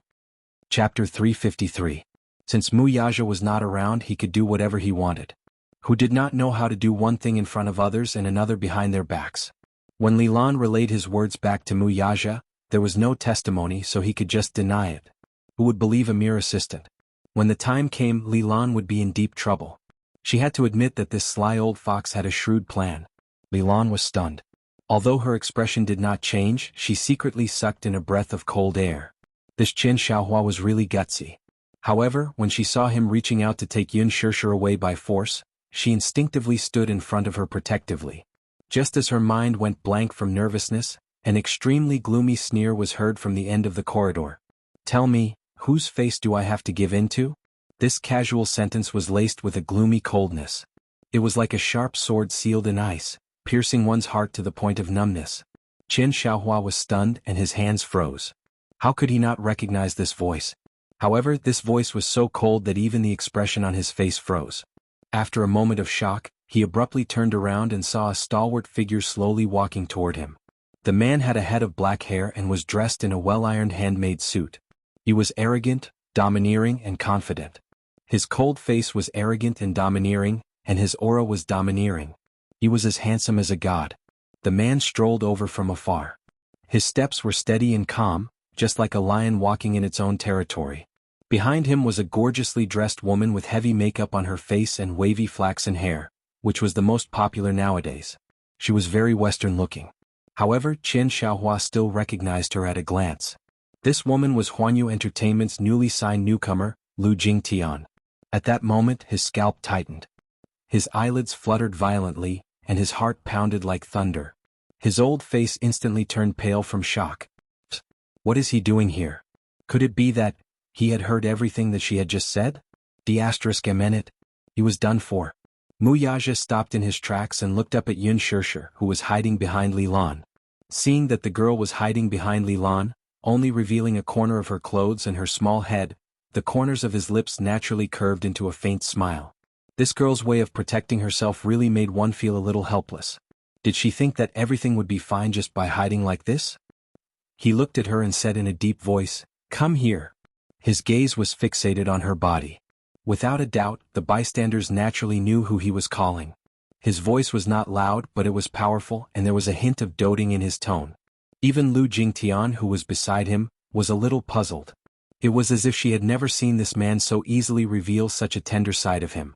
Chapter 353. Since Mu Yaja was not around, he could do whatever he wanted. Who did not know how to do one thing in front of others and another behind their backs. When Li Lan relayed his words back to Mu Yaja, there was no testimony, so he could just deny it. Who would believe a mere assistant? When the time came, Li Lan would be in deep trouble. She had to admit that this sly old fox had a shrewd plan. Li Lan was stunned. Although her expression did not change, she secretly sucked in a breath of cold air. This Chen Xiaohua was really gutsy. However, when she saw him reaching out to take Yun Shishir away by force, she instinctively stood in front of her protectively. Just as her mind went blank from nervousness, an extremely gloomy sneer was heard from the end of the corridor. Tell me, whose face do I have to give in to? This casual sentence was laced with a gloomy coldness. It was like a sharp sword sealed in ice, piercing one's heart to the point of numbness. Chen Xiaohua was stunned and his hands froze. How could he not recognize this voice? However, this voice was so cold that even the expression on his face froze. After a moment of shock, he abruptly turned around and saw a stalwart figure slowly walking toward him. The man had a head of black hair and was dressed in a well-ironed handmade suit. He was arrogant, domineering, and confident. His cold face was arrogant and domineering, and his aura was domineering. He was as handsome as a god. The man strolled over from afar. His steps were steady and calm, just like a lion walking in its own territory. Behind him was a gorgeously dressed woman with heavy makeup on her face and wavy flaxen hair, which was the most popular nowadays. She was very Western-looking. However, Chen Xiaohua still recognized her at a glance. This woman was Huanyu Entertainment's newly signed newcomer, Lu Jingtian. At that moment, his scalp tightened. His eyelids fluttered violently, and his heart pounded like thunder. His old face instantly turned pale from shock. What is he doing here? Could it be that he had heard everything that she had just said? He was done for. Mu Yaja stopped in his tracks and looked up at Yun Shishir, who was hiding behind Li Lan. Seeing that the girl was hiding behind Li Lan, only revealing a corner of her clothes and her small head, the corners of his lips naturally curved into a faint smile. This girl's way of protecting herself really made one feel a little helpless. Did she think that everything would be fine just by hiding like this? He looked at her and said in a deep voice, "Come here." His gaze was fixated on her body. Without a doubt, the bystanders naturally knew who he was calling. His voice was not loud, but it was powerful, and there was a hint of doting in his tone. Even Lu Jingtian, who was beside him, was a little puzzled. It was as if she had never seen this man so easily reveal such a tender side of him.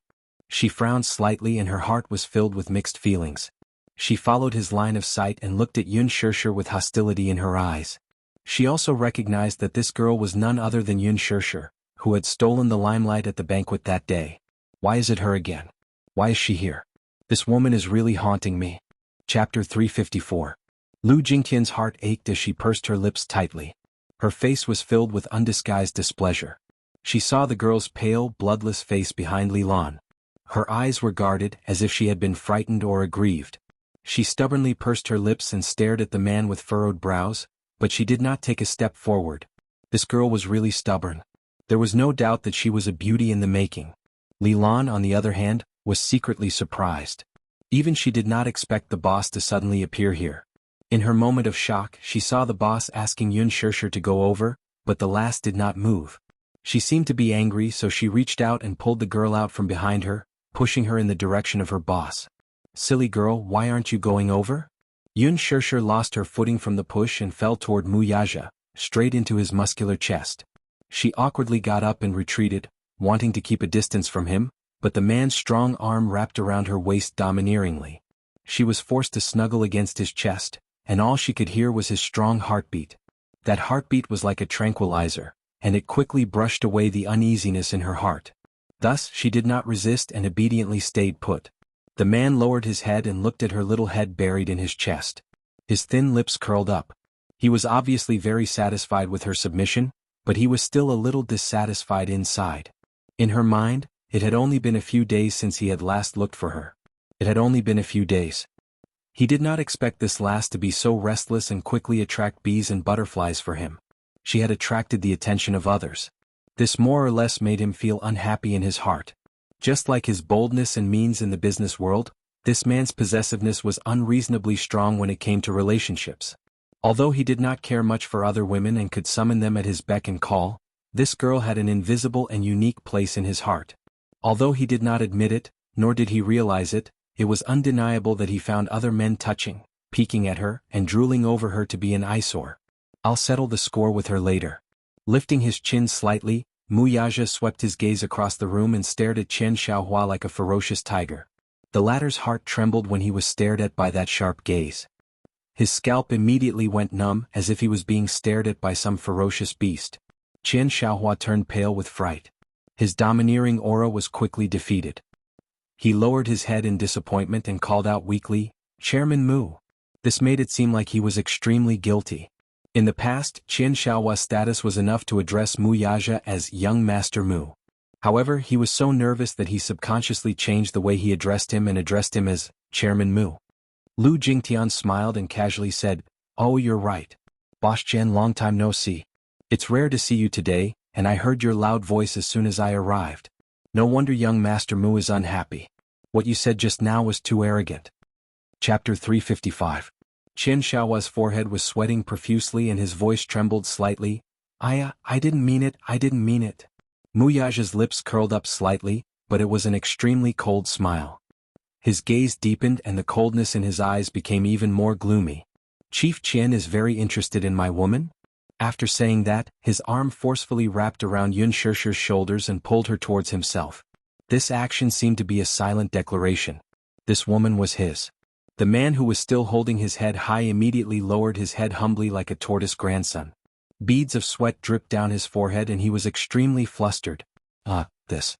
She frowned slightly and her heart was filled with mixed feelings. She followed his line of sight and looked at Yun Shishir with hostility in her eyes. She also recognized that this girl was none other than Yun Shishir, who had stolen the limelight at the banquet that day. Why is it her again? Why is she here? This woman is really haunting me. Chapter 354. Lu Jingtian's heart ached as she pursed her lips tightly. Her face was filled with undisguised displeasure. She saw the girl's pale, bloodless face behind Li Lan. Her eyes were guarded as if she had been frightened or aggrieved. She stubbornly pursed her lips and stared at the man with furrowed brows, but she did not take a step forward. This girl was really stubborn. There was no doubt that she was a beauty in the making. Li Lan, on the other hand, was secretly surprised. Even she did not expect the boss to suddenly appear here. In her moment of shock, she saw the boss asking Yun Shishir to go over, but the lass did not move. She seemed to be angry, so she reached out and pulled the girl out from behind her, pushing her in the direction of her boss. "Silly girl, why aren't you going over?" Yun Shishir lost her footing from the push and fell toward Mu Yaja, straight into his muscular chest. She awkwardly got up and retreated, wanting to keep a distance from him, but the man's strong arm wrapped around her waist domineeringly. She was forced to snuggle against his chest, and all she could hear was his strong heartbeat. That heartbeat was like a tranquilizer, and it quickly brushed away the uneasiness in her heart. Thus she did not resist and obediently stayed put. The man lowered his head and looked at her little head buried in his chest. His thin lips curled up. He was obviously very satisfied with her submission, but he was still a little dissatisfied inside. In her mind, it had only been a few days since he had last looked for her. It had only been a few days. He did not expect this lass to be so restless and quickly attract bees and butterflies for him. She had attracted the attention of others. This more or less made him feel unhappy in his heart. Just like his boldness and means in the business world, this man's possessiveness was unreasonably strong when it came to relationships. Although he did not care much for other women and could summon them at his beck and call, this girl had an invisible and unique place in his heart. Although he did not admit it, nor did he realize it, it was undeniable that he found other men touching, peeking at her, and drooling over her to be an eyesore. "I'll settle the score with her later." Lifting his chin slightly, Mu Yaja swept his gaze across the room and stared at Chen Xiaohua like a ferocious tiger. The latter's heart trembled when he was stared at by that sharp gaze. His scalp immediately went numb as if he was being stared at by some ferocious beast. Chen Xiaohua turned pale with fright. His domineering aura was quickly defeated. He lowered his head in disappointment and called out weakly, "Chairman Mu." This made it seem like he was extremely guilty. In the past, Chen Xiaohua's status was enough to address Mu Yaja as Young Master Mu. However, he was so nervous that he subconsciously changed the way he addressed him and addressed him as Chairman Mu. Lu Jingtian smiled and casually said, "Oh, you're right. Boss Chen, long time no see. It's rare to see you today, and I heard your loud voice as soon as I arrived. No wonder young Master Mu is unhappy. What you said just now was too arrogant." Chapter 355. Chen Xiaohua's forehead was sweating profusely and his voice trembled slightly. I didn't mean it, I didn't mean it." Mu Yaja's lips curled up slightly, but it was an extremely cold smile. His gaze deepened and the coldness in his eyes became even more gloomy. "Chief Chen is very interested in my woman?" After saying that, his arm forcefully wrapped around Yun Shishir's shoulders and pulled her towards himself. This action seemed to be a silent declaration. This woman was his. The man who was still holding his head high immediately lowered his head humbly like a tortoise grandson. Beads of sweat dripped down his forehead and he was extremely flustered. This.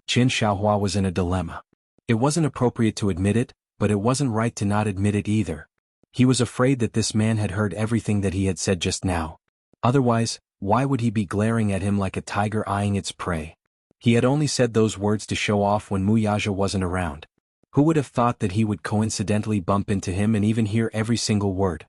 Chen Xiaohua was in a dilemma. It wasn't appropriate to admit it, but it wasn't right to not admit it either. He was afraid that this man had heard everything that he had said just now. Otherwise, why would he be glaring at him like a tiger eyeing its prey? He had only said those words to show off when Mu Yaja wasn't around. Who would have thought that he would coincidentally bump into him and even hear every single word?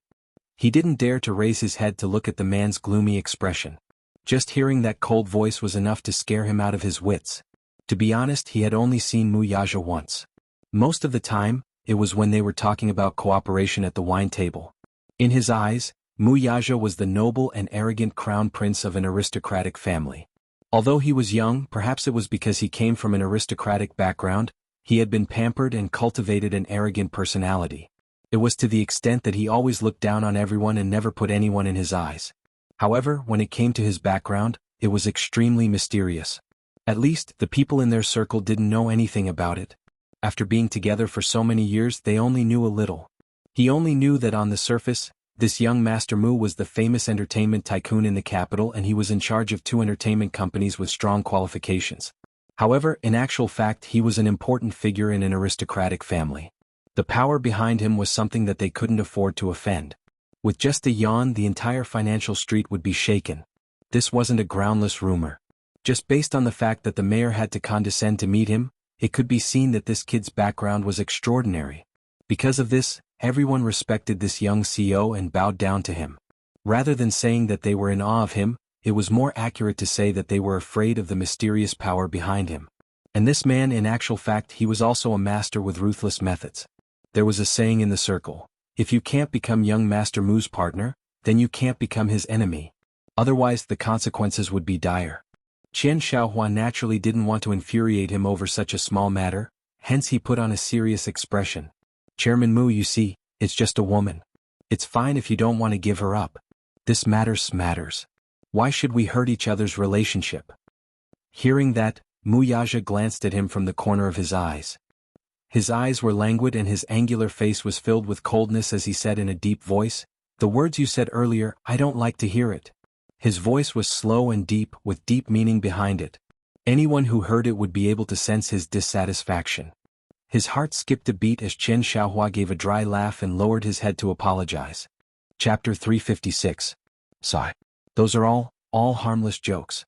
He didn't dare to raise his head to look at the man's gloomy expression. Just hearing that cold voice was enough to scare him out of his wits. To be honest, he had only seen Mu Yaja once. Most of the time, it was when they were talking about cooperation at the wine table. In his eyes, Mu Yaja was the noble and arrogant crown prince of an aristocratic family. Although he was young, perhaps it was because he came from an aristocratic background, he had been pampered and cultivated an arrogant personality. It was to the extent that he always looked down on everyone and never put anyone in his eyes. However, when it came to his background, it was extremely mysterious. At least, the people in their circle didn't know anything about it. After being together for so many years, they only knew a little. He only knew that on the surface, this young Master Mu was the famous entertainment tycoon in the capital and he was in charge of 2 entertainment companies with strong qualifications. However, in actual fact he was an important figure in an aristocratic family. The power behind him was something that they couldn't afford to offend. With just a yawn the entire financial street would be shaken. This wasn't a groundless rumor. Just based on the fact that the mayor had to condescend to meet him, it could be seen that this kid's background was extraordinary. Because of this, everyone respected this young CEO and bowed down to him. Rather than saying that they were in awe of him, it was more accurate to say that they were afraid of the mysterious power behind him. And this man, in actual fact, he was also a master with ruthless methods. There was a saying in the circle, if you can't become young Master Mu's partner, then you can't become his enemy. Otherwise the consequences would be dire. Chen Xiaohua naturally didn't want to infuriate him over such a small matter, hence he put on a serious expression. Chairman Mu, you see, it's just a woman. It's fine if you don't want to give her up. This matters. Why should we hurt each other's relationship? Hearing that, Mu Yaja glanced at him from the corner of his eyes. His eyes were languid and his angular face was filled with coldness as he said in a deep voice, "The words you said earlier, I don't like to hear it." His voice was slow and deep, with deep meaning behind it. Anyone who heard it would be able to sense his dissatisfaction. His heart skipped a beat as Chen Xiaohua gave a dry laugh and lowered his head to apologize. Chapter 356. Sigh. Those are all harmless jokes.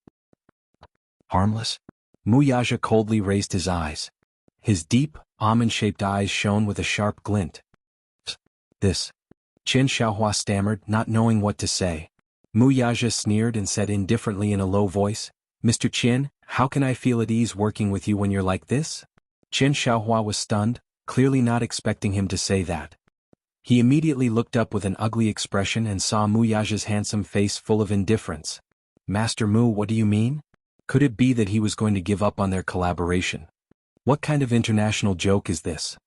Harmless? Mu Yaja coldly raised his eyes. His deep, almond-shaped eyes shone with a sharp glint. This. Chen Xiaohua stammered, not knowing what to say. Mu Yaja sneered and said indifferently in a low voice, "Mr. Chen, how can I feel at ease working with you when you're like this?" Chen Xiaohua was stunned, clearly not expecting him to say that. He immediately looked up with an ugly expression and saw Mu Yaja's handsome face full of indifference. "Master Mu, what do you mean? Could it be that he was going to give up on their collaboration? What kind of international joke is this?"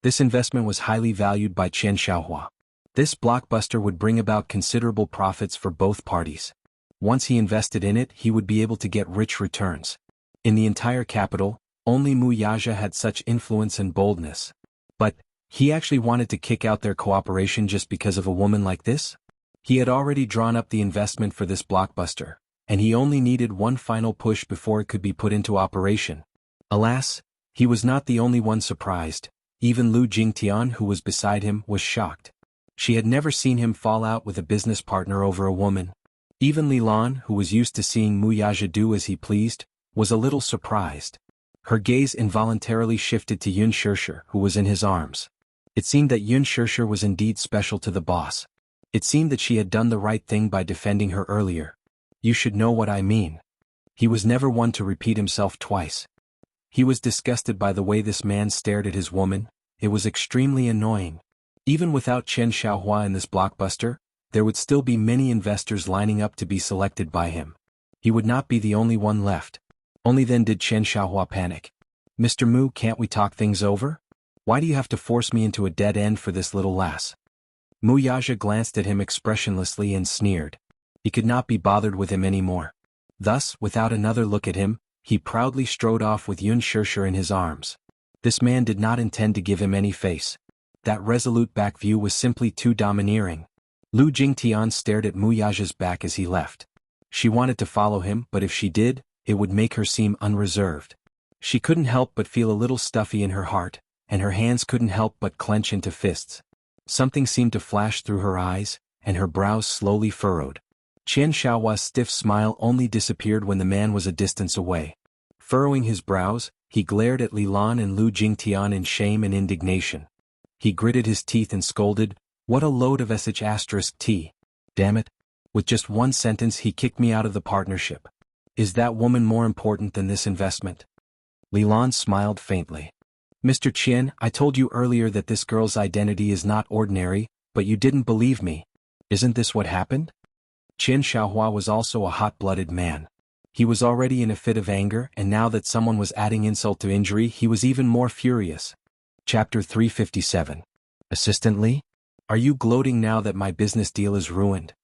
This investment was highly valued by Chen Xiaohua. This blockbuster would bring about considerable profits for both parties. Once he invested in it, he would be able to get rich returns. In the entire capital, only Mu Yaja had such influence and boldness. But, he actually wanted to kick out their cooperation just because of a woman like this? He had already drawn up the investment for this blockbuster, and he only needed one final push before it could be put into operation. Alas, he was not the only one surprised. Even Lu Jingtian, who was beside him, was shocked. She had never seen him fall out with a business partner over a woman. Even Li Lan, who was used to seeing Mu Yaja do as he pleased, was a little surprised. Her gaze involuntarily shifted to Yun Shirshir, who was in his arms. It seemed that Yun Shirshir was indeed special to the boss. It seemed that she had done the right thing by defending her earlier. You should know what I mean. He was never one to repeat himself twice. He was disgusted by the way this man stared at his woman. It was extremely annoying. Even without Chen Xiaohua in this blockbuster, there would still be many investors lining up to be selected by him. He would not be the only one left. Only then did Chen Xiaohua panic. "Mr. Mu, can't we talk things over? Why do you have to force me into a dead end for this little lass?" Mu Yaja glanced at him expressionlessly and sneered. He could not be bothered with him anymore. Thus, without another look at him, he proudly strode off with Yun Shirshir in his arms. This man did not intend to give him any face. That resolute back view was simply too domineering. Lu Jingtian stared at Mu Yaja's back as he left. She wanted to follow him, but if she did, it would make her seem unreserved. She couldn't help but feel a little stuffy in her heart, and her hands couldn't help but clench into fists. Something seemed to flash through her eyes, and her brows slowly furrowed. Chen Xiaohua's stiff smile only disappeared when the man was a distance away. Furrowing his brows, he glared at Li Lan and Lu Jingtian in shame and indignation. He gritted his teeth and scolded, "What a load of sh*t! Damn it. With just one sentence he kicked me out of the partnership. Is that woman more important than this investment?" Li Lan smiled faintly. "Mr. Qian, I told you earlier that this girl's identity is not ordinary, but you didn't believe me. Isn't this what happened?" Chen Xiaohua was also a hot-blooded man. He was already in a fit of anger, and now that someone was adding insult to injury he was even more furious. Chapter 357. Assistant Li? Are you gloating now that my business deal is ruined?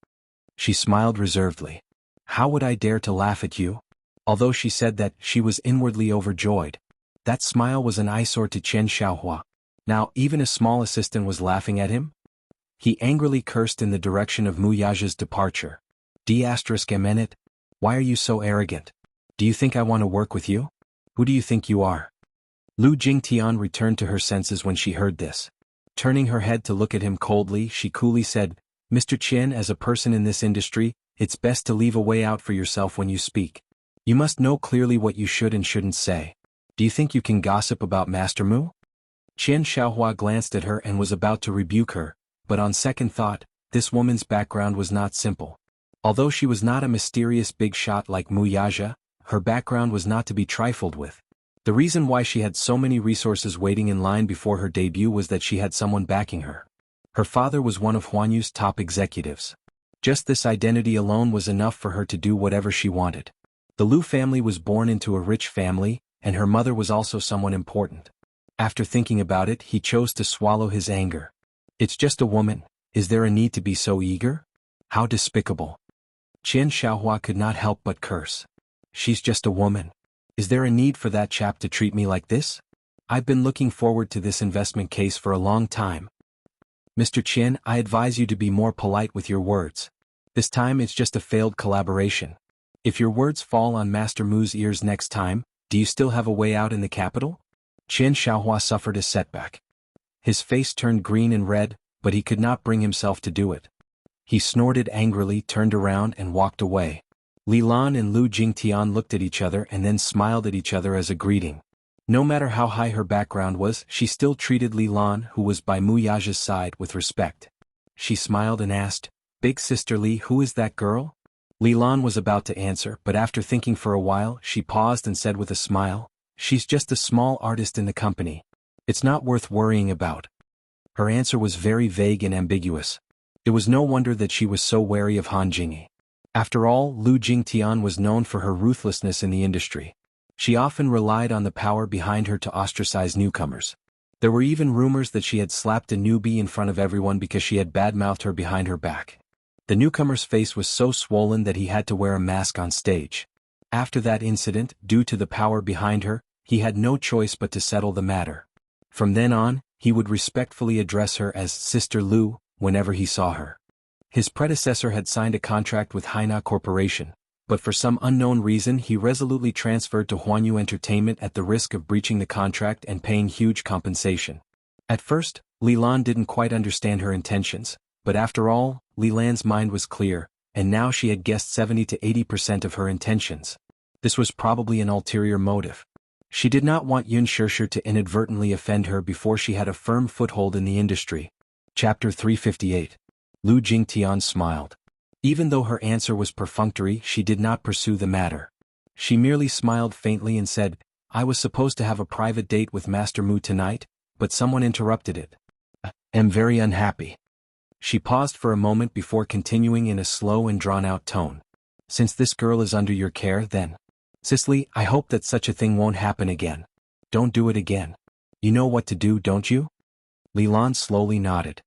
She smiled reservedly. How would I dare to laugh at you? Although she said that, she was inwardly overjoyed. That smile was an eyesore to Chen Xiaohua. Now even a small assistant was laughing at him? He angrily cursed in the direction of Mu Yaja's departure. D***, why are you so arrogant? Do you think I want to work with you? Who do you think you are? Lu Jingtian returned to her senses when she heard this. Turning her head to look at him coldly, she coolly said, Mr. Qian, as a person in this industry, it's best to leave a way out for yourself when you speak. You must know clearly what you should and shouldn't say. Do you think you can gossip about Master Mu? Qian Xiaohua glanced at her and was about to rebuke her, but on second thought, this woman's background was not simple. Although she was not a mysterious big shot like Mu Yaja, her background was not to be trifled with. The reason why she had so many resources waiting in line before her debut was that she had someone backing her. Her father was one of Huanyu's top executives. Just this identity alone was enough for her to do whatever she wanted. The Lu family was born into a rich family, and her mother was also someone important. After thinking about it, he chose to swallow his anger. It's just a woman. Is there a need to be so eager? How despicable. Qian Xiaohua could not help but curse. She's just a woman. Is there a need for that chap to treat me like this? I've been looking forward to this investment case for a long time. Mr. Qian, I advise you to be more polite with your words. This time it's just a failed collaboration. If your words fall on Master Mu's ears next time, do you still have a way out in the capital? Qian Xiaohua suffered a setback. His face turned green and red, but he could not bring himself to do it. He snorted angrily, turned around and walked away. Li Lan and Lu Jingtian looked at each other and then smiled at each other as a greeting. No matter how high her background was, she still treated Li Lan, who was by Mu Yaja's side, with respect. She smiled and asked, Big Sister Li, who is that girl? Li Lan was about to answer, but after thinking for a while, she paused and said with a smile, She's just a small artist in the company. It's not worth worrying about. Her answer was very vague and ambiguous. It was no wonder that she was so wary of Han Jingyi. After all, Lu Jingtian was known for her ruthlessness in the industry. She often relied on the power behind her to ostracize newcomers. There were even rumors that she had slapped a newbie in front of everyone because she had badmouthed her behind her back. The newcomer's face was so swollen that he had to wear a mask on stage. After that incident, due to the power behind her, he had no choice but to settle the matter. From then on, he would respectfully address her as Sister Lu whenever he saw her. His predecessor had signed a contract with Haina Corporation, but for some unknown reason he resolutely transferred to Huanyu Entertainment at the risk of breaching the contract and paying huge compensation. At first, Li Lan didn't quite understand her intentions, but after all, Li Lan's mind was clear, and now she had guessed 70 to 80% of her intentions. This was probably an ulterior motive. She did not want Yun Shishir to inadvertently offend her before she had a firm foothold in the industry. Chapter 358. Lu Jingtian smiled. Even though her answer was perfunctory, she did not pursue the matter. She merely smiled faintly and said, I was supposed to have a private date with Master Mu tonight, but someone interrupted it. I'm very unhappy. She paused for a moment before continuing in a slow and drawn-out tone. Since this girl is under your care, then. Cicely, I hope that such a thing won't happen again. Don't do it again. You know what to do, don't you? Li Lan slowly nodded.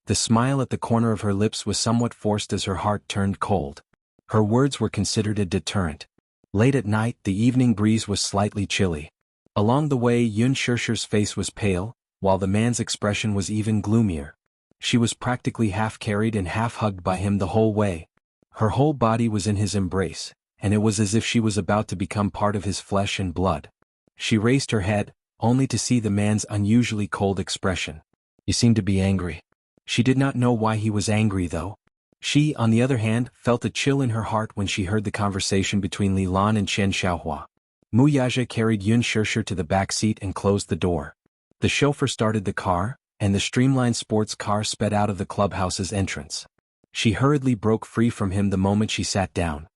The smile at the corner of her lips was somewhat forced as her heart turned cold. Her words were considered a deterrent. Late at night, the evening breeze was slightly chilly. Along the way, Yun Shishir's face was pale, while the man's expression was even gloomier. She was practically half carried and half hugged by him the whole way. Her whole body was in his embrace, and it was as if she was about to become part of his flesh and blood. She raised her head, only to see the man's unusually cold expression. You seem to be angry. She did not know why he was angry though. She, on the other hand, felt a chill in her heart when she heard the conversation between Li Lan and Qian Xiaohua. Mu Yaja carried Yun Shishir to the back seat and closed the door. The chauffeur started the car, and the streamlined sports car sped out of the clubhouse's entrance. She hurriedly broke free from him the moment she sat down.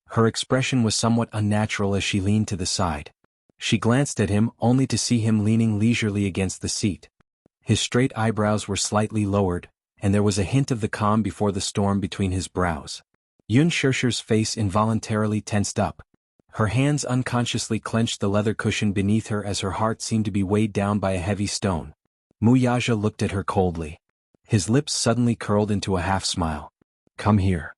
Her expression was somewhat unnatural as she leaned to the side. She glanced at him only to see him leaning leisurely against the seat. His straight eyebrows were slightly lowered, and there was a hint of the calm before the storm between his brows. Yun Shishir's face involuntarily tensed up. Her hands unconsciously clenched the leather cushion beneath her as her heart seemed to be weighed down by a heavy stone. Mu Yaja looked at her coldly. His lips suddenly curled into a half-smile. Come here.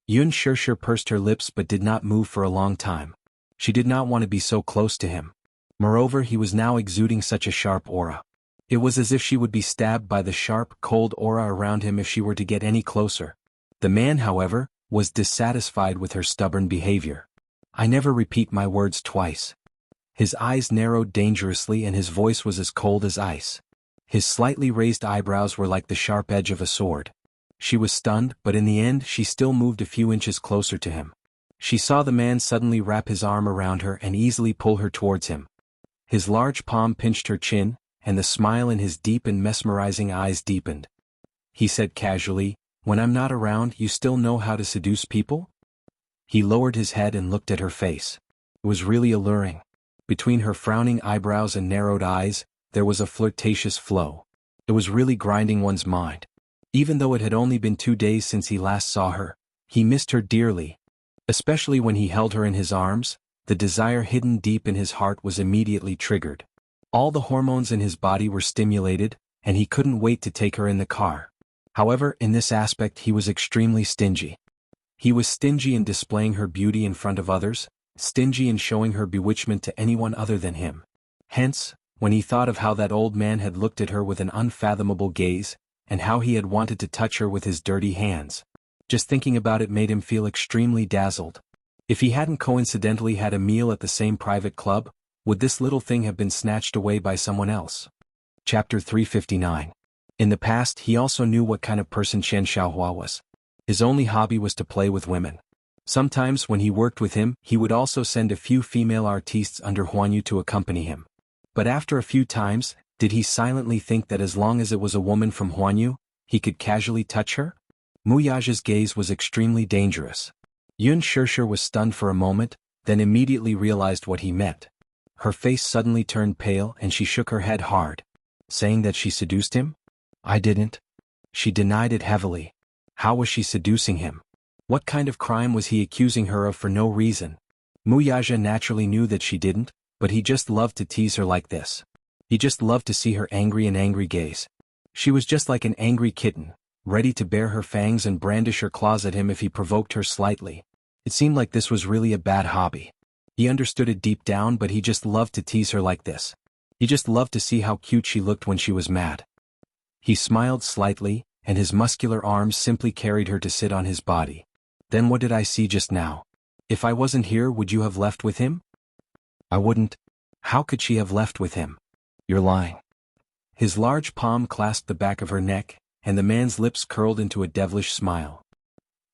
Yun Shishir pursed her lips but did not move for a long time. She did not want to be so close to him. Moreover, he was now exuding such a sharp aura. It was as if she would be stabbed by the sharp, cold aura around him if she were to get any closer. The man, however, was dissatisfied with her stubborn behavior. I never repeat my words twice. His eyes narrowed dangerously and his voice was as cold as ice. His slightly raised eyebrows were like the sharp edge of a sword. She was stunned, but in the end she still moved a few inches closer to him. She saw the man suddenly wrap his arm around her and easily pull her towards him. His large palm pinched her chin, and the smile in his deep and mesmerizing eyes deepened. He said casually, "When I'm not around, you still know how to seduce people?" He lowered his head and looked at her face. It was really alluring. Between her frowning eyebrows and narrowed eyes, there was a flirtatious flow. It was really grinding one's mind. Even though it had only been 2 days since he last saw her, he missed her dearly. Especially when he held her in his arms, the desire hidden deep in his heart was immediately triggered. All the hormones in his body were stimulated, and he couldn't wait to take her in the car. However, in this aspect he was extremely stingy. He was stingy in displaying her beauty in front of others, stingy in showing her bewitchment to anyone other than him. Hence, when he thought of how that old man had looked at her with an unfathomable gaze, and how he had wanted to touch her with his dirty hands, just thinking about it made him feel extremely dazzled. If he hadn't coincidentally had a meal at the same private club, would this little thing have been snatched away by someone else? Chapter 359. In the past he also knew what kind of person Chen Xiaohua was. His only hobby was to play with women. Sometimes when he worked with him he would also send a few female artistes under Huanyu to accompany him. But after a few times, did he silently think that as long as it was a woman from Huanyu, he could casually touch her? Mu Yaja's gaze was extremely dangerous. Yun Shishir was stunned for a moment, then immediately realized what he meant. Her face suddenly turned pale and she shook her head hard. Saying that she seduced him? I didn't. She denied it heavily. How was she seducing him? What kind of crime was he accusing her of for no reason? Mu Yaja naturally knew that she didn't, but he just loved to tease her like this. He just loved to see her angry gaze. She was just like an angry kitten, ready to bare her fangs and brandish her claws at him if he provoked her slightly. It seemed like this was really a bad hobby. He understood it deep down, but he just loved to tease her like this. He just loved to see how cute she looked when she was mad. He smiled slightly, and his muscular arms simply carried her to sit on his body. Then what did I see just now? If I wasn't here, would you have left with him? I wouldn't. How could she have left with him? You're lying. His large palm clasped the back of her neck, and the man's lips curled into a devilish smile.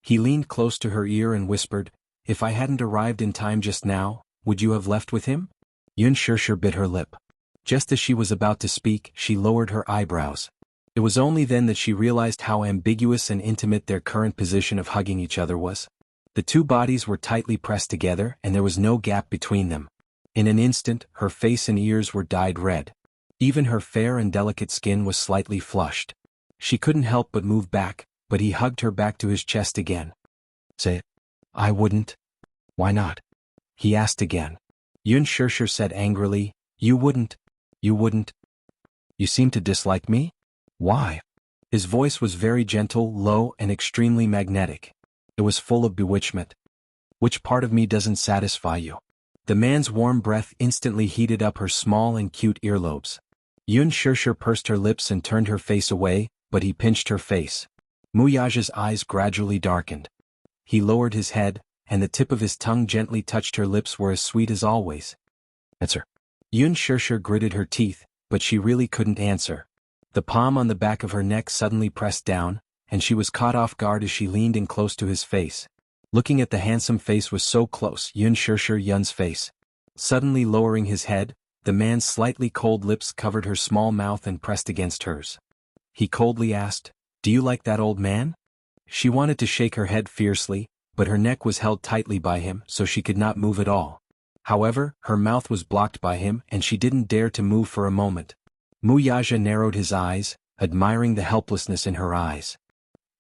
He leaned close to her ear and whispered, "If I hadn't arrived in time just now, would you have left with him?" Yun Shishir bit her lip. Just as she was about to speak, she lowered her eyebrows. It was only then that she realized how ambiguous and intimate their current position of hugging each other was. The two bodies were tightly pressed together and there was no gap between them. In an instant, her face and ears were dyed red. Even her fair and delicate skin was slightly flushed. She couldn't help but move back, but he hugged her back to his chest again. Say it. I wouldn't. Why not? He asked again. Yun Shishir said angrily, You wouldn't. You seem to dislike me? Why? His voice was very gentle, low, and extremely magnetic. It was full of bewitchment. Which part of me doesn't satisfy you? The man's warm breath instantly heated up her small and cute earlobes. Yun Shishir pursed her lips and turned her face away, but he pinched her face. Mu Yaja's eyes gradually darkened. He lowered his head, and the tip of his tongue gently touched her lips were as sweet as always. Answer. Yun Shishir gritted her teeth, but she really couldn't answer. The palm on the back of her neck suddenly pressed down, and she was caught off guard as she leaned in close to his face. Looking at the handsome face was so close, Yun's face. Suddenly lowering his head, the man's slightly cold lips covered her small mouth and pressed against hers. He coldly asked, Do you like that old man? She wanted to shake her head fiercely, but her neck was held tightly by him so she could not move at all. However, her mouth was blocked by him and she didn't dare to move for a moment. Mu Yaja narrowed his eyes, admiring the helplessness in her eyes.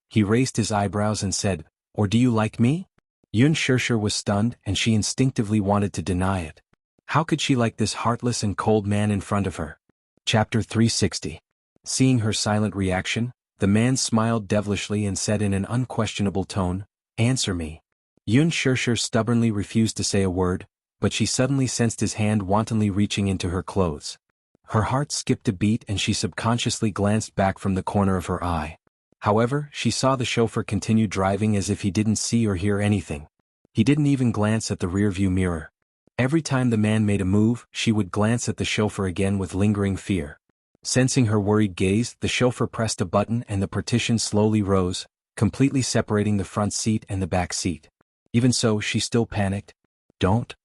He raised his eyebrows and said, Or do you like me? Yun Shishir was stunned and she instinctively wanted to deny it. How could she like this heartless and cold man in front of her? Chapter 360. Seeing her silent reaction, the man smiled devilishly and said in an unquestionable tone, Answer me. Yun Shishir stubbornly refused to say a word, but she suddenly sensed his hand wantonly reaching into her clothes. Her heart skipped a beat and she subconsciously glanced back from the corner of her eye. However, she saw the chauffeur continue driving as if he didn't see or hear anything. He didn't even glance at the rearview mirror. Every time the man made a move, she would glance at the chauffeur again with lingering fear. Sensing her worried gaze, the chauffeur pressed a button and the partition slowly rose, completely separating the front seat and the back seat. Even so, she still panicked. Don't.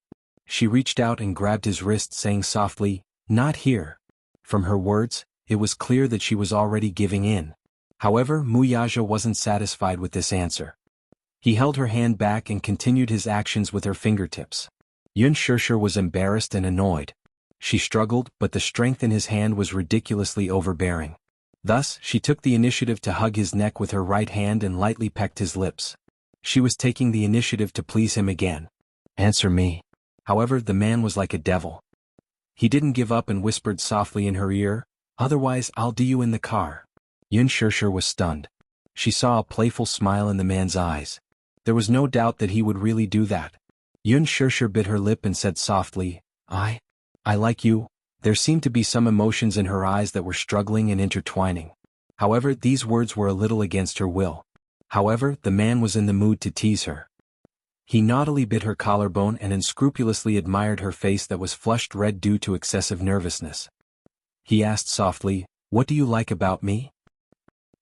She reached out and grabbed his wrist, saying softly, "Not here." From her words, it was clear that she was already giving in. However, Wuxia wasn't satisfied with this answer. He held her hand back and continued his actions with her fingertips. Yun Shishir was embarrassed and annoyed. She struggled, but the strength in his hand was ridiculously overbearing. Thus, she took the initiative to hug his neck with her right hand and lightly pecked his lips. She was taking the initiative to please him again. "Answer me." However, the man was like a devil. He didn't give up and whispered softly in her ear, "Otherwise I'll do you in the car." Yun Shishir was stunned. She saw a playful smile in the man's eyes. There was no doubt that he would really do that. Yun Shishir bit her lip and said softly, I like you." There seemed to be some emotions in her eyes that were struggling and intertwining. However, these words were a little against her will. However, the man was in the mood to tease her. He naughtily bit her collarbone and unscrupulously admired her face that was flushed red due to excessive nervousness. He asked softly, "What do you like about me?"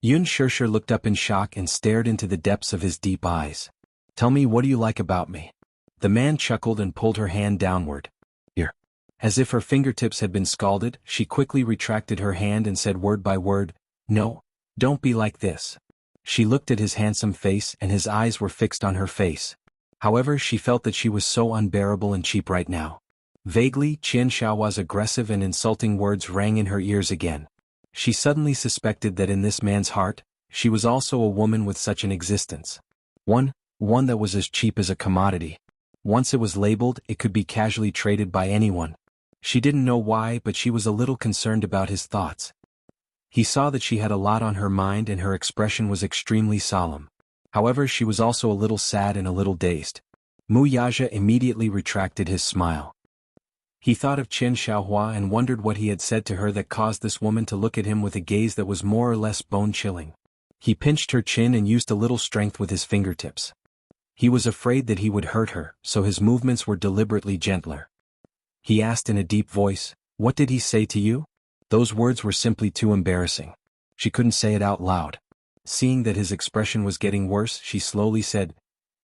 Yun Shishir looked up in shock and stared into the depths of his deep eyes. "Tell me, what do you like about me?" The man chuckled and pulled her hand downward. "Here." As if her fingertips had been scalded, she quickly retracted her hand and said word by word, "No, don't be like this." She looked at his handsome face and his eyes were fixed on her face. However, she felt that she was so unbearable and cheap right now. Vaguely, Qian Xiaohua's aggressive and insulting words rang in her ears again. She suddenly suspected that in this man's heart, she was also a woman with such an existence. One that was as cheap as a commodity. Once it was labeled, it could be casually traded by anyone. She didn't know why, but she was a little concerned about his thoughts. He saw that she had a lot on her mind and her expression was extremely solemn. However, she was also a little sad and a little dazed. Wuxia immediately retracted his smile. He thought of Qian Xiaohua and wondered what he had said to her that caused this woman to look at him with a gaze that was more or less bone-chilling. He pinched her chin and used a little strength with his fingertips. He was afraid that he would hurt her, so his movements were deliberately gentler. He asked in a deep voice, "What did he say to you?" Those words were simply too embarrassing. She couldn't say it out loud. Seeing that his expression was getting worse, she slowly said,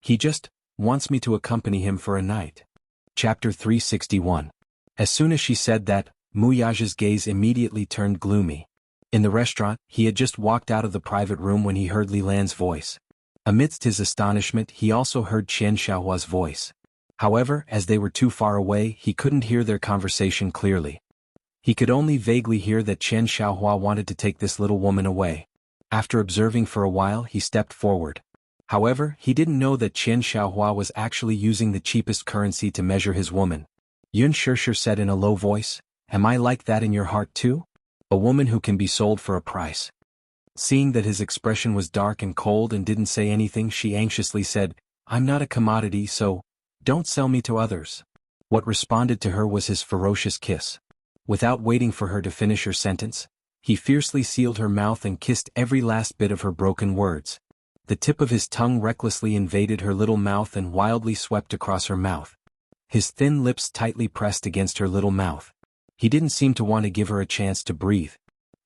"He just wants me to accompany him for a night." Chapter 361. As soon as she said that, Wuxia's gaze immediately turned gloomy. In the restaurant, he had just walked out of the private room when he heard Li Lan's voice. Amidst his astonishment, he also heard Qian Xiaohua's voice. However, as they were too far away, he couldn't hear their conversation clearly. He could only vaguely hear that Qian Xiaohua wanted to take this little woman away. After observing for a while, he stepped forward. However, he didn't know that Qian Xiaohua was actually using the cheapest currency to measure his woman. Yun Shishir said in a low voice, "Am I like that in your heart too? A woman who can be sold for a price?" Seeing that his expression was dark and cold and didn't say anything, she anxiously said, "I'm not a commodity, so don't sell me to others." What responded to her was his ferocious kiss. Without waiting for her to finish her sentence, he fiercely sealed her mouth and kissed every last bit of her broken words. The tip of his tongue recklessly invaded her little mouth and wildly swept across her mouth. His thin lips tightly pressed against her little mouth. He didn't seem to want to give her a chance to breathe.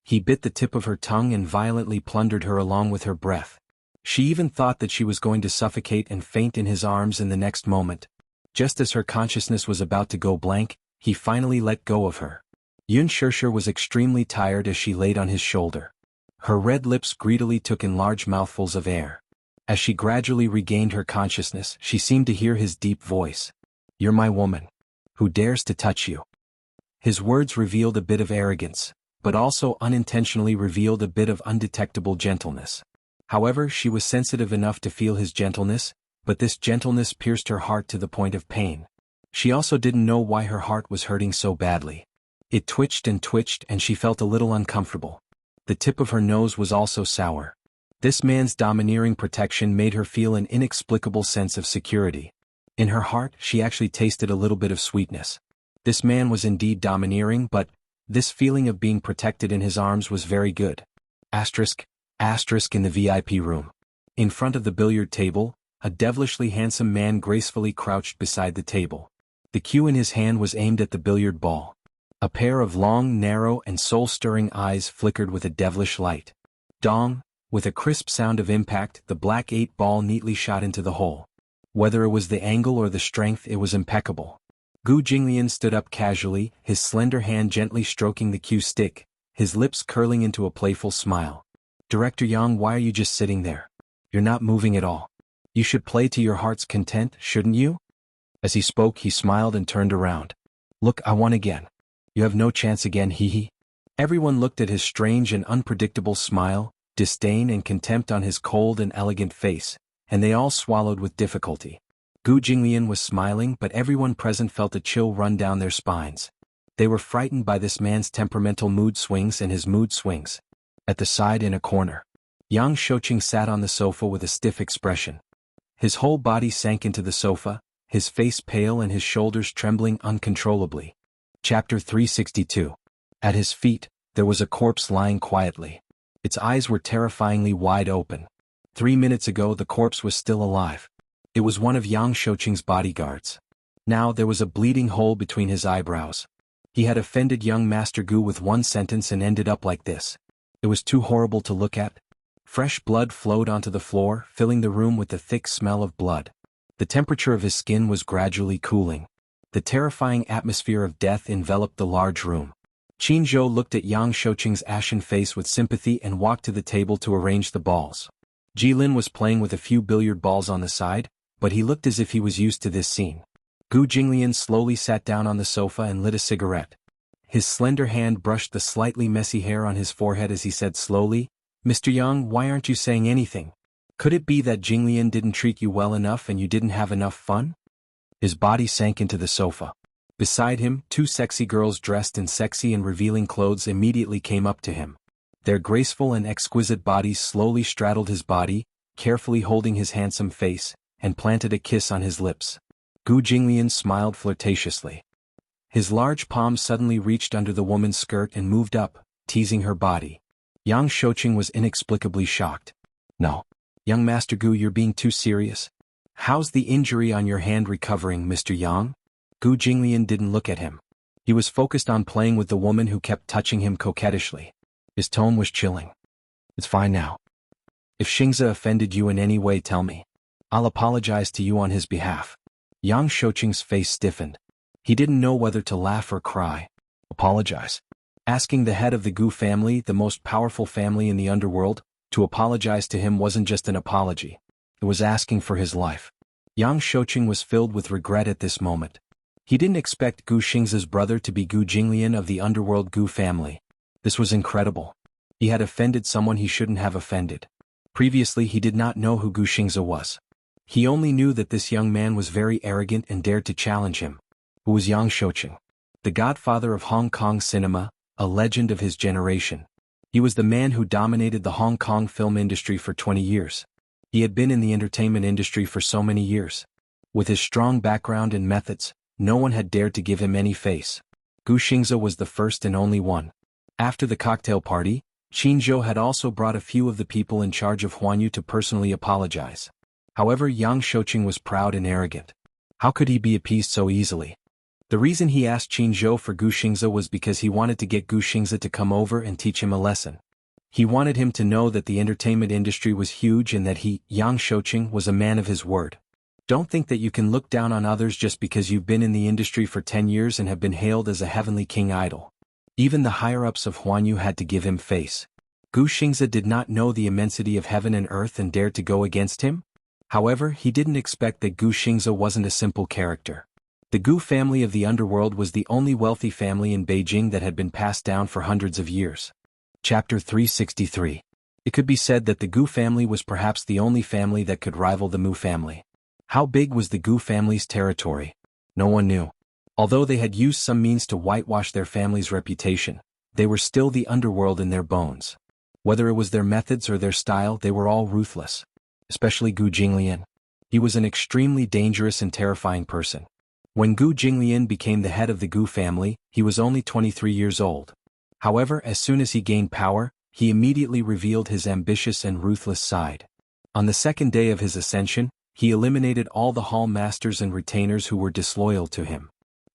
He bit the tip of her tongue and violently plundered her along with her breath. She even thought that she was going to suffocate and faint in his arms in the next moment. Just as her consciousness was about to go blank, he finally let go of her. Yun Shishir was extremely tired as she laid on his shoulder. Her red lips greedily took in large mouthfuls of air. As she gradually regained her consciousness, she seemed to hear his deep voice. "You're my woman. Who dares to touch you?" His words revealed a bit of arrogance, but also unintentionally revealed a bit of undetectable gentleness. However, she was sensitive enough to feel his gentleness, but this gentleness pierced her heart to the point of pain. She also didn't know why her heart was hurting so badly. It twitched and she felt a little uncomfortable. The tip of her nose was also sour. This man's domineering protection made her feel an inexplicable sense of security. In her heart, she actually tasted a little bit of sweetness. This man was indeed domineering, but this feeling of being protected in his arms was very good. Asterisk in the VIP room. In front of the billiard table, a devilishly handsome man gracefully crouched beside the table. The cue in his hand was aimed at the billiard ball. A pair of long, narrow, and soul-stirring eyes flickered with a devilish light. Dong! With a crisp sound of impact, the black 8 ball neatly shot into the hole. Whether it was the angle or the strength, it was impeccable. Gu Jinglian stood up casually, his slender hand gently stroking the cue stick, his lips curling into a playful smile. Director Yang, why are you just sitting there? You're not moving at all. You should play to your heart's content, shouldn't you? As he spoke, he smiled and turned around. Look, I won again. You have no chance again, hee. Everyone looked at his strange and unpredictable smile, disdain and contempt on his cold and elegant face, and they all swallowed with difficulty. Gu Jinglian was smiling, but everyone present felt a chill run down their spines. They were frightened by this man's temperamental mood swings and his mood swings. At the side in a corner, Yang Shouqing sat on the sofa with a stiff expression. His whole body sank into the sofa, his face pale and his shoulders trembling uncontrollably. Chapter 362. At his feet, there was a corpse lying quietly. Its eyes were terrifyingly wide open. 3 minutes ago the corpse was still alive. It was one of Yang Shouqing's bodyguards. Now there was a bleeding hole between his eyebrows. He had offended young Master Gu with one sentence and ended up like this. It was too horrible to look at. Fresh blood flowed onto the floor, filling the room with the thick smell of blood. The temperature of his skin was gradually cooling. The terrifying atmosphere of death enveloped the large room. Qin Zhou looked at Yang Shouqing's ashen face with sympathy and walked to the table to arrange the balls. Jilin was playing with a few billiard balls on the side, but he looked as if he was used to this scene. Gu Jinglian slowly sat down on the sofa and lit a cigarette. His slender hand brushed the slightly messy hair on his forehead as he said slowly, "Mr. Yang, why aren't you saying anything? Could it be that Jinglian didn't treat you well enough and you didn't have enough fun?" His body sank into the sofa. Beside him, 2 sexy girls dressed in sexy and revealing clothes immediately came up to him. Their graceful and exquisite bodies slowly straddled his body, carefully holding his handsome face, and planted a kiss on his lips. Gu Jinglian smiled flirtatiously. His large palm suddenly reached under the woman's skirt and moved up, teasing her body. Yang Shouqing was inexplicably shocked. "No. Young Master Gu, you're being too serious. How's the injury on your hand recovering, Mr. Yang?" Gu Jinglian didn't look at him. He was focused on playing with the woman who kept touching him coquettishly. His tone was chilling. "It's fine now. If Xingze offended you in any way, tell me. I'll apologize to you on his behalf." Yang Shouqing's face stiffened. He didn't know whether to laugh or cry. Apologize? Asking the head of the Gu family, the most powerful family in the underworld, to apologize to him wasn't just an apology. It was asking for his life. Yang Shouqing was filled with regret at this moment. He didn't expect Gu Xingze's brother to be Gu Jinglian of the underworld Gu family. This was incredible. He had offended someone he shouldn't have offended. Previously he did not know who Gu Xingze was. He only knew that this young man was very arrogant and dared to challenge him. Who was Yang Shouqing? The godfather of Hong Kong cinema, a legend of his generation. He was the man who dominated the Hong Kong film industry for 20 years. He had been in the entertainment industry for so many years. With his strong background and methods, no one had dared to give him any face. Gu Xingze was the first and only one. After the cocktail party, Qin Zhou had also brought a few of the people in charge of Huanyu to personally apologize. However, Yang Shouqing was proud and arrogant. How could he be appeased so easily? The reason he asked Qin Zhou for Gu Xingze was because he wanted to get Gu Xingze to come over and teach him a lesson. He wanted him to know that the entertainment industry was huge and that he, Yang Shouqing, was a man of his word. Don't think that you can look down on others just because you've been in the industry for 10 years and have been hailed as a heavenly king idol. Even the higher-ups of Huanyu had to give him face. Gu Xingze did not know the immensity of heaven and earth and dared to go against him? However, he didn't expect that Gu Xingze wasn't a simple character. The Gu family of the underworld was the only wealthy family in Beijing that had been passed down for hundreds of years. Chapter 363. It could be said that the Gu family was perhaps the only family that could rival the Mu family. How big was the Gu family's territory? No one knew. Although they had used some means to whitewash their family's reputation, they were still the underworld in their bones. Whether it was their methods or their style, they were all ruthless. Especially Gu Jinglian. He was an extremely dangerous and terrifying person. When Gu Jinglian became the head of the Gu family, he was only 23 years old. However, as soon as he gained power, he immediately revealed his ambitious and ruthless side. On the second day of his ascension, he eliminated all the hall masters and retainers who were disloyal to him.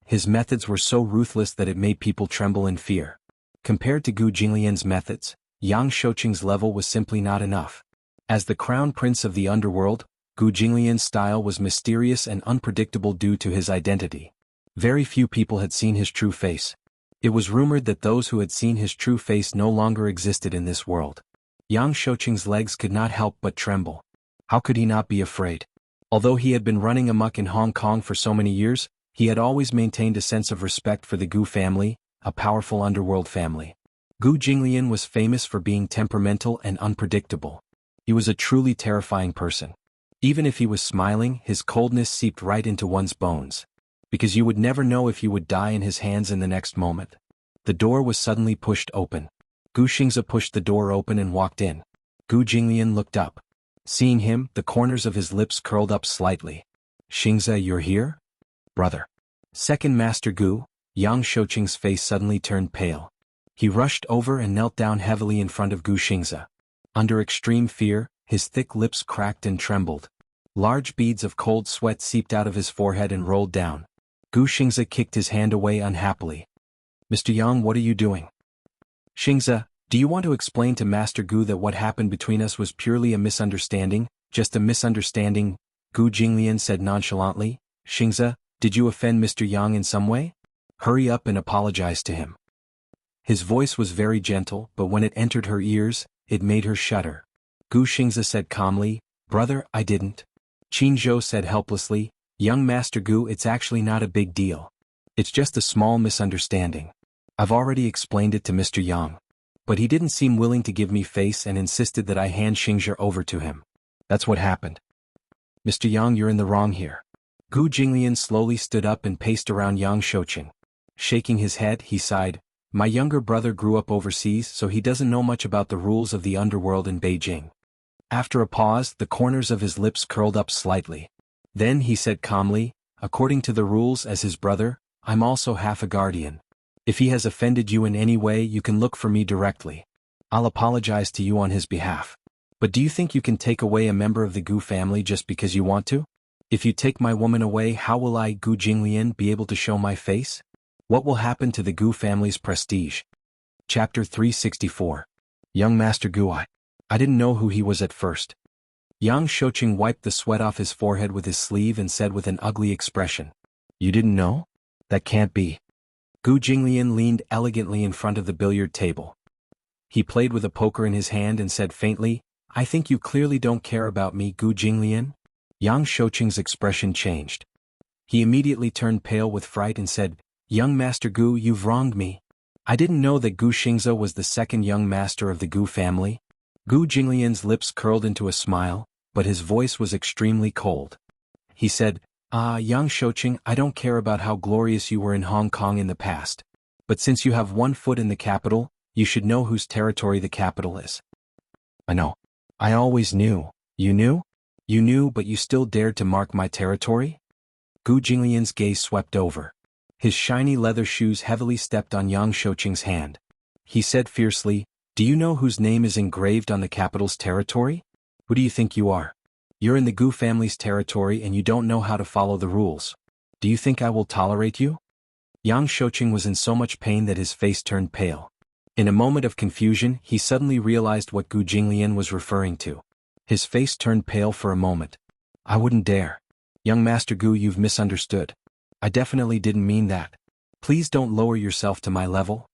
His methods were so ruthless that it made people tremble in fear. Compared to Gu Jinglian's methods, Yang Shouqing's level was simply not enough. As the crown prince of the underworld, Gu Jinglian's style was mysterious and unpredictable due to his identity. Very few people had seen his true face. It was rumored that those who had seen his true face no longer existed in this world. Yang Shouqing's legs could not help but tremble. How could he not be afraid? Although he had been running amok in Hong Kong for so many years, he had always maintained a sense of respect for the Gu family, a powerful underworld family. Gu Jinglian was famous for being temperamental and unpredictable. He was a truly terrifying person. Even if he was smiling, his coldness seeped right into one's bones. Because you would never know if you would die in his hands in the next moment. The door was suddenly pushed open. Gu Xingze pushed the door open and walked in. Gu Jinglian looked up. Seeing him, the corners of his lips curled up slightly. Xingze, you're here? Brother. Second Master Gu, Yang Shouqing's face suddenly turned pale. He rushed over and knelt down heavily in front of Gu Xingze. Under extreme fear, his thick lips cracked and trembled. Large beads of cold sweat seeped out of his forehead and rolled down. Gu Xingze kicked his hand away unhappily. Mr. Yang, what are you doing? Xingze, do you want to explain to Master Gu that what happened between us was purely a misunderstanding, just a misunderstanding? Gu Jinglian said nonchalantly. Xingze, did you offend Mr. Yang in some way? Hurry up and apologize to him. His voice was very gentle, but when it entered her ears, it made her shudder. Gu Xingze said calmly, Brother, I didn't. Qin Zhou said helplessly, Young Master Gu, it's actually not a big deal. It's just a small misunderstanding. I've already explained it to Mr. Yang. But he didn't seem willing to give me face and insisted that I hand Xingzhe over to him. That's what happened. Mr. Yang, you're in the wrong here. Gu Jinglian slowly stood up and paced around Yang Shouqing. Shaking his head, he sighed, My younger brother grew up overseas, so he doesn't know much about the rules of the underworld in Beijing. After a pause, the corners of his lips curled up slightly. Then he said calmly, According to the rules as his brother, I'm also half a guardian. If he has offended you in any way, you can look for me directly. I'll apologize to you on his behalf. But do you think you can take away a member of the Gu family just because you want to? If you take my woman away, how will I, Gu Jinglian, be able to show my face? What will happen to the Gu family's prestige? Chapter 364. Young Master Gu, I didn't know who he was at first. Yang Shouqing wiped the sweat off his forehead with his sleeve and said with an ugly expression, You didn't know? That can't be. Gu Jinglian leaned elegantly in front of the billiard table. He played with a poker in his hand and said faintly, I think you clearly don't care about me, Gu Jinglian. Yang Shouqing's expression changed. He immediately turned pale with fright and said, Young Master Gu, you've wronged me. I didn't know that Gu Xingze was the second young master of the Gu family. Gu Jinglian's lips curled into a smile, but his voice was extremely cold. He said, Yang Shouqing, I don't care about how glorious you were in Hong Kong in the past. But since you have one foot in the capital, you should know whose territory the capital is. I know. I always knew. You knew? You knew, but you still dared to mark my territory? Gu Jinglian's gaze swept over. His shiny leather shoes heavily stepped on Yang Shouqing's hand. He said fiercely, Do you know whose name is engraved on the capital's territory? Who do you think you are? You're in the Gu family's territory and you don't know how to follow the rules. Do you think I will tolerate you? Yang Shouqing was in so much pain that his face turned pale. In a moment of confusion, he suddenly realized what Gu Jinglian was referring to. His face turned pale for a moment. I wouldn't dare. Young Master Gu, you've misunderstood. I definitely didn't mean that. Please don't lower yourself to my level.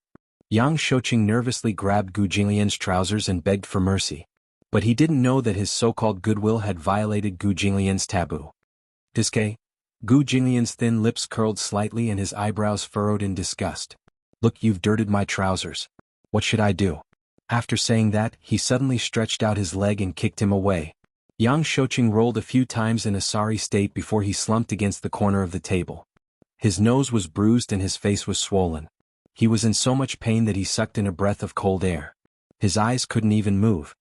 Yang Shouqing nervously grabbed Gu Jinglian's trousers and begged for mercy. But he didn't know that his so-called goodwill had violated Gu Jinglian's taboo. Disque? Gu Jinglian's thin lips curled slightly and his eyebrows furrowed in disgust. Look, you've dirted my trousers. What should I do? After saying that, he suddenly stretched out his leg and kicked him away. Yang Shouqing rolled a few times in a sorry state before he slumped against the corner of the table. His nose was bruised and his face was swollen. He was in so much pain that he sucked in a breath of cold air. His eyes couldn't even move.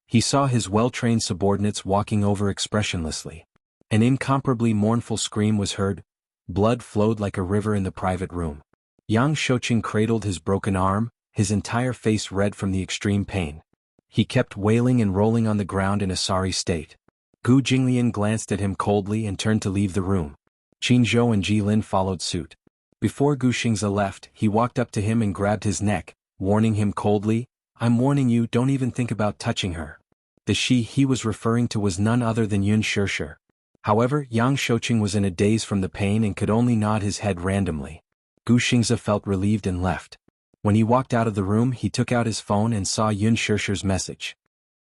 He saw his well-trained subordinates walking over expressionlessly. An incomparably mournful scream was heard. Blood flowed like a river in the private room. Yang Shouqing cradled his broken arm, his entire face red from the extreme pain. He kept wailing and rolling on the ground in a sorry state. Gu Jinglian glanced at him coldly and turned to leave the room. Qin Zhou and Ji Lin followed suit. Before Guxingzi left, he walked up to him and grabbed his neck, warning him coldly, "I'm warning you, don't even think about touching her." The she he was referring to was none other than Yun Shishir. However, Yang Shouqing was in a daze from the pain and could only nod his head randomly. Guxingzi felt relieved and left. When he walked out of the room, he took out his phone and saw Yun Shishir's message.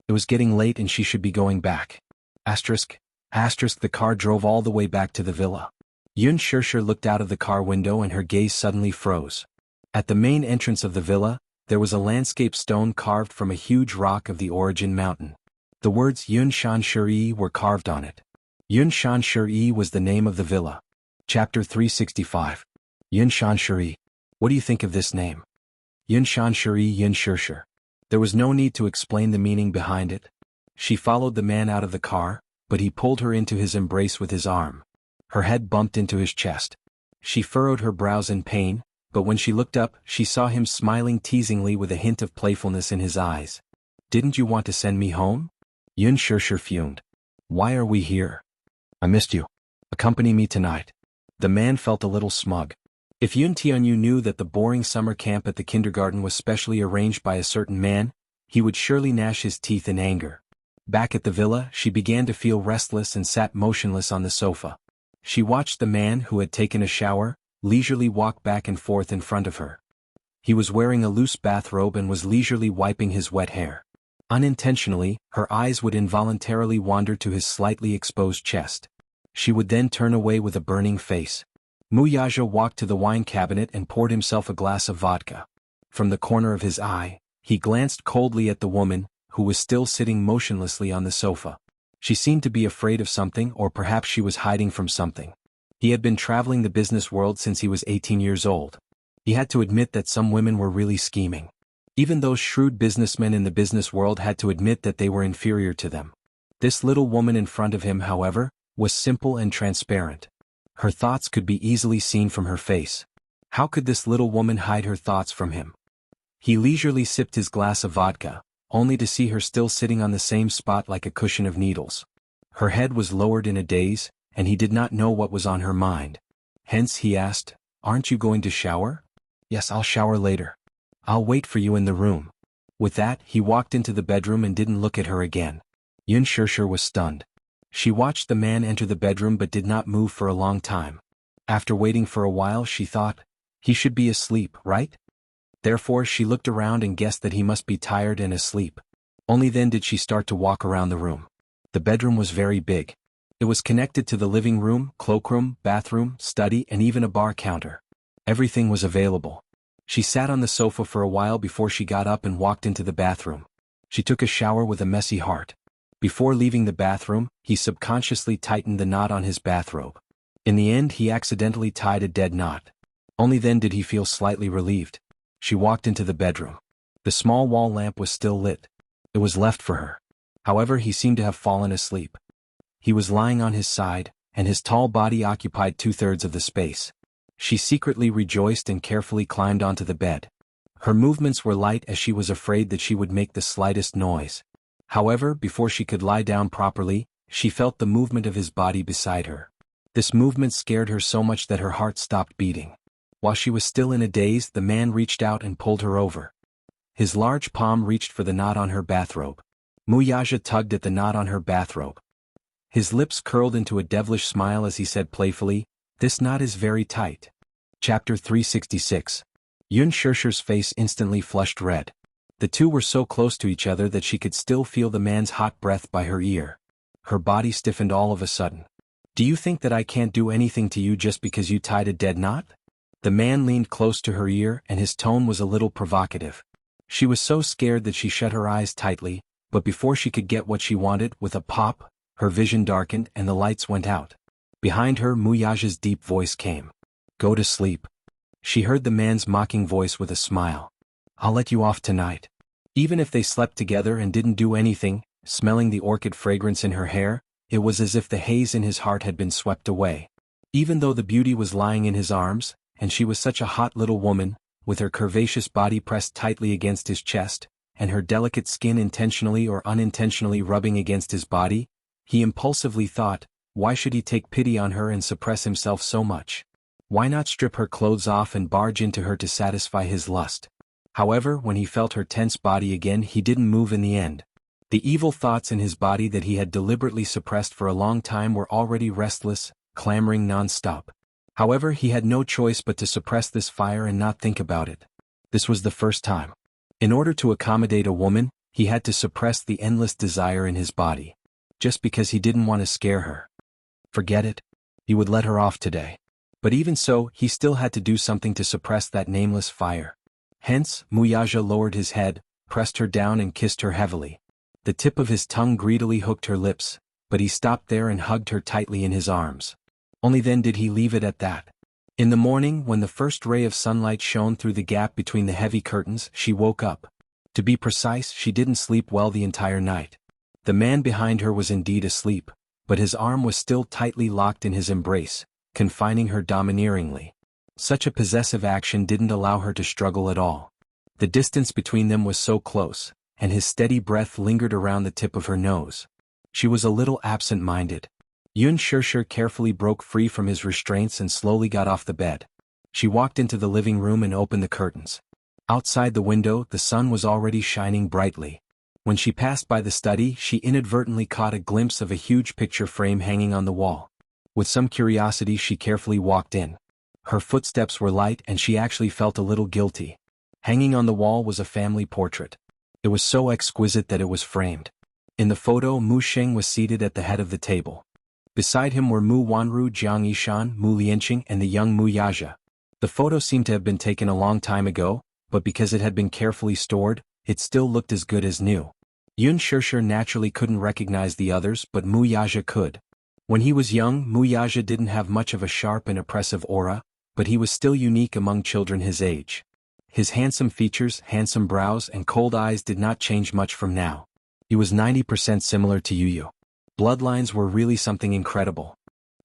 It was getting late and she should be going back. The car drove all the way back to the villa. Yun Shishir looked out of the car window and her gaze suddenly froze. At the main entrance of the villa, there was a landscape stone carved from a huge rock of the origin mountain. The words Yun Shanshiri were carved on it. Yun Shanshiri was the name of the villa. Chapter 365. Yun Shanshiri. What do you think of this name? Yun Shanshiri Yun Shishir. There was no need to explain the meaning behind it. She followed the man out of the car, but he pulled her into his embrace with his arm. Her head bumped into his chest. She furrowed her brows in pain, but when she looked up, she saw him smiling teasingly with a hint of playfulness in his eyes. "Didn't you want to send me home?" Yun Shishir fumed. "Why are we here? I missed you. Accompany me tonight." The man felt a little smug. If Yun Tianyu knew that the boring summer camp at the kindergarten was specially arranged by a certain man, he would surely gnash his teeth in anger. Back at the villa, she began to feel restless and sat motionless on the sofa. She watched the man who had taken a shower leisurely walk back and forth in front of her. He was wearing a loose bathrobe and was leisurely wiping his wet hair. Unintentionally, her eyes would involuntarily wander to his slightly exposed chest. She would then turn away with a burning face. Muyaja walked to the wine cabinet and poured himself a glass of vodka. From the corner of his eye, he glanced coldly at the woman, who was still sitting motionlessly on the sofa. She seemed to be afraid of something, or perhaps she was hiding from something. He had been traveling the business world since he was 18 years old. He had to admit that some women were really scheming. Even those shrewd businessmen in the business world had to admit that they were inferior to them. This little woman in front of him, however, was simple and transparent. Her thoughts could be easily seen from her face. How could this little woman hide her thoughts from him? He leisurely sipped his glass of vodka, only to see her still sitting on the same spot like a cushion of needles. Her head was lowered in a daze, and he did not know what was on her mind. Hence he asked, "Aren't you going to shower?" "Yes, I'll shower later. I'll wait for you in the room." With that, he walked into the bedroom and didn't look at her again. Yun Shishir was stunned. She watched the man enter the bedroom but did not move for a long time. After waiting for a while, she thought, he should be asleep, right? Therefore she looked around and guessed that he must be tired and asleep. Only then did she start to walk around the room. The bedroom was very big. It was connected to the living room, cloakroom, bathroom, study, and even a bar counter. Everything was available. She sat on the sofa for a while before she got up and walked into the bathroom. She took a shower with a messy heart. Before leaving the bathroom, he subconsciously tightened the knot on his bathrobe. In the end, he accidentally tied a dead knot. Only then did he feel slightly relieved. She walked into the bedroom. The small wall lamp was still lit. It was left for her. However, he seemed to have fallen asleep. He was lying on his side, and his tall body occupied 2/3 of the space. She secretly rejoiced and carefully climbed onto the bed. Her movements were light as she was afraid that she would make the slightest noise. However, before she could lie down properly, she felt the movement of his body beside her. This movement scared her so much that her heart stopped beating. While she was still in a daze, the man reached out and pulled her over. His large palm reached for the knot on her bathrobe. Muyaja tugged at the knot on her bathrobe. His lips curled into a devilish smile as he said playfully, "This knot is very tight." Chapter 366. Yun Shishir's face instantly flushed red. The two were so close to each other that she could still feel the man's hot breath by her ear. Her body stiffened all of a sudden. "Do you think that I can't do anything to you just because you tied a dead knot?" The man leaned close to her ear and his tone was a little provocative. She was so scared that she shut her eyes tightly, but before she could get what she wanted, with a pop, her vision darkened and the lights went out. Behind her, Muyaja's deep voice came. "Go to sleep." She heard the man's mocking voice with a smile. "I'll let you off tonight." Even if they slept together and didn't do anything, smelling the orchid fragrance in her hair, it was as if the haze in his heart had been swept away. Even though the beauty was lying in his arms, and she was such a hot little woman, with her curvaceous body pressed tightly against his chest, and her delicate skin intentionally or unintentionally rubbing against his body, he impulsively thought, why should he take pity on her and suppress himself so much? Why not strip her clothes off and barge into her to satisfy his lust? However, when he felt her tense body again, he didn't move in the end. The evil thoughts in his body that he had deliberately suppressed for a long time were already restless, clamoring non-stop. However, he had no choice but to suppress this fire and not think about it. This was the first time. In order to accommodate a woman, he had to suppress the endless desire in his body. Just because he didn't want to scare her. Forget it. He would let her off today. But even so, he still had to do something to suppress that nameless fire. Hence, Wuxia lowered his head, pressed her down and kissed her heavily. The tip of his tongue greedily hooked her lips, but he stopped there and hugged her tightly in his arms. Only then did he leave it at that. In the morning, when the first ray of sunlight shone through the gap between the heavy curtains, she woke up. To be precise, she didn't sleep well the entire night. The man behind her was indeed asleep, but his arm was still tightly locked in his embrace, confining her domineeringly. Such a possessive action didn't allow her to struggle at all. The distance between them was so close, and his steady breath lingered around the tip of her nose. She was a little absent-minded. Yun Shishir carefully broke free from his restraints and slowly got off the bed. She walked into the living room and opened the curtains. Outside the window, the sun was already shining brightly. When she passed by the study, she inadvertently caught a glimpse of a huge picture frame hanging on the wall. With some curiosity, she carefully walked in. Her footsteps were light and she actually felt a little guilty. Hanging on the wall was a family portrait. It was so exquisite that it was framed. In the photo, Mu Sheng was seated at the head of the table. Beside him were Mu Wanru, Jiang Yishan, Mu Lianqing, and the young Mu Yaja. The photo seemed to have been taken a long time ago, but because it had been carefully stored, it still looked as good as new. Yun Shishir naturally couldn't recognize the others, but Mu Yaja could. When he was young, Mu Yaja didn't have much of a sharp and oppressive aura, but he was still unique among children his age. His handsome features, handsome brows, and cold eyes did not change much from now. He was 90% similar to Yu. Bloodlines were really something incredible.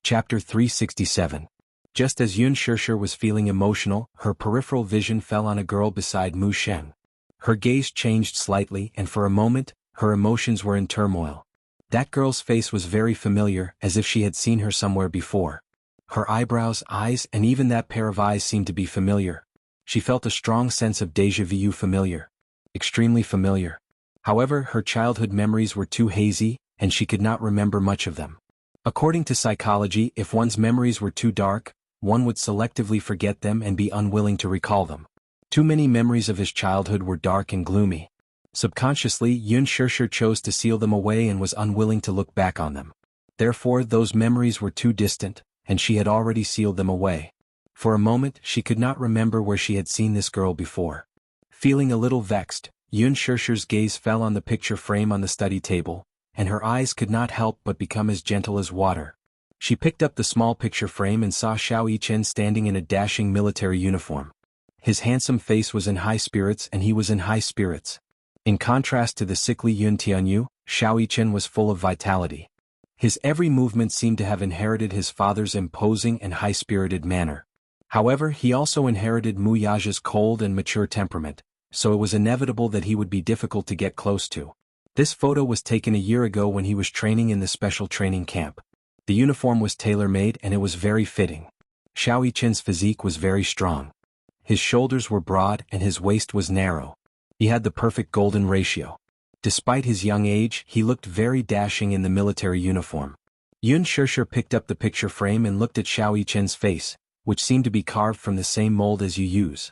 Chapter 367. Just as Yun Shishir was feeling emotional, her peripheral vision fell on a girl beside Mu Shen. Her gaze changed slightly, and for a moment, her emotions were in turmoil. That girl's face was very familiar, as if she had seen her somewhere before. Her eyebrows, eyes, and even that pair of eyes seemed to be familiar. She felt a strong sense of déjà vu, familiar. Extremely familiar. However, her childhood memories were too hazy, and she could not remember much of them. According to psychology, if one's memories were too dark, one would selectively forget them and be unwilling to recall them. Too many memories of his childhood were dark and gloomy. Subconsciously, Yun Shishir chose to seal them away and was unwilling to look back on them. Therefore, those memories were too distant, and she had already sealed them away. For a moment, she could not remember where she had seen this girl before. Feeling a little vexed, Yun Shishir's gaze fell on the picture frame on the study table, and her eyes could not help but become as gentle as water. She picked up the small picture frame and saw Xiao Yichen standing in a dashing military uniform. His handsome face was in high spirits and he was in high spirits. In contrast to the sickly Yun Tianyu, Xiao Yichen was full of vitality. His every movement seemed to have inherited his father's imposing and high-spirited manner. However, he also inherited Mu Yaja's cold and mature temperament, so it was inevitable that he would be difficult to get close to. This photo was taken a year ago when he was training in the special training camp. The uniform was tailor-made and it was very fitting. Xiao Yichen's physique was very strong. His shoulders were broad and his waist was narrow. He had the perfect golden ratio. Despite his young age, he looked very dashing in the military uniform. Yun Shishir picked up the picture frame and looked at Xiao Yichen's face, which seemed to be carved from the same mold as Yu's.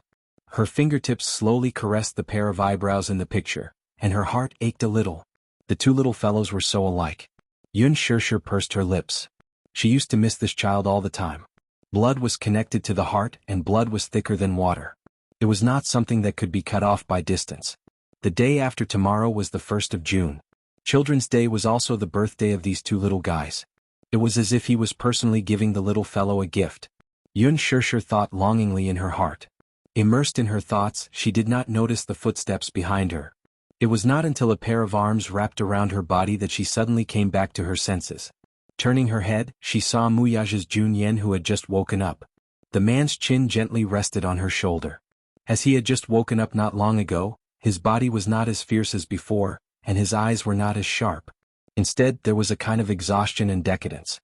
Her fingertips slowly caressed the pair of eyebrows in the picture, and her heart ached a little. The two little fellows were so alike. Yun Shishir pursed her lips. She used to miss this child all the time. Blood was connected to the heart and blood was thicker than water. It was not something that could be cut off by distance. The day after tomorrow was the 1st of June. Children's Day was also the birthday of these two little guys. It was as if he was personally giving the little fellow a gift. Yun Shishir thought longingly in her heart. Immersed in her thoughts, she did not notice the footsteps behind her. It was not until a pair of arms wrapped around her body that she suddenly came back to her senses. Turning her head, she saw Mu Yaja's Jun Yen, who had just woken up. The man's chin gently rested on her shoulder. As he had just woken up not long ago, his body was not as fierce as before, and his eyes were not as sharp. Instead, there was a kind of exhaustion and decadence.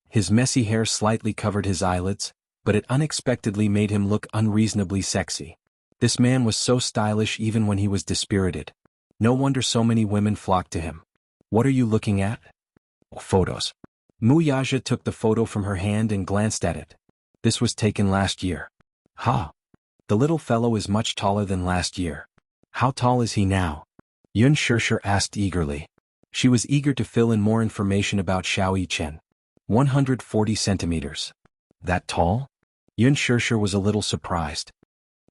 His messy hair slightly covered his eyelids, but it unexpectedly made him look unreasonably sexy. This man was so stylish even when he was dispirited. No wonder so many women flocked to him. What are you looking at? Photos. Muyaja took the photo from her hand and glanced at it. This was taken last year. Ha! The little fellow is much taller than last year. How tall is he now? Yun Shishir asked eagerly. She was eager to fill in more information about Xiao Yichen. 140 centimeters. That tall? Yun Shishir was a little surprised.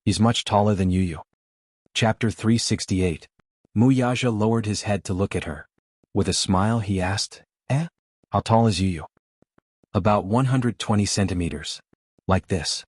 He's much taller than Yu. Chapter 368. Muyaja lowered his head to look at her. With a smile he asked, How tall is Yu? About 120 centimeters. Like this.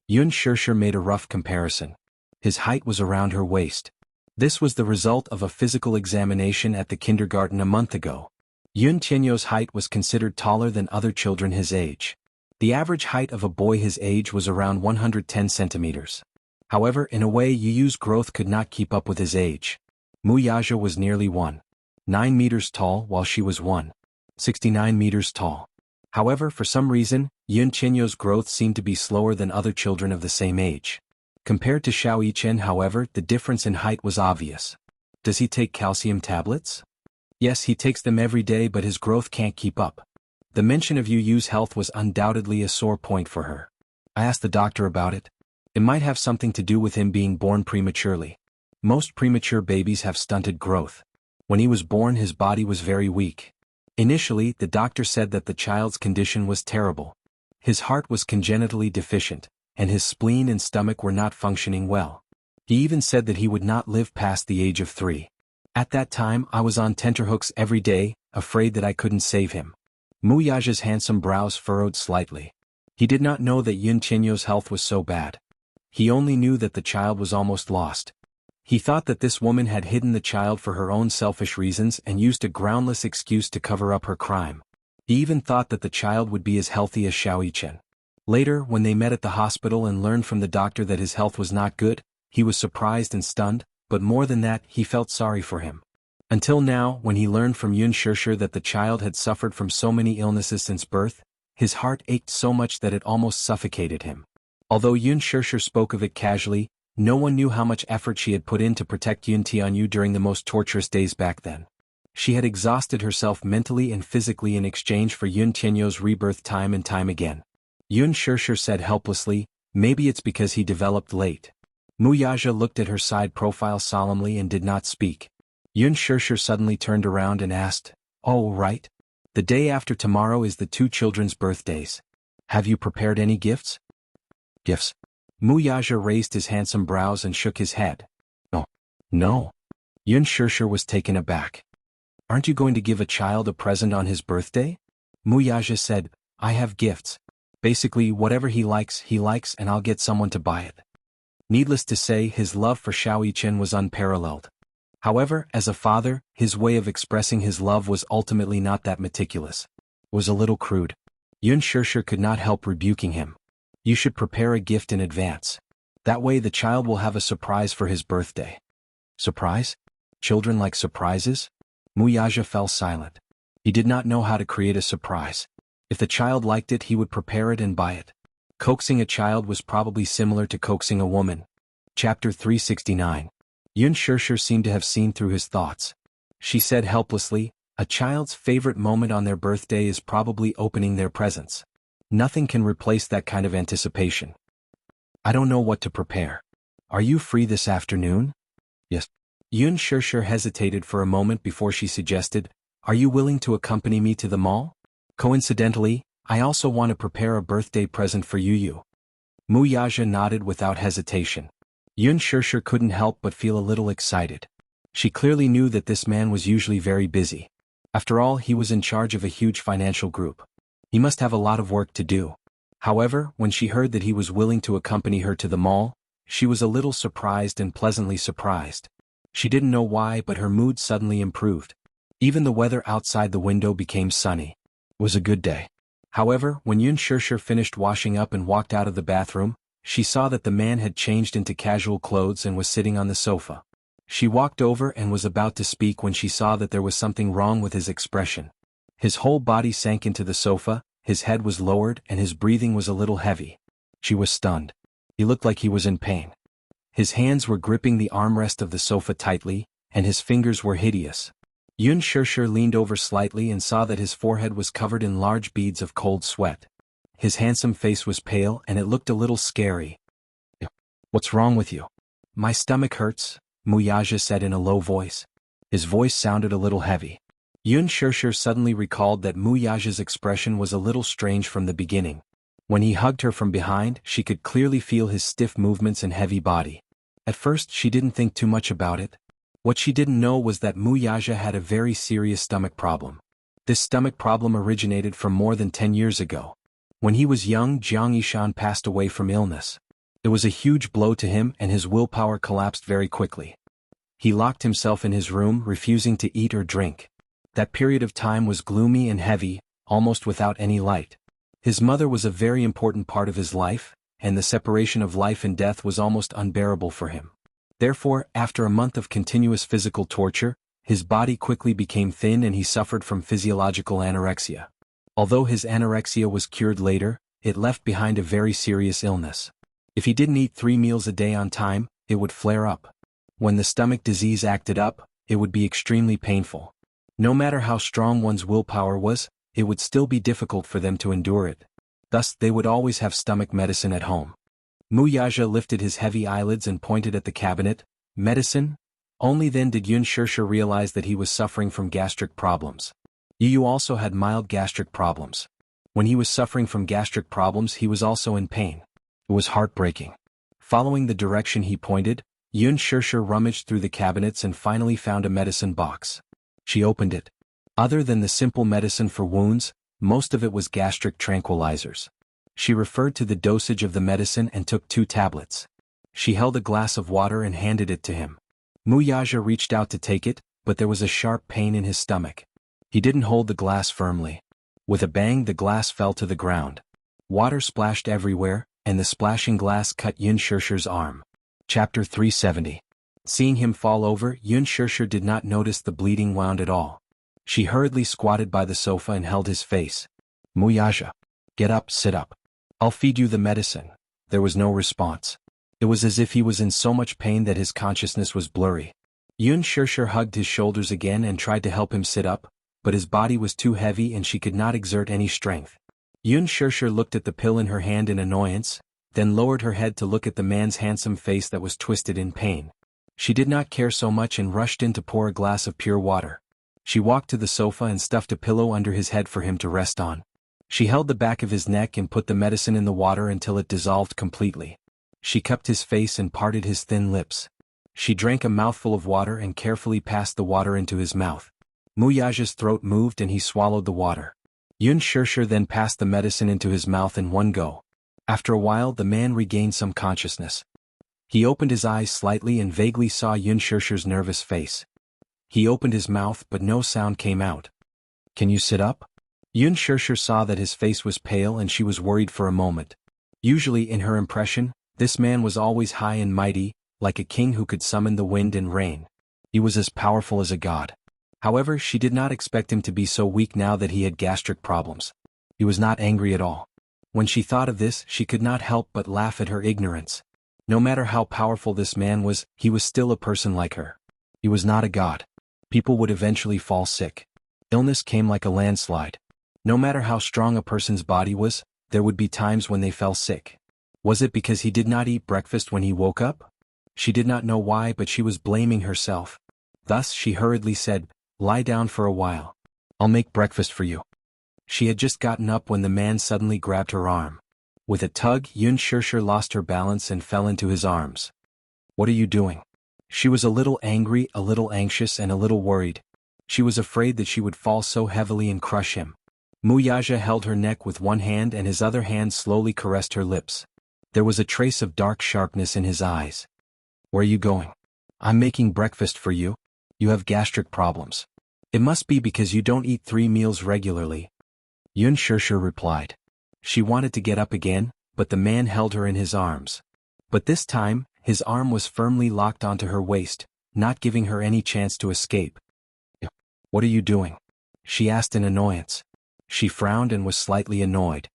Yun Shishir made a rough comparison. His height was around her waist. This was the result of a physical examination at the kindergarten a month ago. Yun Tianyo's height was considered taller than other children his age. The average height of a boy his age was around 110 centimeters. However, in a way Yu's growth could not keep up with his age. Muyaja was nearly 1.9 meters tall while she was 1.69 meters tall. However, for some reason, Yun Tianyo's growth seemed to be slower than other children of the same age. Compared to Xiao Yichen, however, the difference in height was obvious. Does he take calcium tablets? Yes, he takes them every day, but his growth can't keep up. The mention of Yu's health was undoubtedly a sore point for her. I asked the doctor about it. It might have something to do with him being born prematurely. Most premature babies have stunted growth. When he was born, his body was very weak. Initially, the doctor said that the child's condition was terrible. His heart was congenitally deficient, and his spleen and stomach were not functioning well. He even said that he would not live past the age of 3. At that time, I was on tenterhooks every day, afraid that I couldn't save him. Muyaja's handsome brows furrowed slightly. He did not know that Yun Tianyo's health was so bad. He only knew that the child was almost lost. He thought that this woman had hidden the child for her own selfish reasons and used a groundless excuse to cover up her crime. He even thought that the child would be as healthy as Xiao Yichen. Later, when they met at the hospital and learned from the doctor that his health was not good, he was surprised and stunned, but more than that, he felt sorry for him. Until now, when he learned from Yun Shishir that the child had suffered from so many illnesses since birth, his heart ached so much that it almost suffocated him. Although Yun Shishir spoke of it casually, no one knew how much effort she had put in to protect Yun Tianyu during the most torturous days back then. She had exhausted herself mentally and physically in exchange for Yun Tianyu's rebirth time and time again. Yun Shishir said helplessly, maybe it's because he developed late. Muyaja looked at her side profile solemnly and did not speak. Yun Shishir suddenly turned around and asked, Oh, right. The day after tomorrow is the two children's birthdays. Have you prepared any gifts? Gifts? Muyaja raised his handsome brows and shook his head. No. Yun Shishir was taken aback. Aren't you going to give a child a present on his birthday? Muyaja said, I have gifts. Basically, whatever he likes and I'll get someone to buy it. Needless to say, his love for Xiao Yichen was unparalleled. However, as a father, his way of expressing his love was ultimately not that meticulous. It was a little crude. Yun Shishir could not help rebuking him. You should prepare a gift in advance. That way the child will have a surprise for his birthday. Surprise? Children like surprises? Muyaja fell silent. He did not know how to create a surprise. If the child liked it, he would prepare it and buy it. Coaxing a child was probably similar to coaxing a woman. Chapter 369. Yun Shishir seemed to have seen through his thoughts. She said helplessly, a child's favorite moment on their birthday is probably opening their presents. Nothing can replace that kind of anticipation. I don't know what to prepare. Are you free this afternoon? Yes. Yun Shishir hesitated for a moment before she suggested, Are you willing to accompany me to the mall? Coincidentally, I also want to prepare a birthday present for Yu. Muyaja nodded without hesitation. Yun Shishir couldn't help but feel a little excited. She clearly knew that this man was usually very busy. After all, he was in charge of a huge financial group. He must have a lot of work to do. However, when she heard that he was willing to accompany her to the mall, she was a little surprised and pleasantly surprised. She didn't know why, but her mood suddenly improved. Even the weather outside the window became sunny. It was a good day. However, when Yun Shishir finished washing up and walked out of the bathroom, she saw that the man had changed into casual clothes and was sitting on the sofa. She walked over and was about to speak when she saw that there was something wrong with his expression. His whole body sank into the sofa, his head was lowered and his breathing was a little heavy. She was stunned. He looked like he was in pain. His hands were gripping the armrest of the sofa tightly, and his fingers were hideous. Yun Shishir leaned over slightly and saw that his forehead was covered in large beads of cold sweat. His handsome face was pale and it looked a little scary. "What's wrong with you?" "My stomach hurts," Muyaja said in a low voice. His voice sounded a little heavy. Yun Shishir suddenly recalled that Muyaja's expression was a little strange from the beginning. When he hugged her from behind, she could clearly feel his stiff movements and heavy body. At first she didn't think too much about it. What she didn't know was that Muyaja had a very serious stomach problem. This stomach problem originated from more than 10 years ago. When he was young, Jianghu passed away from illness. It was a huge blow to him and his willpower collapsed very quickly. He locked himself in his room, refusing to eat or drink. That period of time was gloomy and heavy, almost without any light. His mother was a very important part of his life, and the separation of life and death was almost unbearable for him. Therefore, after a month of continuous physical torture, his body quickly became thin and he suffered from physiological anorexia. Although his anorexia was cured later, it left behind a very serious illness. If he didn't eat 3 meals a day on time, it would flare up. When the stomach disease acted up, it would be extremely painful. No matter how strong one's willpower was, it would still be difficult for them to endure it. Thus, they would always have stomach medicine at home. Muyaja lifted his heavy eyelids and pointed at the cabinet. "Medicine?" Only then did Yun Shishir realize that he was suffering from gastric problems. Yu also had mild gastric problems. When he was suffering from gastric problems, he was also in pain. It was heartbreaking. Following the direction he pointed, Yun Shishir rummaged through the cabinets and finally found a medicine box. She opened it. Other than the simple medicine for wounds, most of it was gastric tranquilizers. She referred to the dosage of the medicine and took 2 tablets. She held a glass of water and handed it to him. Muyaja reached out to take it, but there was a sharp pain in his stomach. He didn't hold the glass firmly. With a bang, the glass fell to the ground. Water splashed everywhere, and the splashing glass cut Yun Shishir's arm. Chapter 370. Seeing him fall over, Yun Shishir did not notice the bleeding wound at all. She hurriedly squatted by the sofa and held his face. "Muyaja, get up, sit up. I'll feed you the medicine." There was no response. It was as if he was in so much pain that his consciousness was blurry. Yun Shishir hugged his shoulders again and tried to help him sit up, but his body was too heavy and she could not exert any strength. Yun Shishir looked at the pill in her hand in annoyance, then lowered her head to look at the man's handsome face that was twisted in pain. She did not care so much and rushed in to pour a glass of pure water. She walked to the sofa and stuffed a pillow under his head for him to rest on. She held the back of his neck and put the medicine in the water until it dissolved completely. She cupped his face and parted his thin lips. She drank a mouthful of water and carefully passed the water into his mouth. Muyaja's throat moved and he swallowed the water. Yun Shishir then passed the medicine into his mouth in one go. After a while, the man regained some consciousness. He opened his eyes slightly and vaguely saw Yun Shishir's nervous face. He opened his mouth but no sound came out. "Can you sit up?" Yun Shishir saw that his face was pale and she was worried for a moment. Usually in her impression, this man was always high and mighty, like a king who could summon the wind and rain. He was as powerful as a god. However, she did not expect him to be so weak now that he had gastric problems. He was not angry at all. When she thought of this, she could not help but laugh at her ignorance. No matter how powerful this man was, he was still a person like her. He was not a god. People would eventually fall sick. Illness came like a landslide. No matter how strong a person's body was, there would be times when they fell sick. Was it because he did not eat breakfast when he woke up? She did not know why, but she was blaming herself. Thus she hurriedly said, "Lie down for a while. I'll make breakfast for you." She had just gotten up when the man suddenly grabbed her arm. With a tug, Yun Shishir lost her balance and fell into his arms. "What are you doing?" She was a little angry, a little anxious and a little worried. She was afraid that she would fall so heavily and crush him. Muyaja held her neck with one hand and his other hand slowly caressed her lips. There was a trace of dark sharpness in his eyes. "Where are you going?" "I'm making breakfast for you. You have gastric problems. It must be because you don't eat 3 meals regularly." Yun Shishir replied. She wanted to get up again, but the man held her in his arms. But this time, his arm was firmly locked onto her waist, not giving her any chance to escape. "What are you doing?" she asked in annoyance. She frowned and was slightly annoyed.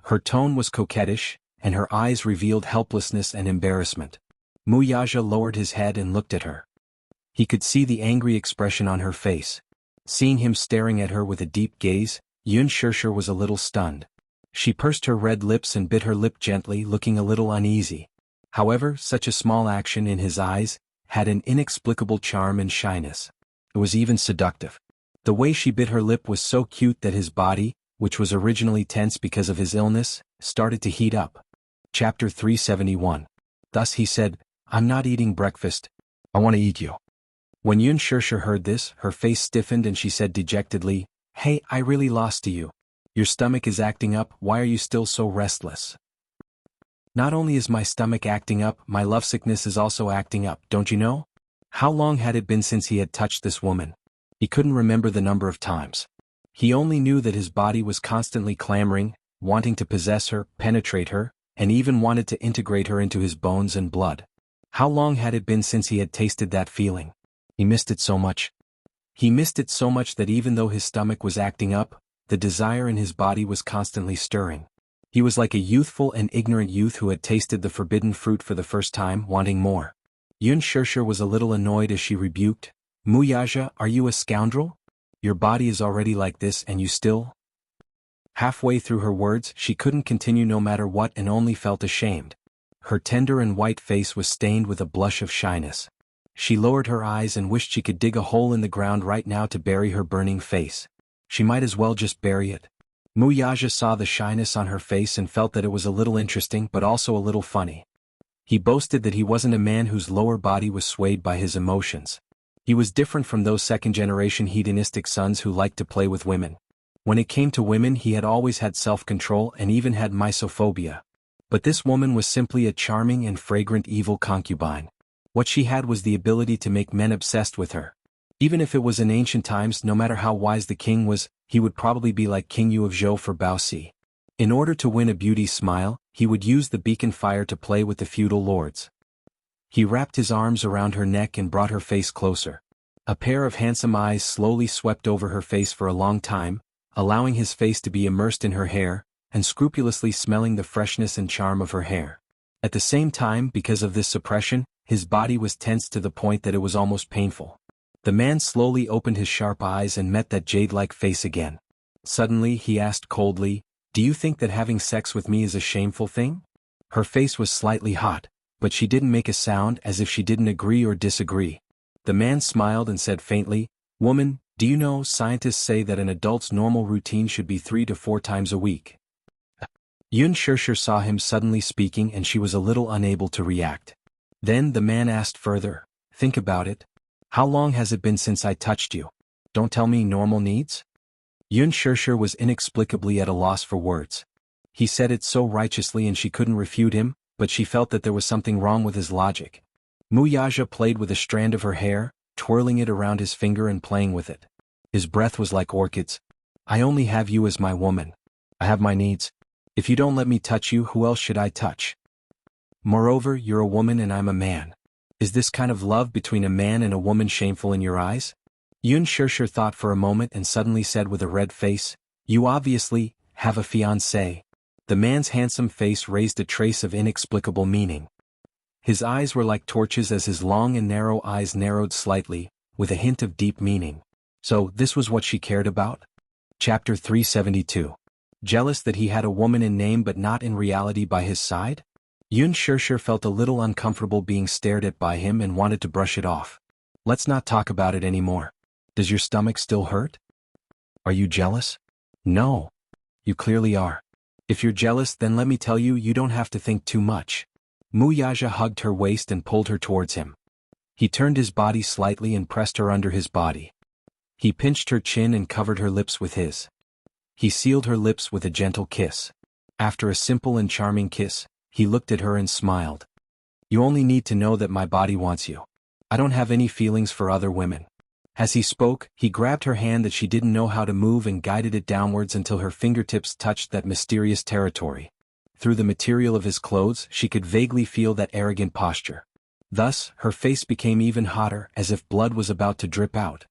Her tone was coquettish, and her eyes revealed helplessness and embarrassment. Muyaja lowered his head and looked at her. He could see the angry expression on her face. Seeing him staring at her with a deep gaze, Yun Shirshir was a little stunned. She pursed her red lips and bit her lip gently, looking a little uneasy. However, such a small action in his eyes had an inexplicable charm and shyness. It was even seductive. The way she bit her lip was so cute that his body, which was originally tense because of his illness, started to heat up. Chapter 371. Thus he said, "I'm not eating breakfast. I want to eat you." When Yun Shirshir heard this, her face stiffened and she said dejectedly, "Hey, I really lost to you. Your stomach is acting up, why are you still so restless?" "Not only is my stomach acting up, my lovesickness is also acting up, don't you know?" How long had it been since he had touched this woman? He couldn't remember the number of times. He only knew that his body was constantly clamoring, wanting to possess her, penetrate her, and even wanted to integrate her into his bones and blood. How long had it been since he had tasted that feeling? He missed it so much. He missed it so much that even though his stomach was acting up, the desire in his body was constantly stirring. He was like a youthful and ignorant youth who had tasted the forbidden fruit for the first time, wanting more. Yun Shirshir was a little annoyed as she rebuked, "Muyaja, are you a scoundrel? Your body is already like this and you still—" Halfway through her words, she couldn't continue no matter what and only felt ashamed. Her tender and white face was stained with a blush of shyness. She lowered her eyes and wished she could dig a hole in the ground right now to bury her burning face. She might as well just bury it. Muyaja saw the shyness on her face and felt that it was a little interesting but also a little funny. He boasted that he wasn't a man whose lower body was swayed by his emotions. He was different from those second-generation hedonistic sons who liked to play with women. When it came to women, he had always had self-control and even had misophobia. But this woman was simply a charming and fragrant evil concubine. What she had was the ability to make men obsessed with her. Even if it was in ancient times, no matter how wise the king was, he would probably be like King Yu of Zhou for Baoxi. In order to win a beauty's smile, he would use the beacon fire to play with the feudal lords. He wrapped his arms around her neck and brought her face closer. A pair of handsome eyes slowly swept over her face for a long time, allowing his face to be immersed in her hair, and scrupulously smelling the freshness and charm of her hair. At the same time, because of this suppression, his body was tense to the point that it was almost painful. The man slowly opened his sharp eyes and met that jade-like face again. Suddenly, he asked coldly, "Do you think that having sex with me is a shameful thing?" Her face was slightly hot, but she didn't make a sound as if she didn't agree or disagree. The man smiled and said faintly, "Woman, do you know scientists say that an adult's normal routine should be 3 to 4 times a week?" Yun Shirshir saw him suddenly speaking and she was a little unable to react. Then the man asked further, "Think about it. How long has it been since I touched you? Don't tell me normal needs?" Yun Shirshir was inexplicably at a loss for words. He said it so righteously and she couldn't refute him, but she felt that there was something wrong with his logic. Muyaja played with a strand of her hair, twirling it around his finger and playing with it. His breath was like orchids. "I only have you as my woman. I have my needs. If you don't let me touch you, who else should I touch? Moreover, you're a woman and I'm a man. Is this kind of love between a man and a woman shameful in your eyes?" Yun Shirshir thought for a moment and suddenly said with a red face, "You obviously have a fiancé." The man's handsome face raised a trace of inexplicable meaning. His eyes were like torches as his long and narrow eyes narrowed slightly, with a hint of deep meaning. So, this was what she cared about? Chapter 372. Jealous that he had a woman in name but not in reality by his side? Yun Shirshir felt a little uncomfortable being stared at by him and wanted to brush it off. "Let's not talk about it anymore. Does your stomach still hurt? Are you jealous?" "No. You clearly are. If you're jealous, then let me tell you, you don't have to think too much." Muyaja hugged her waist and pulled her towards him. He turned his body slightly and pressed her under his body. He pinched her chin and covered her lips with his. He sealed her lips with a gentle kiss. After a simple and charming kiss, he looked at her and smiled. "You only need to know that my body wants you. I don't have any feelings for other women." As he spoke, he grabbed her hand that she didn't know how to move and guided it downwards until her fingertips touched that mysterious territory. Through the material of his clothes, she could vaguely feel that arrogant posture. Thus, her face became even hotter, as if blood was about to drip out.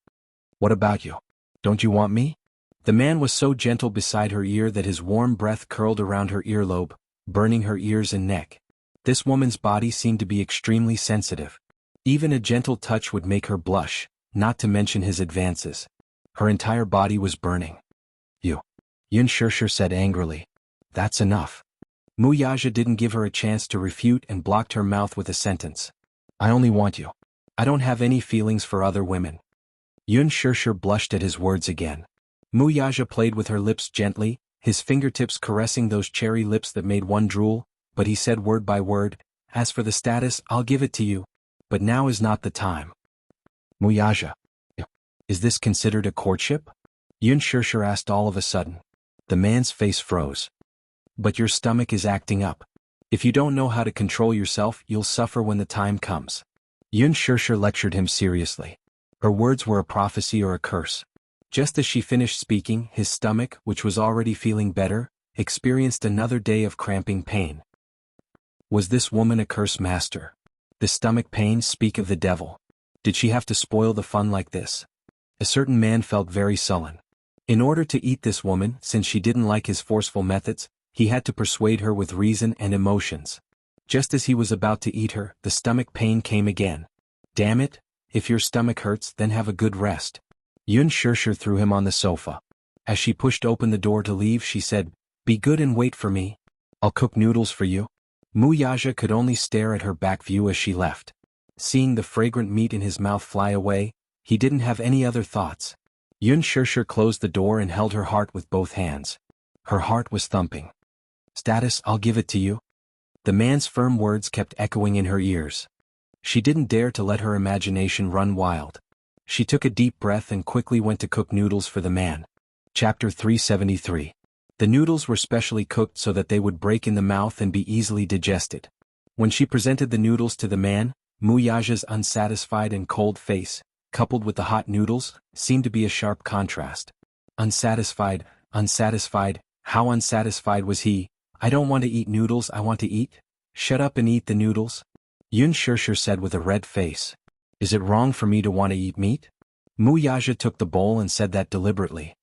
"What about you? Don't you want me?" The man was so gentle beside her ear that his warm breath curled around her earlobe, burning her ears and neck. This woman's body seemed to be extremely sensitive. Even a gentle touch would make her blush, not to mention his advances. Her entire body was burning. You. Yun Shishir said angrily. That's enough. Mu Yaja didn't give her a chance to refute and blocked her mouth with a sentence. I only want you. I don't have any feelings for other women. Yun Shishir blushed at his words again. Mu Yaja played with her lips gently, his fingertips caressing those cherry lips that made one drool, but he said word by word, as for the status, I'll give it to you. But now is not the time. Mu Yaja. Is this considered a courtship? Yun Shishir asked all of a sudden. The man's face froze. But your stomach is acting up. If you don't know how to control yourself, you'll suffer when the time comes. Yun Shishir lectured him seriously. Her words were a prophecy or a curse. Just as she finished speaking, his stomach, which was already feeling better, experienced another day of cramping pain. Was this woman a curse master? The stomach pains speak of the devil. Did she have to spoil the fun like this? A certain man felt very sullen. In order to eat this woman, since she didn't like his forceful methods, he had to persuade her with reason and emotions. Just as he was about to eat her, the stomach pain came again. Damn it, if your stomach hurts, then have a good rest. Yun Shishir threw him on the sofa. As she pushed open the door to leave, she said, Be good and wait for me. I'll cook noodles for you. Mu Yaja could only stare at her back view as she left. Seeing the fragrant meat in his mouth fly away, he didn't have any other thoughts. Yun Shishir closed the door and held her heart with both hands. Her heart was thumping. Status, I'll give it to you. The man's firm words kept echoing in her ears. She didn't dare to let her imagination run wild. She took a deep breath and quickly went to cook noodles for the man. Chapter 373. The noodles were specially cooked so that they would break in the mouth and be easily digested. When she presented the noodles to the man, Mu Yaja's unsatisfied and cold face, coupled with the hot noodles, seemed to be a sharp contrast. Unsatisfied, how unsatisfied was he? I don't want to eat noodles, I want to eat. Shut up and eat the noodles. Yun Shishir said with a red face. Is it wrong for me to want to eat meat? Mu Yaja took the bowl and said that deliberately.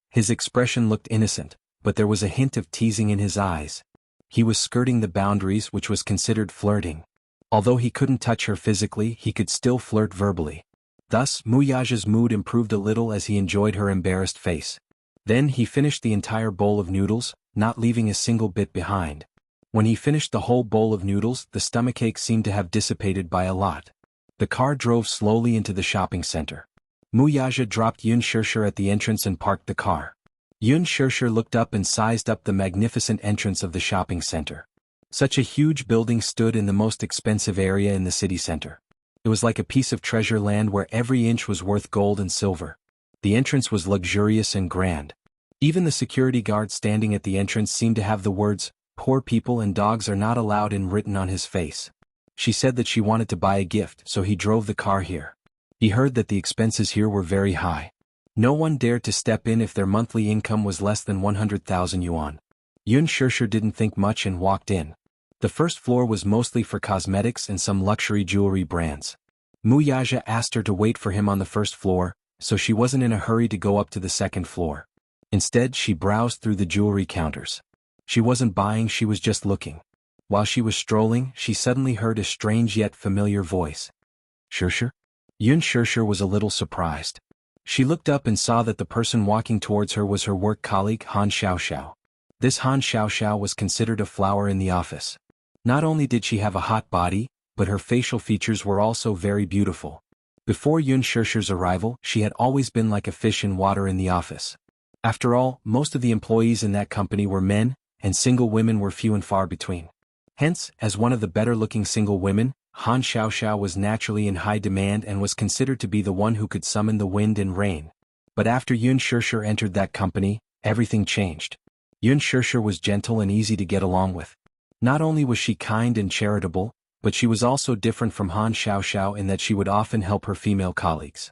His expression looked innocent, but there was a hint of teasing in his eyes. He was skirting the boundaries which was considered flirting. Although he couldn't touch her physically, he could still flirt verbally. Thus, Mu Yaja's mood improved a little as he enjoyed her embarrassed face. Then he finished the entire bowl of noodles, not leaving a single bit behind. When he finished the whole bowl of noodles, the stomachache seemed to have dissipated by a lot. The car drove slowly into the shopping center. Mu Yaja dropped Yun Shishir at the entrance and parked the car. Yun Shishir looked up and sized up the magnificent entrance of the shopping center. Such a huge building stood in the most expensive area in the city center. It was like a piece of treasure land where every inch was worth gold and silver. The entrance was luxurious and grand. Even the security guard standing at the entrance seemed to have the words, "Poor people and dogs are not allowed" written on his face. She said that she wanted to buy a gift, so he drove the car here. He heard that the expenses here were very high. No one dared to step in if their monthly income was less than 100,000 yuan. Yun Shishir didn't think much and walked in. The first floor was mostly for cosmetics and some luxury jewelry brands. Mu Yaja asked her to wait for him on the first floor, so she wasn't in a hurry to go up to the second floor. Instead, she browsed through the jewelry counters. She wasn't buying, she was just looking. While she was strolling, she suddenly heard a strange yet familiar voice. Shishir? Yun Shishir was a little surprised. She looked up and saw that the person walking towards her was her work colleague Han Xiaoxiao. This Han Xiaoxiao was considered a flower in the office. Not only did she have a hot body, but her facial features were also very beautiful. Before Yun Shishir's arrival, she had always been like a fish in water in the office. After all, most of the employees in that company were men, and single women were few and far between. Hence, as one of the better-looking single women, Han Xiaoxiao was naturally in high demand and was considered to be the one who could summon the wind and rain. But after Yun Shishir entered that company, everything changed. Yun Shishir was gentle and easy to get along with. Not only was she kind and charitable, but she was also different from Han Xiaoxiao in that she would often help her female colleagues.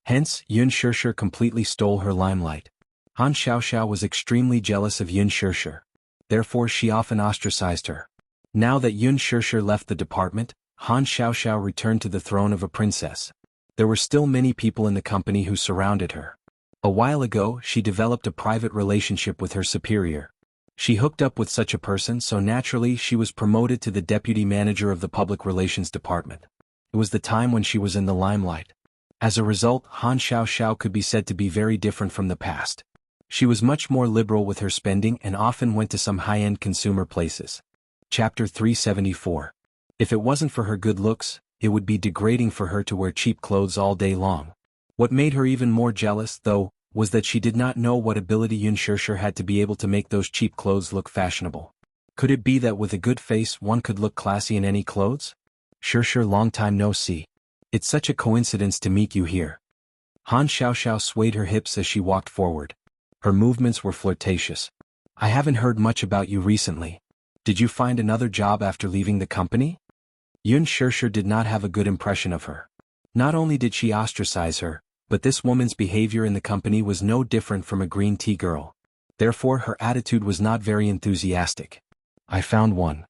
Hence, Yun Shishir completely stole her limelight. Han Xiaoxiao was extremely jealous of Yun Shishir. Therefore she often ostracized her. Now that Yun Shishir left the department, Han Xiaoxiao returned to the throne of a princess. There were still many people in the company who surrounded her. A while ago, she developed a private relationship with her superior. She hooked up with such a person, so naturally she was promoted to the deputy manager of the public relations department. It was the time when she was in the limelight. As a result, Han Xiaoxiao could be said to be very different from the past. She was much more liberal with her spending and often went to some high-end consumer places. Chapter 374. If it wasn't for her good looks, it would be degrading for her to wear cheap clothes all day long. What made her even more jealous, though, was that she did not know what ability Yun Shirshir had to be able to make those cheap clothes look fashionable. Could it be that with a good face one could look classy in any clothes? Shirshir, long time no see. It's such a coincidence to meet you here. Han Xiaoxiao swayed her hips as she walked forward. Her movements were flirtatious. I haven't heard much about you recently. Did you find another job after leaving the company? Yun Shirshir did not have a good impression of her. Not only did she ostracize her, but this woman's behavior in the company was no different from a green tea girl. Therefore her attitude was not very enthusiastic. I found one.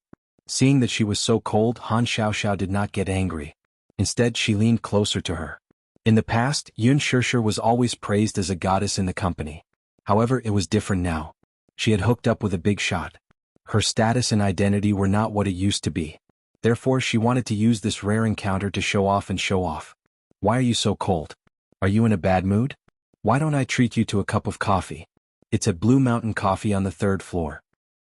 Seeing that she was so cold, Han Xiaoxiao did not get angry. Instead she leaned closer to her. In the past, Yun Shirshir was always praised as a goddess in the company. However, it was different now. She had hooked up with a big shot. Her status and identity were not what it used to be. Therefore she wanted to use this rare encounter to show off and show off. Why are you so cold? Are you in a bad mood? Why don't I treat you to a cup of coffee? It's at Blue Mountain Coffee on the 3rd floor.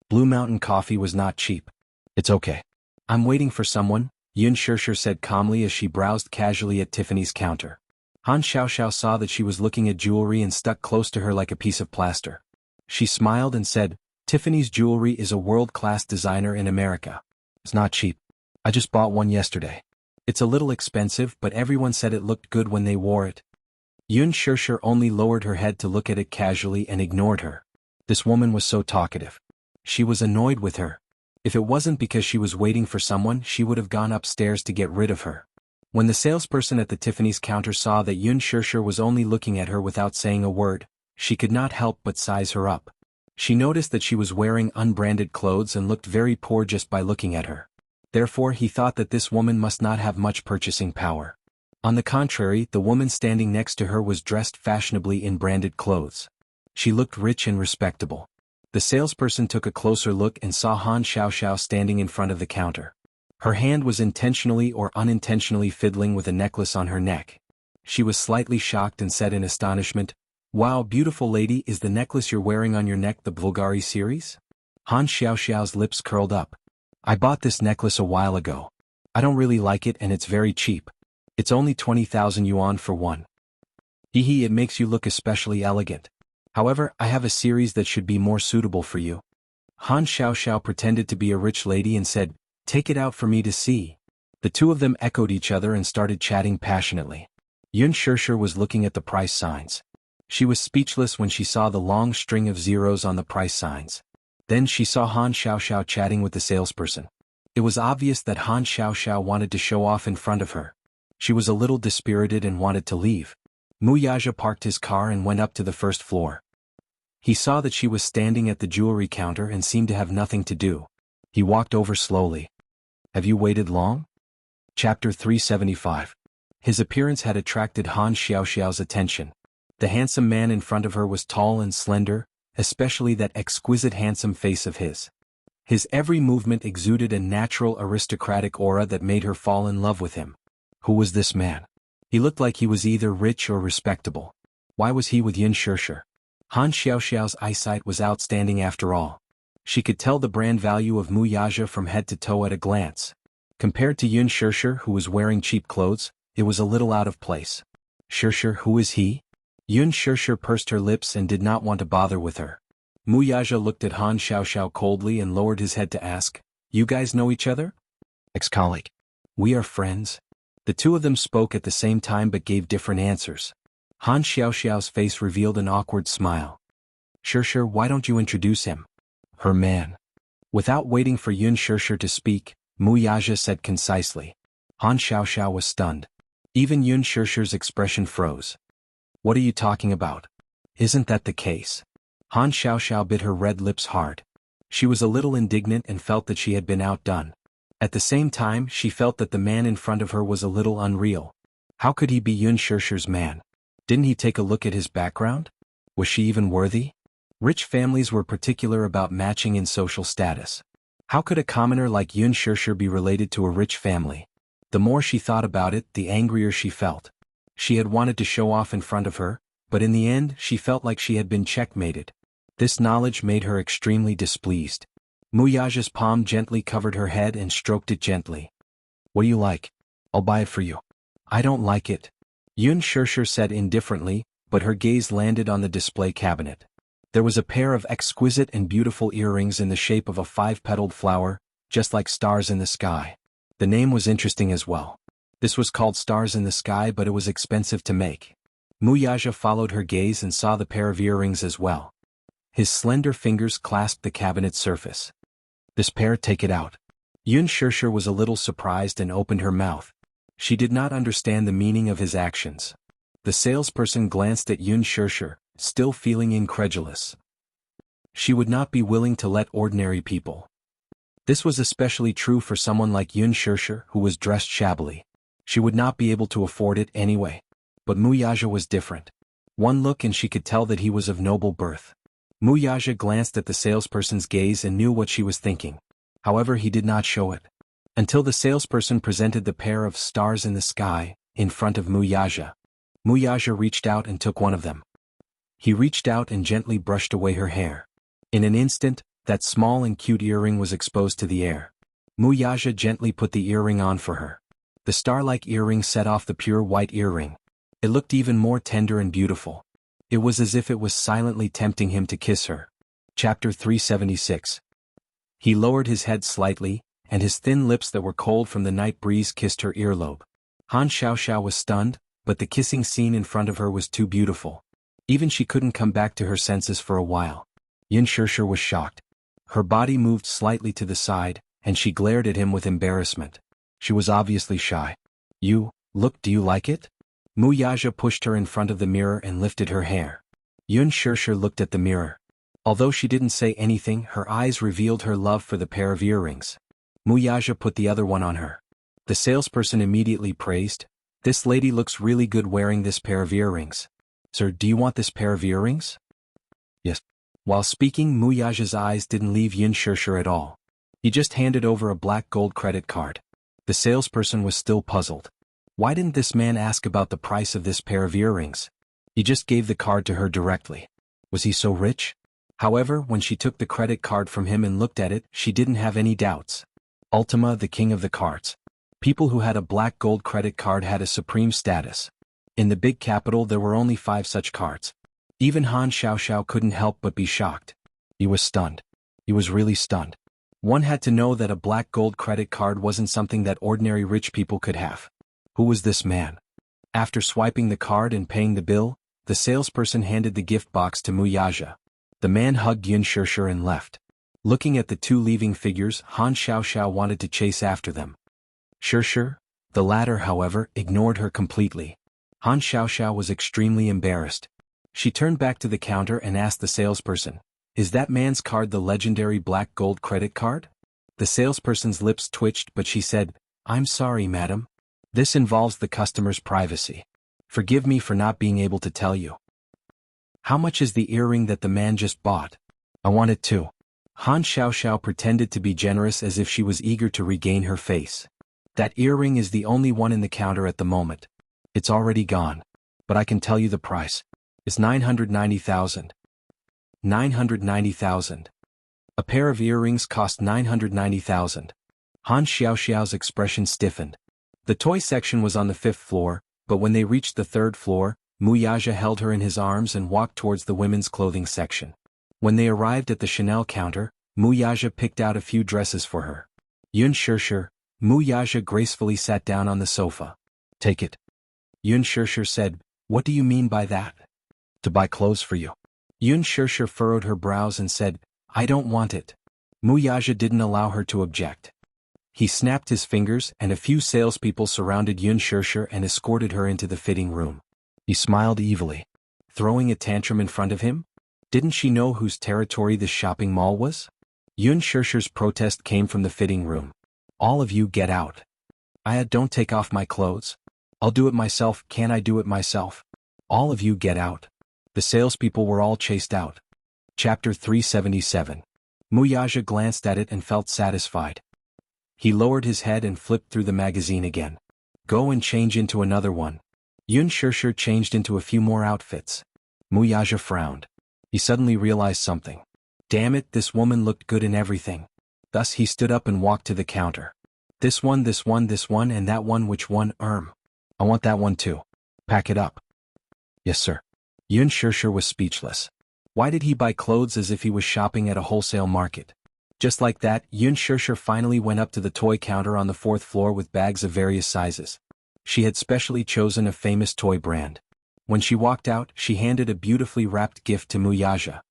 Blue Mountain Coffee was not cheap. It's okay. I'm waiting for someone, Yun Shirshir said calmly as she browsed casually at Tiffany's counter. Han Xiaoxiao saw that she was looking at jewelry and stuck close to her like a piece of plaster. She smiled and said, Tiffany's jewelry is a world-class designer in America. It's not cheap. I just bought one yesterday. It's a little expensive, but everyone said it looked good when they wore it. Yun Shirshir only lowered her head to look at it casually and ignored her. This woman was so talkative. She was annoyed with her. If it wasn't because she was waiting for someone, she would have gone upstairs to get rid of her. When the salesperson at the Tiffany's counter saw that Yun Shirshir was only looking at her without saying a word, she could not help but size her up. She noticed that she was wearing unbranded clothes and looked very poor just by looking at her. Therefore he thought that this woman must not have much purchasing power. On the contrary, the woman standing next to her was dressed fashionably in branded clothes. She looked rich and respectable. The salesperson took a closer look and saw Han Xiaoxiao standing in front of the counter. Her hand was intentionally or unintentionally fiddling with a necklace on her neck. She was slightly shocked and said in astonishment, Wow, beautiful lady, is the necklace you're wearing on your neck the Bulgari series? Han Xiaoxiao's lips curled up. I bought this necklace a while ago. I don't really like it and it's very cheap. It's only 20,000 yuan for one. Hee, it makes you look especially elegant. However, I have a series that should be more suitable for you. Han Xiaoxiao pretended to be a rich lady and said, Take it out for me to see. The two of them echoed each other and started chatting passionately. Yun Shirshir was looking at the price signs. She was speechless when she saw the long string of zeros on the price signs. Then she saw Han Xiaoxiao chatting with the salesperson. It was obvious that Han Xiaoxiao wanted to show off in front of her. She was a little dispirited and wanted to leave. Muyaja parked his car and went up to the 1st floor. He saw that she was standing at the jewelry counter and seemed to have nothing to do. He walked over slowly. Have you waited long? Chapter 375. His appearance had attracted Han Xiaoxiao's attention. The handsome man in front of her was tall and slender, especially that exquisite handsome face of his. His every movement exuded a natural aristocratic aura that made her fall in love with him. Who was this man? He looked like he was either rich or respectable. Why was he with Yun Shirshir? Han Xiaoxiao's eyesight was outstanding after all. She could tell the brand value of Muyaja from head to toe at a glance. Compared to Yun Shirshir, who was wearing cheap clothes, it was a little out of place. Shirshir, who is he? Yun Shirshir pursed her lips and did not want to bother with her. Muyaja looked at Han Xiaoxiao coldly and lowered his head to ask, You guys know each other? Ex-colleague. We are friends. The two of them spoke at the same time but gave different answers. Han Xiaoxiao's face revealed an awkward smile. Shirshir, why don't you introduce him? Her man. Without waiting for Yun Shirshir to speak, Muyaja said concisely. Han Xiaoxiao was stunned. Even Yun Shirshir's expression froze. What are you talking about? Isn't that the case? Han Xiaoxiao bit her red lips hard. She was a little indignant and felt that she had been outdone. At the same time, she felt that the man in front of her was a little unreal. How could he be Yun Shirshir's man? Didn't he take a look at his background? Was she even worthy? Rich families were particular about matching in social status. How could a commoner like Yun Shishir be related to a rich family? The more she thought about it, the angrier she felt. She had wanted to show off in front of her, but in the end she felt like she had been checkmated. This knowledge made her extremely displeased. Muyaja's palm gently covered her head and stroked it gently. "What do you like? I'll buy it for you." "I don't like it," Yun Shishir said indifferently, but her gaze landed on the display cabinet. There was a pair of exquisite and beautiful earrings in the shape of a 5-petaled flower, just like stars in the sky. The name was interesting as well. This was called Stars in the Sky, but it was expensive to make. Muyaja followed her gaze and saw the pair of earrings as well. His slender fingers clasped the cabinet's surface. "This pair, take it out." Yun Shishir was a little surprised and opened her mouth. She did not understand the meaning of his actions. The salesperson glanced at Yun Shishir, still feeling incredulous. She would not be willing to let ordinary people. This was especially true for someone like Yun Shishir, who was dressed shabbily. She would not be able to afford it anyway. But Muyaja was different. One look and she could tell that he was of noble birth. Muyaja glanced at the salesperson's gaze and knew what she was thinking. However, he did not show it. Until the salesperson presented the pair of stars in the sky, in front of Muyaja. Muyaja reached out and took one of them. He reached out and gently brushed away her hair. In an instant, that small and cute earring was exposed to the air. Muyaja gently put the earring on for her. The star-like earring set off the pure white earring. It looked even more tender and beautiful. It was as if it was silently tempting him to kiss her. Chapter 376. He lowered his head slightly, and his thin lips that were cold from the night breeze kissed her earlobe. Han Xiaoxiao was stunned, but the kissing scene in front of her was too beautiful. Even she couldn't come back to her senses for a while. Yun Shishir was shocked. Her body moved slightly to the side, and she glared at him with embarrassment. She was obviously shy. Look, do you like it?" Muyaja pushed her in front of the mirror and lifted her hair. Yun Shishir looked at the mirror. Although she didn't say anything, her eyes revealed her love for the pair of earrings. Muyaja put the other one on her. The salesperson immediately praised, "This lady looks really good wearing this pair of earrings. Sir, do you want this pair of earrings?" "Yes." While speaking, Muyaja's eyes didn't leave Yun Shishir at all. He just handed over a black gold credit card. The salesperson was still puzzled. Why didn't this man ask about the price of this pair of earrings? He just gave the card to her directly. Was he so rich? However, when she took the credit card from him and looked at it, she didn't have any doubts. Ultima, the king of the cards. People who had a black gold credit card had a supreme status. In the big capital there were only 5 such cards. Even Han Xiaoxiao couldn't help but be shocked. He was stunned. He was really stunned. One had to know that a black gold credit card wasn't something that ordinary rich people could have. Who was this man? After swiping the card and paying the bill, the salesperson handed the gift box to Muyaja. The man hugged Yun Shishir and left. Looking at the two leaving figures, Han Xiaoxiao wanted to chase after them. Shishir? The latter, however, ignored her completely. Han Xiaoxiao was extremely embarrassed. She turned back to the counter and asked the salesperson, "Is that man's card the legendary black gold credit card?" The salesperson's lips twitched, but she said, "I'm sorry, madam. This involves the customer's privacy. Forgive me for not being able to tell you." "How much is the earring that the man just bought?" "I want it too." Han Xiaoxiao pretended to be generous as if she was eager to regain her face. "That earring is the only one in the counter at the moment. It's already gone. But I can tell you the price. It's 990,000. 990,000. A pair of earrings cost 990,000. Han Xiaoxiao's expression stiffened. The toy section was on the 5th floor, but when they reached the 3rd floor, Muyaja held her in his arms and walked towards the women's clothing section. When they arrived at the Chanel counter, Muyaja picked out a few dresses for her. Yun Shishir, Muyaja gracefully sat down on the sofa. "Take it." Yun Shishir said, "What do you mean by that?" "To buy clothes for you." Yun Shishir furrowed her brows and said, "I don't want it." Muyaja didn't allow her to object. He snapped his fingers and a few salespeople surrounded Yun Shishir and escorted her into the fitting room. He smiled evilly. Throwing a tantrum in front of him? Didn't she know whose territory this shopping mall was? Yun Shishir's protest came from the fitting room. "All of you get out." Don't take off my clothes." "I'll do it myself, can't I do it myself?" "All of you get out." The salespeople were all chased out. Chapter 377. Wuxia glanced at it and felt satisfied. He lowered his head and flipped through the magazine again. Go and change into another one. Yun Shishir changed into a few more outfits. Wuxia frowned. He suddenly realized something. Damn it, this woman looked good in everything. Thus he stood up and walked to the counter. This one, and that one, which one? I want that one too. Pack it up. Yes, sir. Yun Shishir was speechless. Why did he buy clothes as if he was shopping at a wholesale market? Just like that, Yun Shishir finally went up to the toy counter on the 4th floor with bags of various sizes. She had specially chosen a famous toy brand. When she walked out, she handed a beautifully wrapped gift to Wuxia.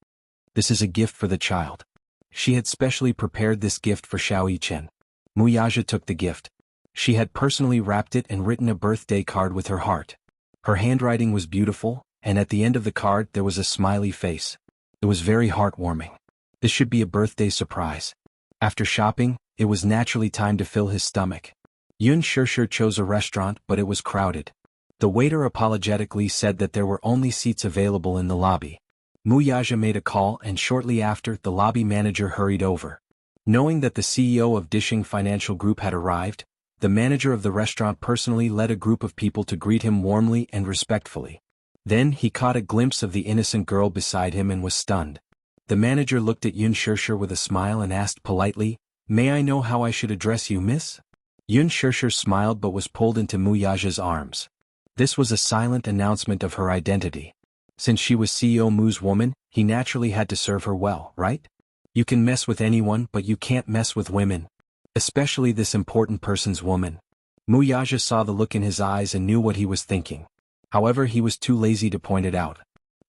This is a gift for the child. She had specially prepared this gift for Xiao Chen. Wuxia took the gift. She had personally wrapped it and written a birthday card with her heart. Her handwriting was beautiful, and at the end of the card there was a smiley face. It was very heartwarming. This should be a birthday surprise. After shopping, it was naturally time to fill his stomach. Yun Shishir chose a restaurant, but it was crowded. The waiter apologetically said that there were only seats available in the lobby. Wuxia made a call, and shortly after, the lobby manager hurried over. Knowing that the CEO of Dishing Financial Group had arrived, the manager of the restaurant personally led a group of people to greet him warmly and respectfully. Then he caught a glimpse of the innocent girl beside him and was stunned. The manager looked at Yun Shishir with a smile and asked politely, "May I know how I should address you, miss?" Yun Shishir smiled but was pulled into Wuxia's arms. This was a silent announcement of her identity. Since she was CEO Mu's woman, he naturally had to serve her well, right? You can mess with anyone, but you can't mess with women. Especially this important person's woman. Wuxia saw the look in his eyes and knew what he was thinking. However, he was too lazy to point it out.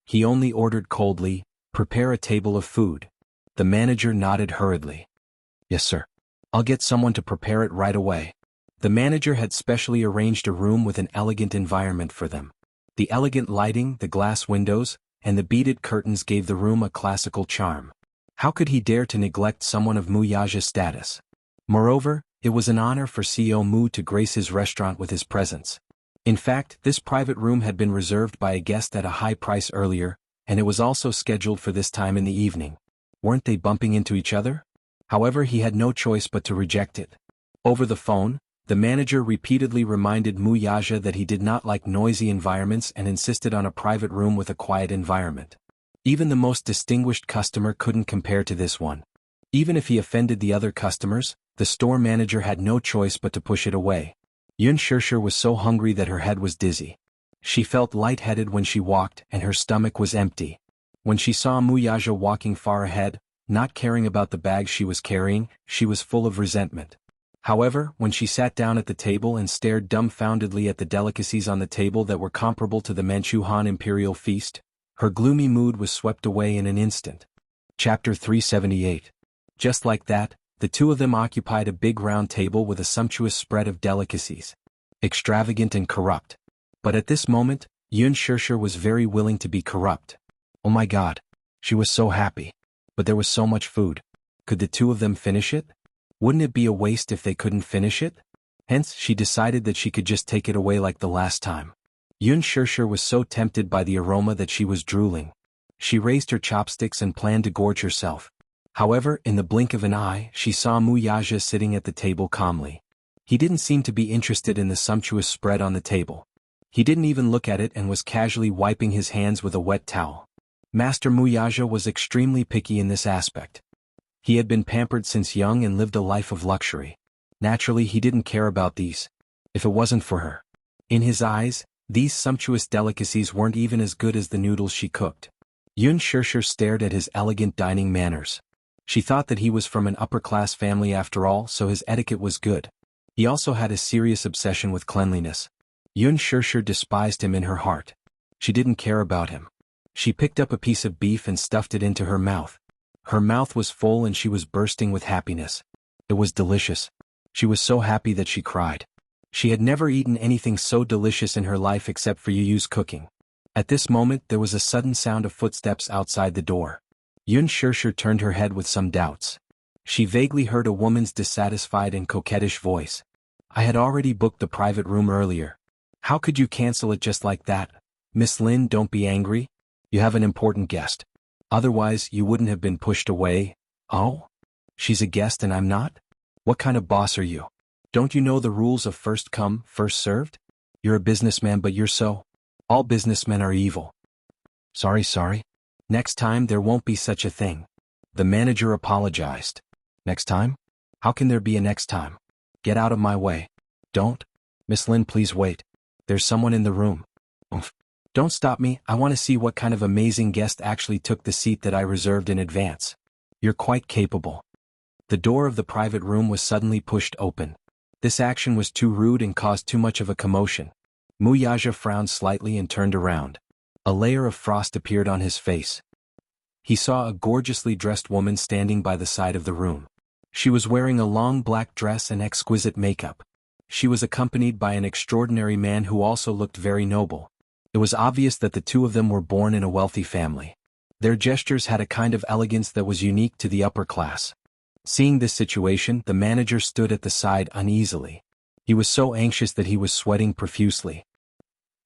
He only ordered coldly, "Prepare a table of food." The manager nodded hurriedly. "Yes, sir. I'll get someone to prepare it right away." The manager had specially arranged a room with an elegant environment for them. The elegant lighting, the glass windows, and the beaded curtains gave the room a classical charm. How could he dare to neglect someone of Wuxia's status? Moreover, it was an honor for CEO Mu to grace his restaurant with his presence. In fact, this private room had been reserved by a guest at a high price earlier, and it was also scheduled for this time in the evening. Weren't they bumping into each other? However, he had no choice but to reject it. Over the phone, the manager repeatedly reminded Wuxia that he did not like noisy environments and insisted on a private room with a quiet environment. Even the most distinguished customer couldn't compare to this one. Even if he offended the other customers, the store manager had no choice but to push it away. Yun Shishir was so hungry that her head was dizzy. She felt lightheaded when she walked, and her stomach was empty. When she saw Wuxia walking far ahead, not caring about the bag she was carrying, she was full of resentment. However, when she sat down at the table and stared dumbfoundedly at the delicacies on the table that were comparable to the Manchu Han imperial feast, her gloomy mood was swept away in an instant. Chapter 378. Just like that, the two of them occupied a big round table with a sumptuous spread of delicacies. Extravagant and corrupt. But at this moment, Yun Shishir was very willing to be corrupt. Oh my God. She was so happy. But there was so much food. Could the two of them finish it? Wouldn't it be a waste if they couldn't finish it? Hence, she decided that she could just take it away like the last time. Yun Shishir was so tempted by the aroma that she was drooling. She raised her chopsticks and planned to gorge herself. However, in the blink of an eye, she saw Wuxia sitting at the table calmly. He didn't seem to be interested in the sumptuous spread on the table. He didn't even look at it and was casually wiping his hands with a wet towel. Master Wuxia was extremely picky in this aspect. He had been pampered since young and lived a life of luxury. Naturally, he didn't care about these. If it wasn't for her. In his eyes, these sumptuous delicacies weren't even as good as the noodles she cooked. Yun Shishir stared at his elegant dining manners. She thought that he was from an upper-class family after all, so his etiquette was good. He also had a serious obsession with cleanliness. Yun Shishir despised him in her heart. She didn't care about him. She picked up a piece of beef and stuffed it into her mouth. Her mouth was full and she was bursting with happiness. It was delicious. She was so happy that she cried. She had never eaten anything so delicious in her life except for Yu's cooking. At this moment there was a sudden sound of footsteps outside the door. Yun Shishir turned her head with some doubts. She vaguely heard a woman's dissatisfied and coquettish voice. "I had already booked the private room earlier. How could you cancel it just like that? Miss Lin, don't be angry. You have an important guest." Otherwise you wouldn't have been pushed away. Oh? She's a guest and I'm not? What kind of boss are you? Don't you know the rules of first come, first served? You're a businessman but you're so. All businessmen are evil. Sorry. Next time there won't be such a thing. The manager apologized. Next time? How can there be a next time? Get out of my way. Don't. Miss Lin, please wait. There's someone in the room. Oomph. Don't stop me, I want to see what kind of amazing guest actually took the seat that I reserved in advance. You're quite capable. The door of the private room was suddenly pushed open. This action was too rude and caused too much of a commotion. Mu Yaja frowned slightly and turned around. A layer of frost appeared on his face. He saw a gorgeously dressed woman standing by the side of the room. She was wearing a long black dress and exquisite makeup. She was accompanied by an extraordinary man who also looked very noble. It was obvious that the two of them were born in a wealthy family. Their gestures had a kind of elegance that was unique to the upper class. Seeing this situation, the manager stood at the side uneasily. He was so anxious that he was sweating profusely.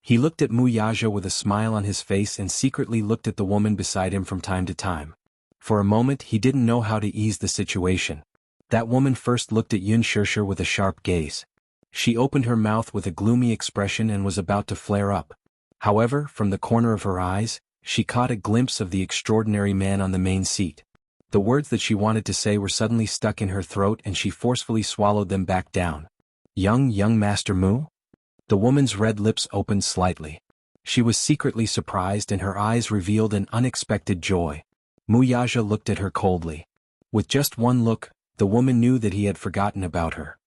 He looked at Mu Yaja with a smile on his face and secretly looked at the woman beside him from time to time. For a moment he didn't know how to ease the situation. That woman first looked at Yun Shirshir with a sharp gaze. She opened her mouth with a gloomy expression and was about to flare up. However, from the corner of her eyes, she caught a glimpse of the extraordinary man on the main seat. The words that she wanted to say were suddenly stuck in her throat and she forcefully swallowed them back down. Young Master Mu? The woman's red lips opened slightly. She was secretly surprised and her eyes revealed an unexpected joy. Mu Yaja looked at her coldly. With just one look, the woman knew that he had forgotten about her.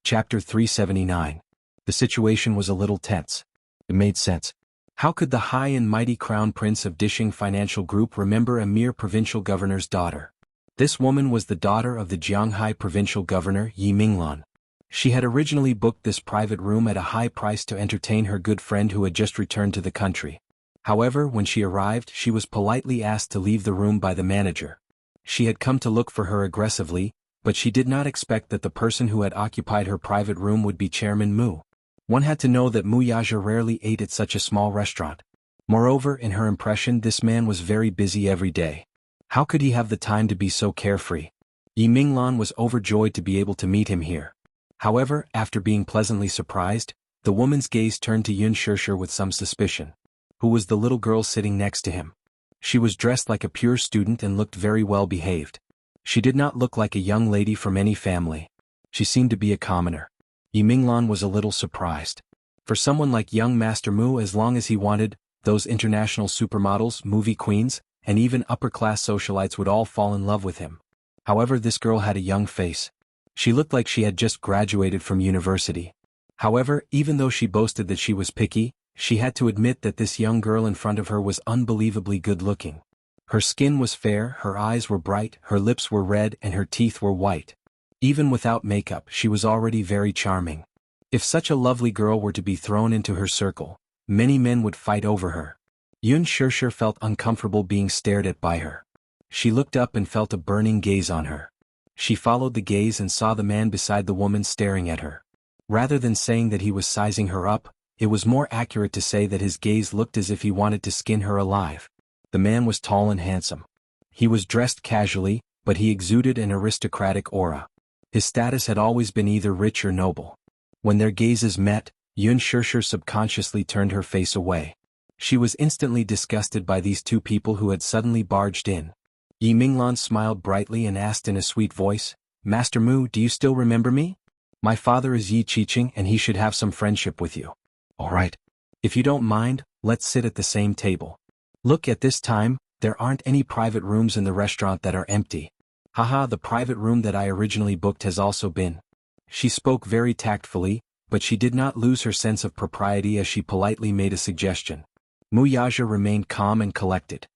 Chapter 379. The situation was a little tense. It made sense. How could the high and mighty crown prince of Dishing Financial Group remember a mere provincial governor's daughter? This woman was the daughter of the Jianghu provincial governor Yi Minglan. She had originally booked this private room at a high price to entertain her good friend who had just returned to the country. However, when she arrived, she was politely asked to leave the room by the manager. She had come to look for her aggressively, but she did not expect that the person who had occupied her private room would be Chairman Mu. One had to know that Mu Yaja rarely ate at such a small restaurant. Moreover, in her impression, this man was very busy every day. How could he have the time to be so carefree? Yi Minglan was overjoyed to be able to meet him here. However, after being pleasantly surprised, the woman's gaze turned to Yun Shirshir with some suspicion. Who was the little girl sitting next to him? She was dressed like a pure student and looked very well behaved. She did not look like a young lady from any family. She seemed to be a commoner. Yi Minglan was a little surprised. For someone like young Master Mu, as long as he wanted, those international supermodels, movie queens, and even upper-class socialites would all fall in love with him. However, this girl had a young face. She looked like she had just graduated from university. However, even though she boasted that she was picky, she had to admit that this young girl in front of her was unbelievably good-looking. Her skin was fair, her eyes were bright, her lips were red, and her teeth were white. Even without makeup, she was already very charming. If such a lovely girl were to be thrown into her circle, many men would fight over her. Yun Shirshir felt uncomfortable being stared at by her. She looked up and felt a burning gaze on her. She followed the gaze and saw the man beside the woman staring at her. Rather than saying that he was sizing her up, it was more accurate to say that his gaze looked as if he wanted to skin her alive. The man was tall and handsome. He was dressed casually, but he exuded an aristocratic aura. His status had always been either rich or noble. When their gazes met, Yun Shirshir subconsciously turned her face away. She was instantly disgusted by these two people who had suddenly barged in. Yi Minglan smiled brightly and asked in a sweet voice, "Master Mu, do you still remember me? My father is Yi Qiqing and he should have some friendship with you." "All right. If you don't mind, let's sit at the same table. Look, at this time, there aren't any private rooms in the restaurant that are empty. Haha, the private room that I originally booked has also been." She spoke very tactfully, but she did not lose her sense of propriety as she politely made a suggestion. Mu Yaja remained calm and collected.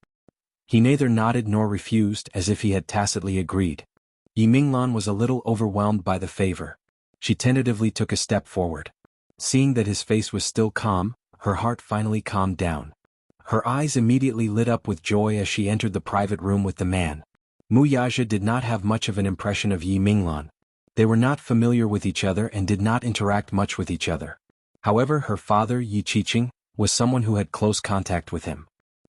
He neither nodded nor refused, as if he had tacitly agreed. Yi Minglan was a little overwhelmed by the favor. She tentatively took a step forward. Seeing that his face was still calm, her heart finally calmed down. Her eyes immediately lit up with joy as she entered the private room with the man. Mu Yaja did not have much of an impression of Yi Minglan. They were not familiar with each other and did not interact much with each other. However, her father, Yi Qiqing, was someone who had close contact with him.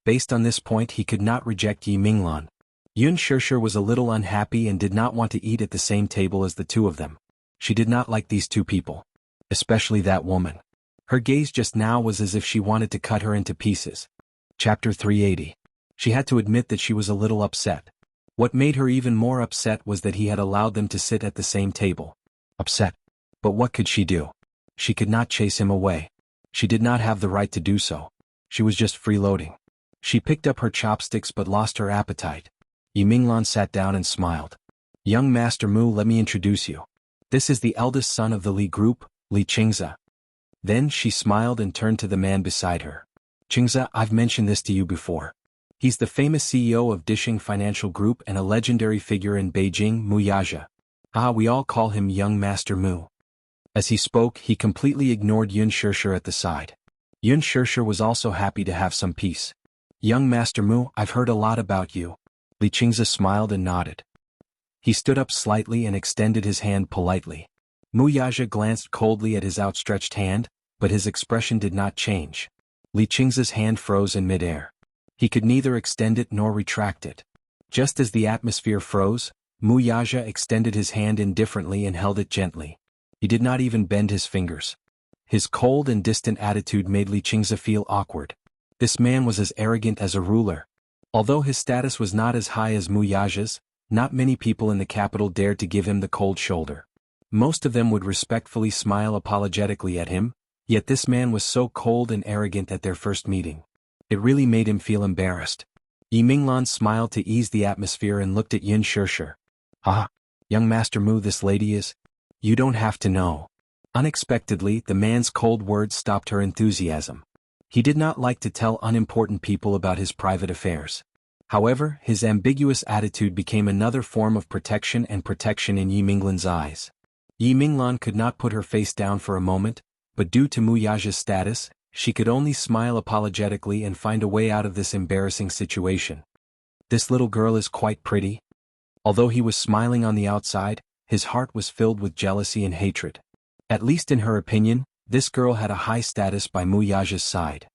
Based on this point, he could not reject Yi Minglan. Yun Shishir was a little unhappy and did not want to eat at the same table as the two of them. She did not like these two people. Especially that woman. Her gaze just now was as if she wanted to cut her into pieces. Chapter 380. She had to admit that she was a little upset. What made her even more upset was that he had allowed them to sit at the same table. Upset. But what could she do? She could not chase him away. She did not have the right to do so. She was just freeloading. She picked up her chopsticks but lost her appetite. Yi Minglan sat down and smiled. Young Master Mu, let me introduce you. This is the eldest son of the Li group, Li Qingze. Then she smiled and turned to the man beside her. Qingze, I've mentioned this to you before. He's the famous CEO of Dishing Financial Group and a legendary figure in Beijing, Mu Yaja. We all call him Young Master Mu. As he spoke, he completely ignored Yun Shishir at the side. Yun Shishir was also happy to have some peace. Young Master Mu, I've heard a lot about you. Li Qingze smiled and nodded. He stood up slightly and extended his hand politely. Mu Yaja glanced coldly at his outstretched hand, but his expression did not change. Li Qingze's hand froze in midair. He could neither extend it nor retract it. Just as the atmosphere froze, Mu Yaja extended his hand indifferently and held it gently. He did not even bend his fingers. His cold and distant attitude made Li Qingze feel awkward. This man was as arrogant as a ruler. Although his status was not as high as Mu Yaja's, not many people in the capital dared to give him the cold shoulder. Most of them would respectfully smile apologetically at him, yet this man was so cold and arrogant at their first meeting. It really made him feel embarrassed. Yi Minglan smiled to ease the atmosphere and looked at Yun Shishir. Young Master Mu, this lady is... You don't have to know. Unexpectedly, the man's cold words stopped her enthusiasm. He did not like to tell unimportant people about his private affairs. However, his ambiguous attitude became another form of protection in Yi Minglan's eyes. Yi Minglan could not put her face down for a moment, but due to Mu Yaja's status, she could only smile apologetically and find a way out of this embarrassing situation. This little girl is quite pretty. Although he was smiling on the outside, his heart was filled with jealousy and hatred. At least in her opinion, this girl had a high status by Mu Yaja's side.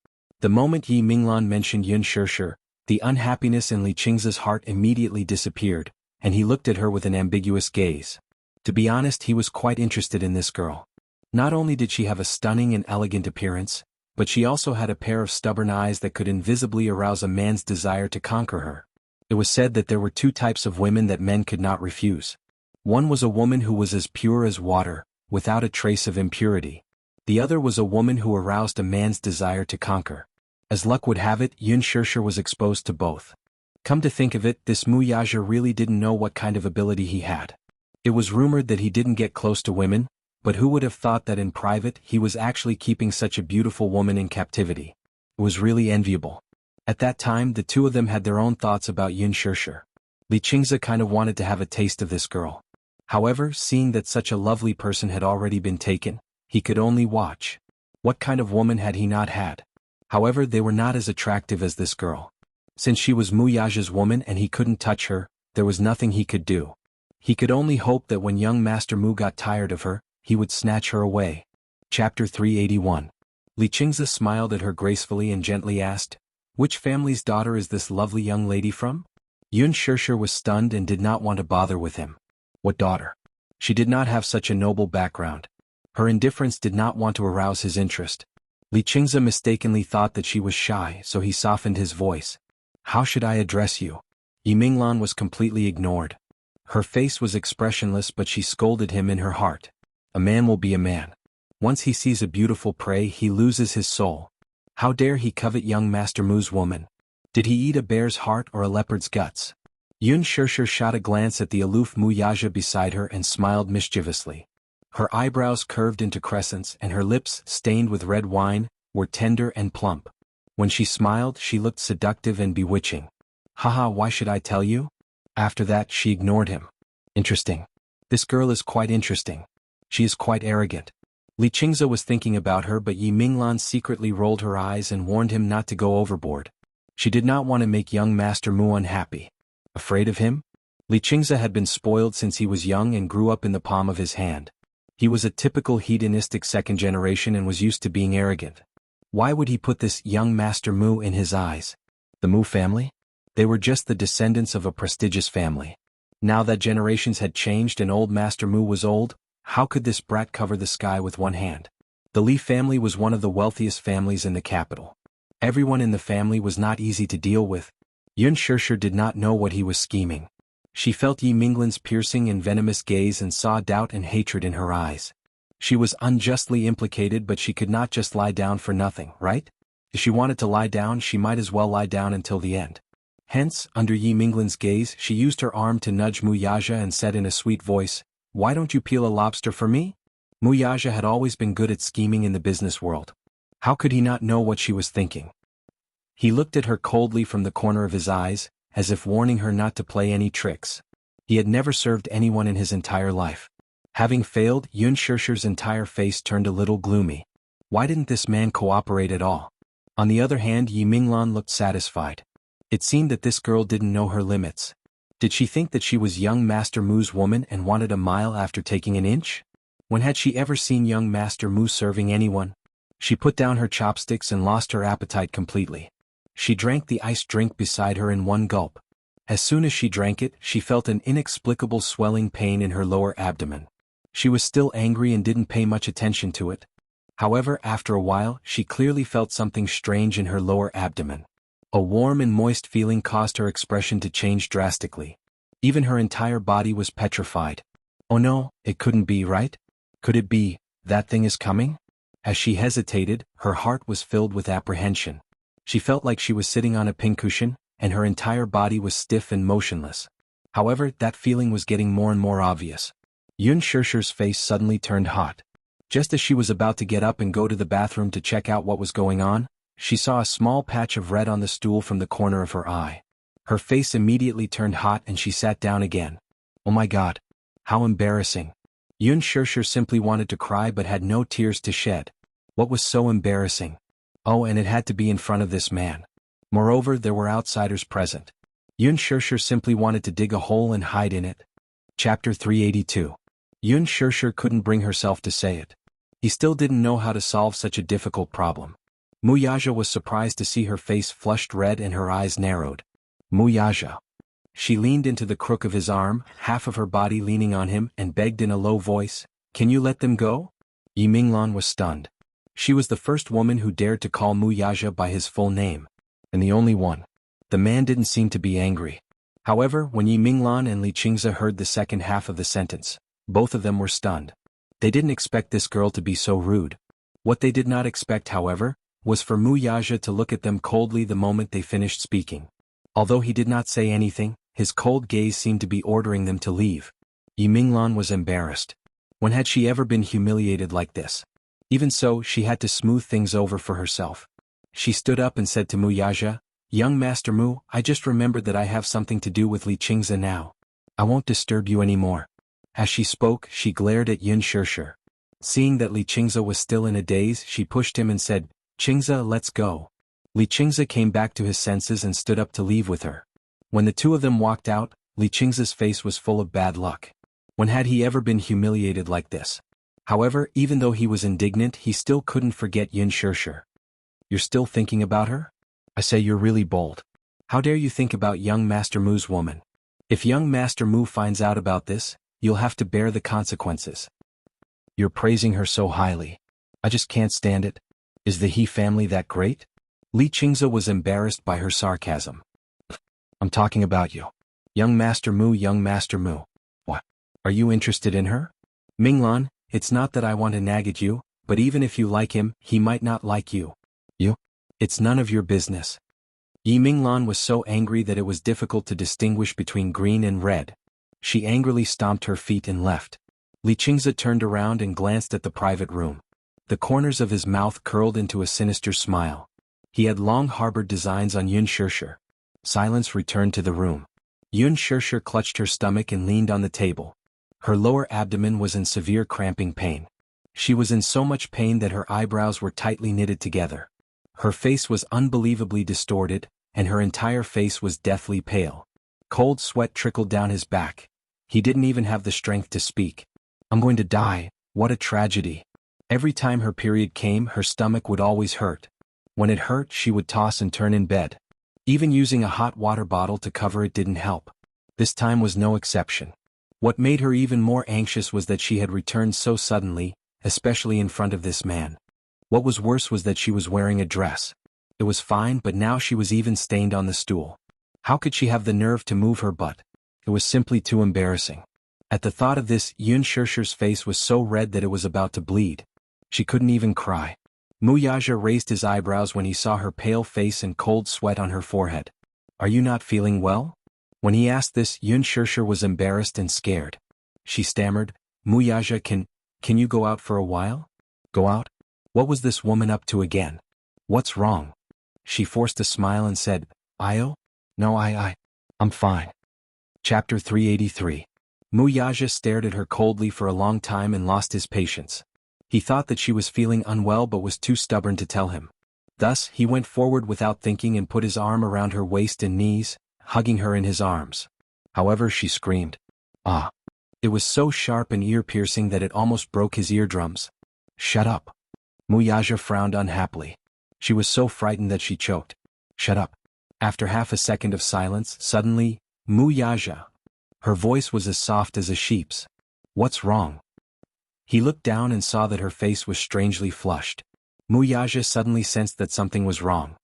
The moment Yi Minglan mentioned Yun Shishir, the unhappiness in Li Qingze's heart immediately disappeared, and he looked at her with an ambiguous gaze. To be honest, he was quite interested in this girl. Not only did she have a stunning and elegant appearance, but she also had a pair of stubborn eyes that could invisibly arouse a man's desire to conquer her. It was said that there were two types of women that men could not refuse. One was a woman who was as pure as water, without a trace of impurity. The other was a woman who aroused a man's desire to conquer. As luck would have it, Yun Shishir was exposed to both. Come to think of it, this Mu Yaja really didn't know what kind of ability he had. It was rumored that he didn't get close to women, but who would have thought that in private he was actually keeping such a beautiful woman in captivity? It was really enviable. At that time, the two of them had their own thoughts about Yun Shishir. Li Qingze kind of wanted to have a taste of this girl. However, seeing that such a lovely person had already been taken, he could only watch. What kind of woman had he not had? However, they were not as attractive as this girl. Since she was Mu Yaja's woman and he couldn't touch her, there was nothing he could do. He could only hope that when young Master Mu got tired of her, he would snatch her away. Chapter 381. Li Qingze smiled at her gracefully and gently asked, "Which family's daughter is this lovely young lady from?" Yun Shishir was stunned and did not want to bother with him. What daughter? She did not have such a noble background. Her indifference did not want to arouse his interest. Li Qingze mistakenly thought that she was shy, so he softened his voice. "How should I address you?" Yi Minglan was completely ignored. Her face was expressionless, but she scolded him in her heart. A man will be a man. Once he sees a beautiful prey, he loses his soul. How dare he covet young Master Mu's woman? Did he eat a bear's heart or a leopard's guts? Yun Shishir shot a glance at the aloof Mu Yaja beside her and smiled mischievously. Her eyebrows curved into crescents and her lips, stained with red wine, were tender and plump. When she smiled, she looked seductive and bewitching. "Haha, why should I tell you?" After that, she ignored him. "Interesting. This girl is quite interesting. She is quite arrogant." Li Qingze was thinking about her, but Yi Minglan secretly rolled her eyes and warned him not to go overboard. She did not want to make young Master Mu unhappy. Afraid of him? Li Qingze had been spoiled since he was young and grew up in the palm of his hand. He was a typical hedonistic second generation and was used to being arrogant. Why would he put this young Master Mu in his eyes? The Mu family? They were just the descendants of a prestigious family. Now that generations had changed and old Master Mu was old, how could this brat cover the sky with one hand? The Li family was one of the wealthiest families in the capital. Everyone in the family was not easy to deal with. Yun Shishir did not know what he was scheming. She felt Yi Minglan's piercing and venomous gaze and saw doubt and hatred in her eyes. She was unjustly implicated, but she could not just lie down for nothing, right? If she wanted to lie down, she might as well lie down until the end. Hence, under Yi Minglan's gaze, she used her arm to nudge Muyaja and said in a sweet voice, "Why don't you peel a lobster for me?" Muyaja had always been good at scheming in the business world. How could he not know what she was thinking? He looked at her coldly from the corner of his eyes, as if warning her not to play any tricks. He had never served anyone in his entire life. Having failed, Yun Shishir's entire face turned a little gloomy. Why didn't this man cooperate at all? On the other hand, Yi Minglan looked satisfied. It seemed that this girl didn't know her limits. Did she think that she was young Master Mu's woman and wanted a mile after taking an inch? When had she ever seen young Master Mu serving anyone? She put down her chopsticks and lost her appetite completely. She drank the iced drink beside her in one gulp. As soon as she drank it, she felt an inexplicable swelling pain in her lower abdomen. She was still angry and didn't pay much attention to it. However, after a while, she clearly felt something strange in her lower abdomen. A warm and moist feeling caused her expression to change drastically. Even her entire body was petrified. Oh no, it couldn't be, right? Could it be, that thing is coming? As she hesitated, her heart was filled with apprehension. She felt like she was sitting on a pincushion, and her entire body was stiff and motionless. However, that feeling was getting more and more obvious. Yun Shishir's face suddenly turned hot. Just as she was about to get up and go to the bathroom to check out what was going on, she saw a small patch of red on the stool from the corner of her eye. Her face immediately turned hot and she sat down again. Oh my god. How embarrassing. Yun Shishir simply wanted to cry but had no tears to shed. What was so embarrassing? Oh, and it had to be in front of this man. Moreover, there were outsiders present. Yun Shishir simply wanted to dig a hole and hide in it. Chapter 382. Yun Shishir couldn't bring herself to say it. He still didn't know how to solve such a difficult problem. Muyaja was surprised to see her face flushed red and her eyes narrowed. Muyaja. She leaned into the crook of his arm, half of her body leaning on him, and begged in a low voice, "Can you let them go?" Yi Minglan was stunned. She was the first woman who dared to call Muyaja by his full name. And the only one. The man didn't seem to be angry. However, when Yi Minglan and Li Qingze heard the second half of the sentence, both of them were stunned. They didn't expect this girl to be so rude. What they did not expect, however, was for Muyaja to look at them coldly the moment they finished speaking. Although he did not say anything, his cold gaze seemed to be ordering them to leave. Yi Minglan was embarrassed. When had she ever been humiliated like this? Even so, she had to smooth things over for herself. She stood up and said to Muyaja, "Young Master Mu, I just remembered that I have something to do with Li Qingze now. I won't disturb you anymore." As she spoke, she glared at Yun Shishir. Seeing that Li Qingze was still in a daze, she pushed him and said, "Qingze, let's go." Li Qingze came back to his senses and stood up to leave with her. When the two of them walked out, Li Qingze's face was full of bad luck. When had he ever been humiliated like this? However, even though he was indignant, he still couldn't forget Yun Shishir. "You're still thinking about her? I say you're really bold. How dare you think about young Master Mu's woman? If young Master Mu finds out about this, you'll have to bear the consequences." "You're praising her so highly. I just can't stand it. Is the He family that great?" Li Qingze was embarrassed by her sarcasm. "I'm talking about you. Young Master Mu, young Master Mu. What? Are you interested in her?" "Minglan, it's not that I want to nag at you, but even if you like him, he might not like you." "You? It's none of your business." Yi Minglan was so angry that it was difficult to distinguish between green and red. She angrily stomped her feet and left. Li Qingze turned around and glanced at the private room. The corners of his mouth curled into a sinister smile. He had long harbored designs on Yun Shishir. Silence returned to the room. Yun Shishir clutched her stomach and leaned on the table. Her lower abdomen was in severe cramping pain. She was in so much pain that her eyebrows were tightly knitted together. Her face was unbelievably distorted, and her entire face was deathly pale. Cold sweat trickled down his back. He didn't even have the strength to speak. "I'm going to die. What a tragedy." Every time her period came, her stomach would always hurt. When it hurt, she would toss and turn in bed. Even using a hot water bottle to cover it didn't help. This time was no exception. What made her even more anxious was that she had returned so suddenly, especially in front of this man. What was worse was that she was wearing a dress. It was fine, but now she was even stained on the stool. How could she have the nerve to move her butt? It was simply too embarrassing. At the thought of this, Yun Shishir's face was so red that it was about to bleed. She couldn't even cry. Muyaja raised his eyebrows when he saw her pale face and cold sweat on her forehead. "Are you not feeling well?" When he asked this, Yun Shishir was embarrassed and scared. She stammered, "Muyaja, can you go out for a while?" Go out? What was this woman up to again? What's wrong? She forced a smile and said, "Io? No, I'm fine." Chapter 383. Muyaja stared at her coldly for a long time and lost his patience. He thought that she was feeling unwell but was too stubborn to tell him. Thus, he went forward without thinking and put his arm around her waist and knees, hugging her in his arms. However, she screamed. "Ah!" It was so sharp and ear-piercing that it almost broke his eardrums. "Shut up." Muyaja frowned unhappily. She was so frightened that she choked. "Shut up." After half a second of silence, suddenly, "Muyaja." Her voice was as soft as a sheep's. "What's wrong?" He looked down and saw that her face was strangely flushed. Muyaja suddenly sensed that something was wrong.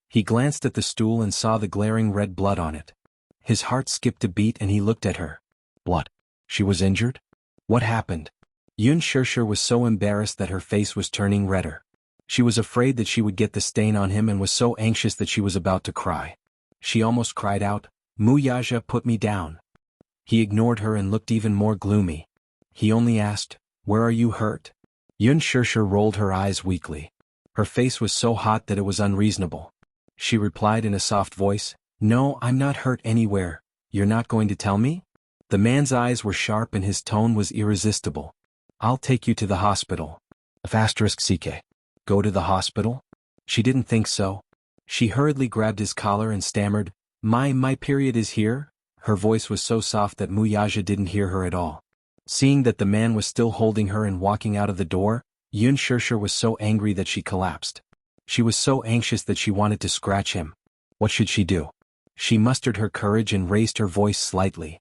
He glanced at the stool and saw the glaring red blood on it. His heart skipped a beat and he looked at her. Blood. She was injured? What happened? Yun Shishir was so embarrassed that her face was turning redder. She was afraid that she would get the stain on him and was so anxious that she was about to cry. She almost cried out, "Muyaja, put me down." He ignored her and looked even more gloomy. He only asked, "Where are you hurt?" Yun Shishir rolled her eyes weakly. Her face was so hot that it was unreasonable. She replied in a soft voice, "No, I'm not hurt anywhere. You're not going to tell me?" The man's eyes were sharp and his tone was irresistible. "I'll take you to the hospital." *CK. Go to the hospital? She didn't think so. She hurriedly grabbed his collar and stammered, My period is here?" Her voice was so soft that Muyaja didn't hear her at all. Seeing that the man was still holding her and walking out of the door, Yun Shishir was so angry that she collapsed. She was so anxious that she wanted to scratch him. What should she do? She mustered her courage and raised her voice slightly.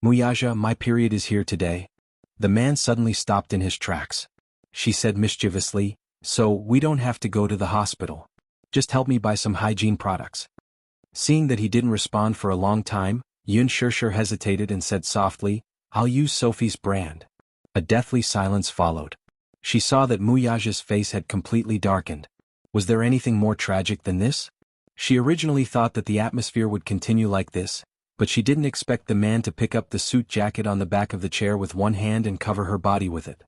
"Muyaja, my period is here today." The man suddenly stopped in his tracks. She said mischievously, "So we don't have to go to the hospital. Just help me buy some hygiene products." Seeing that he didn't respond for a long time, Yun Shishir hesitated and said softly, "I'll use Sophie's brand." A deathly silence followed. She saw that Muyaja's face had completely darkened. Was there anything more tragic than this? She originally thought that the atmosphere would continue like this, but she didn't expect the man to pick up the suit jacket on the back of the chair with one hand and cover her body with it.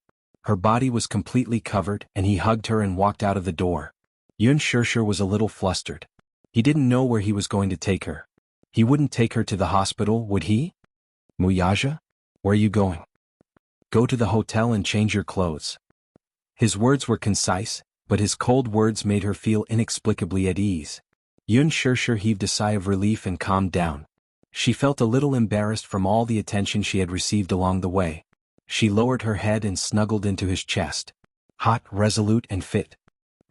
Her body was completely covered and he hugged her and walked out of the door. Yun Shishir was a little flustered. He didn't know where he was going to take her. He wouldn't take her to the hospital, would he? "Muyaja? Where are you going?" "Go to the hotel and change your clothes." His words were concise, but his cold words made her feel inexplicably at ease. Yun Shishir heaved a sigh of relief and calmed down. She felt a little embarrassed from all the attention she had received along the way. She lowered her head and snuggled into his chest. Hot, resolute and fit.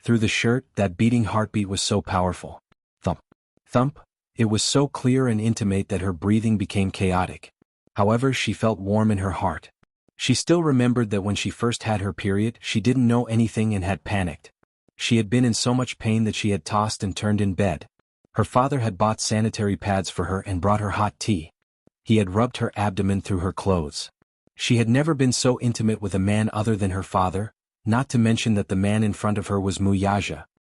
Through the shirt, that beating heartbeat was so powerful. Thump. Thump. It was so clear and intimate that her breathing became chaotic. However, she felt warm in her heart. She still remembered that when she first had her period, she didn't know anything and had panicked. She had been in so much pain that she had tossed and turned in bed. Her father had bought sanitary pads for her and brought her hot tea. He had rubbed her abdomen through her clothes. She had never been so intimate with a man other than her father, not to mention that the man in front of her was Muyaja,